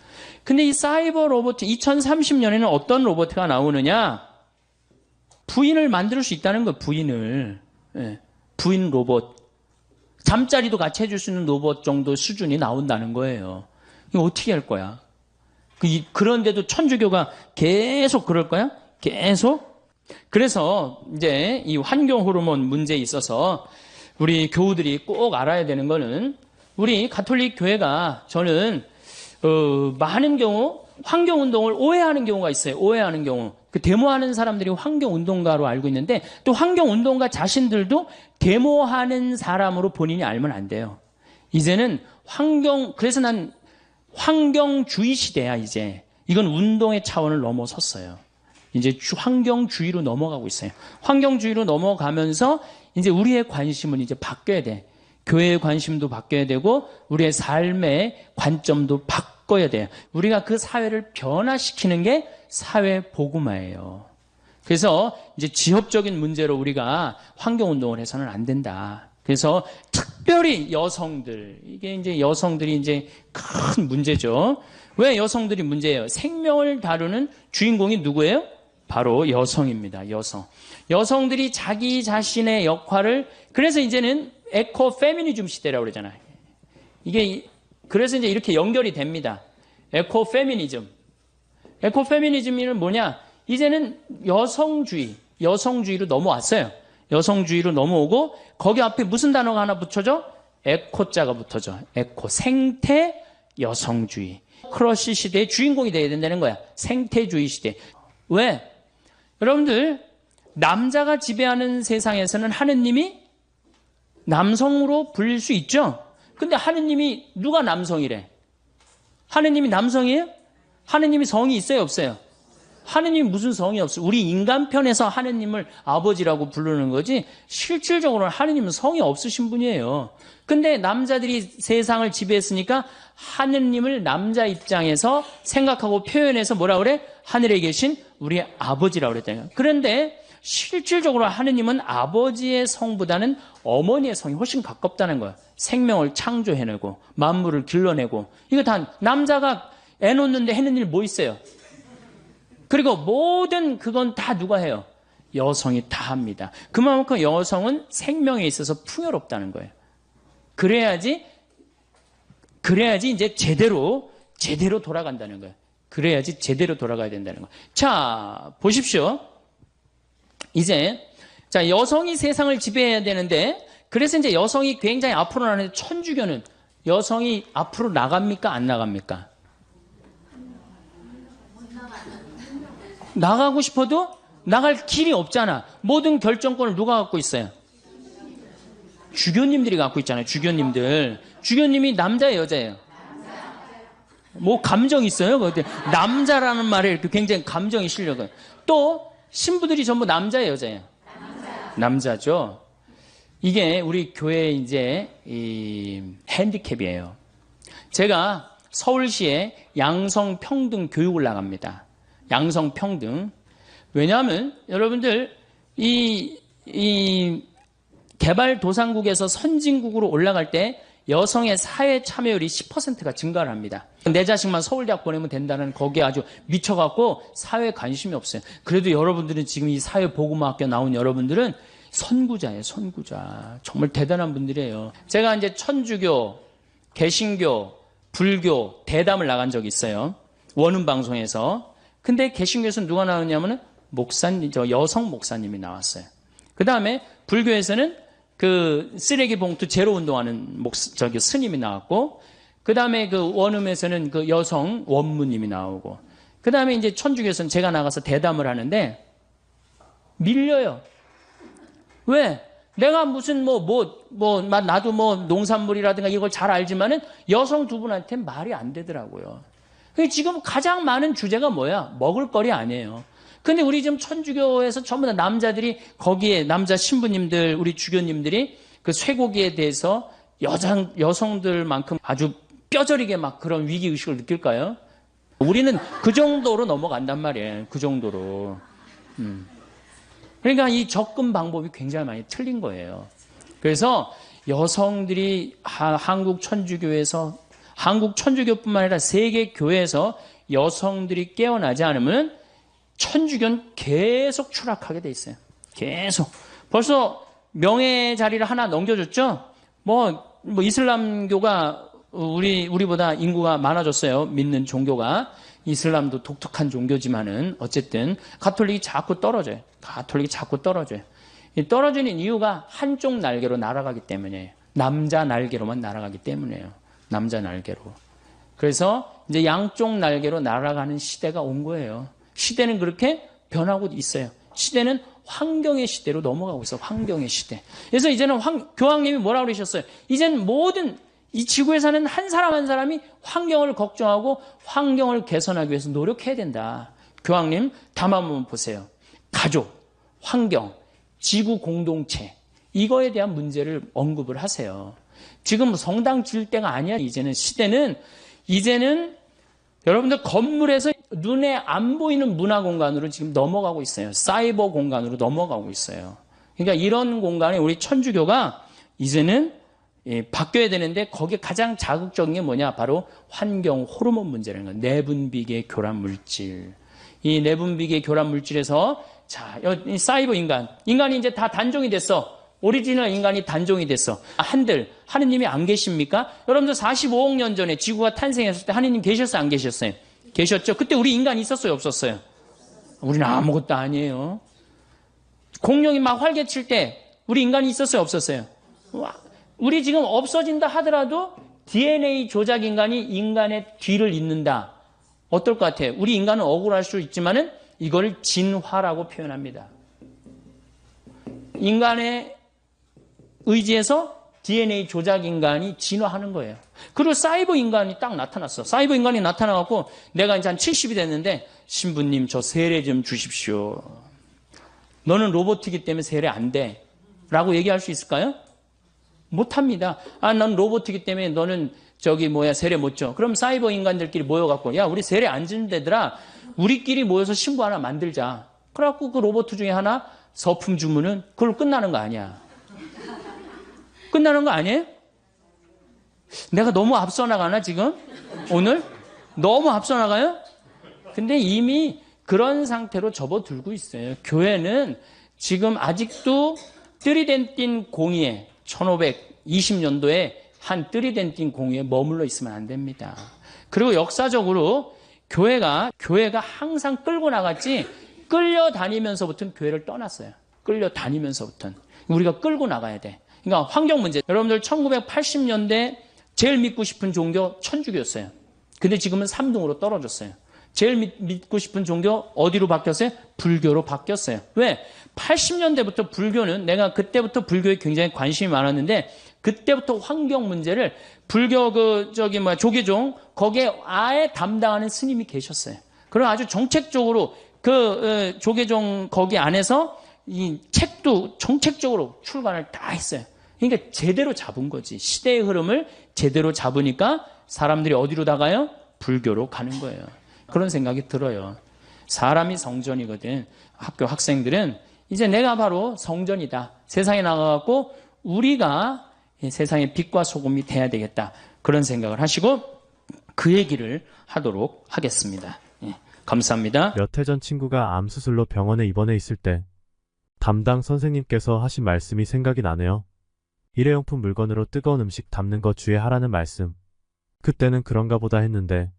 근데 이 사이버 로봇 2030년에는 어떤 로봇가 나오느냐? 부인을 만들 수 있다는 거예요. 부인을. 예. 부인 로봇. 잠자리도 같이 해줄 수 있는 로봇 정도 수준이 나온다는 거예요. 이거 어떻게 할 거야? 그런데도 천주교가 계속 그럴 거야? 계속? 그래서 이제 이 환경 호르몬 문제에 있어서 우리 교우들이 꼭 알아야 되는 거는 우리 가톨릭 교회가 저는 많은 경우 환경 운동을 오해하는 경우가 있어요. 오해하는 경우. 그 데모하는 사람들이 환경 운동가로 알고 있는데 또 환경 운동가 자신들도 데모하는 사람으로 본인이 알면 안 돼요. 이제는 그래서 난 환경주의 시대야 이제. 이건 운동의 차원을 넘어섰어요. 이제 환경주의로 넘어가고 있어요. 환경주의로 넘어가면서 이제 우리의 관심은 이제 바뀌어야 돼. 교회의 관심도 바뀌어야 되고 우리의 삶의 관점도 바꿔야 돼요. 우리가 그 사회를 변화시키는 게 사회 복음화예요. 그래서 이제 지역적인 문제로 우리가 환경운동을 해서는 안 된다. 그래서 특별히 여성들, 이게 이제 여성들이 이제 큰 문제죠. 왜 여성들이 문제예요? 생명을 다루는 주인공이 누구예요? 바로 여성입니다. 여성들이 자기 자신의 역할을, 그래서 이제는 에코 페미니즘 시대라고 그러잖아요. 그래서 이제 이렇게 연결이 됩니다. 에코 페미니즘. 에코 페미니즘은 뭐냐? 이제는 여성주의로 넘어왔어요. 여성주의로 넘어오고 거기 앞에 무슨 단어가 하나 붙여져? 에코자가 붙어져. 에코, 생태 여성주의. 크러쉬 시대의 주인공이 돼야 된다는 거야. 생태주의 시대. 왜? 여러분들, 남자가 지배하는 세상에서는 하느님이 남성으로 불릴 수 있죠? 근데 하느님이 누가 남성이래? 하느님이 남성이에요? 하느님이 성이 있어요, 없어요? 하느님이 무슨 성이 없어요? 우리 인간편에서 하느님을 아버지라고 부르는 거지 실질적으로는 하느님은 성이 없으신 분이에요. 근데 남자들이 세상을 지배했으니까 하느님을 남자 입장에서 생각하고 표현해서 뭐라 그래? 하늘에 계신 우리 아버지라고 그랬잖아요. 그런데 실질적으로 하느님은 아버지의 성보다는 어머니의 성이 훨씬 가깝다는 거예요. 생명을 창조해내고 만물을 길러내고 이거 다 남자가 애 놓는데 해는 일 뭐 있어요? 그리고 모든 그건 다 누가 해요? 여성이 다 합니다. 그만큼 여성은 생명에 있어서 풍요롭다는 거예요. 그래야지 이제 제대로 돌아간다는 거예요. 그래야지 제대로 돌아가야 된다는 거예요. 자, 보십시오. 이제 자, 여성이 세상을 지배해야 되는데 그래서 이제 여성이 굉장히 앞으로 나가는데 천주교는 여성이 앞으로 나갑니까? 안 나갑니까? 나가고 싶어도 나갈 길이 없잖아. 모든 결정권을 누가 갖고 있어요? 주교님들이 갖고 있잖아요. 주교님이 남자예요, 여자예요? 뭐 감정 있어요? 남자라는 말에 이렇게 굉장히 감정이 실려요. 또 신부들이 전부 남자예요, 여자예요? 남자죠. 이게 우리 교회의 이제 이 핸디캡이에요. 제가 서울시에 양성평등 교육을 나갑니다. 양성평등. 왜냐하면 여러분들 이 개발도상국에서 선진국으로 올라갈 때 여성의 사회 참여율이 10%가 증가를 합니다. 내 자식만 서울대학 보내면 된다는 거기에 아주 미쳐갖고 사회에 관심이 없어요. 그래도 여러분들은 지금 이 사회보고학교 나온 여러분들은 선구자예요, 선구자. 정말 대단한 분들이에요. 제가 이제 천주교, 개신교, 불교 대담을 나간 적이 있어요. 원음방송에서. 근데 개신교에서는 누가 나왔냐면은 여성 목사님이 나왔어요. 그 다음에 불교에서는 그 쓰레기 봉투 제로 운동하는 스님이 나왔고, 그 다음에 그 원음에서는 그 여성 원무님이 나오고, 그 다음에 이제 천주교에서는 제가 나가서 대담을 하는데 밀려요. 왜? 내가 무슨 나도 농산물이라든가 이걸 잘 알지만은 여성 두 분한테 말이 안 되더라고요. 지금 가장 많은 주제가 뭐야? 먹을거리 아니에요. 근데 우리 지금 천주교에서 전부 다 남자들이 거기에 남자 신부님들, 우리 주교님들이 그 쇠고기에 대해서 여성들만큼 아주 뼈저리게 막 그런 위기의식을 느낄까요? 우리는 그 정도로 넘어간단 말이에요. 그 정도로. 그러니까 이 접근 방법이 굉장히 많이 틀린 거예요. 그래서 여성들이 한국 천주교에서, 한국 천주교뿐만 아니라 세계 교회에서 여성들이 깨어나지 않으면 천주교는 계속 추락하게 돼 있어요. 계속. 벌써 명예 자리를 하나 넘겨줬죠? 뭐 이슬람교가 우리보다 인구가 많아졌어요. 믿는 종교가. 이슬람도 독특한 종교지만은 어쨌든 가톨릭이 자꾸 떨어져요. 가톨릭이 자꾸 떨어져요. 이 떨어지는 이유가 한쪽 날개로 날아가기 때문이에요. 남자 날개로만 날아가기 때문이에요. 남자 날개로. 그래서 이제 양쪽 날개로 날아가는 시대가 온 거예요. 시대는 그렇게 변하고 있어요. 시대는 환경의 시대로 넘어가고 있어. 환경의 시대. 그래서 이제는 교황님이 뭐라고 그러셨어요? 이제는 모든 이 지구에 사는 한 사람 한 사람이 환경을 걱정하고 환경을 개선하기 위해서 노력해야 된다. 교황님 담화 한번 보세요. 가족, 환경, 지구 공동체, 이거에 대한 문제를 언급을 하세요. 지금 성당 질 때가 아니야. 이제는 여러분들 건물에서 눈에 안 보이는 문화 공간으로 지금 넘어가고 있어요. 사이버 공간으로 넘어가고 있어요. 그러니까 이런 공간에 우리 천주교가 이제는 바뀌어야 되는데 거기에 가장 자극적인 게 뭐냐? 바로 환경 호르몬 문제라는 거예요. 내분비계 교란 물질. 이 내분비계 교란 물질에서 자, 이 사이버 인간이 이제 다 단종이 됐어. 오리지널 인간이 단종이 됐어. 한들 하느님이 안 계십니까? 여러분들 45억 년 전에 지구가 탄생했을 때 하느님 계셨어요? 안 계셨어요? 계셨죠? 그때 우리 인간 있었어요? 없었어요? 우리는 아무것도 아니에요. 공룡이 막 활개칠 때 우리 인간이 있었어요? 없었어요? 우리 지금 없어진다 하더라도 DNA 조작 인간이 인간의 뒤를 잇는다. 어떨 것 같아요? 우리 인간은 억울할 수 있지만은 이걸 진화라고 표현합니다. 인간의 의지에서 DNA 조작 인간이 진화하는 거예요. 그리고 사이버 인간이 딱 나타났어. 사이버 인간이 나타나갖고 내가 이제 한 70이 됐는데 신부님 저 세례 좀 주십시오. 너는 로봇이기 때문에 세례 안 돼. 라고 얘기할 수 있을까요? 못합니다. 넌 로봇이기 때문에 너는 세례 못 줘. 그럼 사이버 인간들끼리 모여갖고 야 우리 세례 안 주는 데더라. 우리끼리 모여서 신부 하나 만들자. 그래갖고 그 로봇 중에 하나 서품 주문은 그걸로 끝나는 거 아니야. 끝나는 거 아니에요? 내가 너무 앞서 나가나 지금? 오늘? 너무 앞서 나가요? 근데 이미 그런 상태로 접어들고 있어요. 교회는 지금 아직도 뜨리덴틴 공의에 1520년도에 한 뜨리덴틴 공의에 머물러 있으면 안 됩니다. 그리고 역사적으로 교회가 항상 끌고 나갔지 끌려다니면서부터는 교회를 떠났어요. 끌려다니면서부터는. 우리가 끌고 나가야 돼. 그러니까 환경 문제. 여러분들 1980년대 제일 믿고 싶은 종교 천주교였어요. 근데 지금은 3등으로 떨어졌어요. 제일 믿고 싶은 종교 어디로 바뀌었어요? 불교로 바뀌었어요. 왜? 80년대부터 불교는 내가 그때부터 불교에 굉장히 관심이 많았는데 그때부터 환경 문제를 불교 조계종 거기에 아예 담당하는 스님이 계셨어요. 그리고 아주 정책적으로 그 조계종 거기 안에서 이 책도 정책적으로 출간을 다 했어요. 그러니까 제대로 잡은 거지. 시대의 흐름을 제대로 잡으니까 사람들이 어디로 나가요? 불교로 가는 거예요. 그런 생각이 들어요. 사람이 성전이거든. 학교 학생들은 이제 내가 바로 성전이다. 세상에 나가갖고 우리가 세상의 빛과 소금이 돼야 되겠다. 그런 생각을 하시고 그 얘기를 하도록 하겠습니다. 감사합니다. 몇 해 전 친구가 암 수술로 병원에 입원해 있을 때 담당 선생님께서 하신 말씀이 생각이 나네요. 일회용품 물건으로 뜨거운 음식 담는 거 주의하라는 말씀. 그때는 그런가 보다 했는데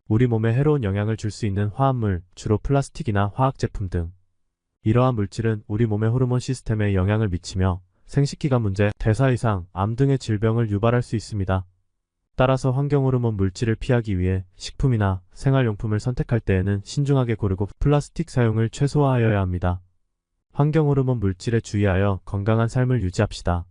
우리 몸에 해로운 영향을 줄 수 있는 화합물, 주로 플라스틱이나 화학제품 등 이러한 물질은 우리 몸의 호르몬 시스템에 영향을 미치며 생식기관 문제, 대사 이상, 암 등의 질병을 유발할 수 있습니다. 따라서 환경호르몬 물질을 피하기 위해 식품이나 생활용품을 선택할 때에는 신중하게 고르고 플라스틱 사용을 최소화하여야 합니다. 환경호르몬 물질에 주의하여 건강한 삶을 유지합시다.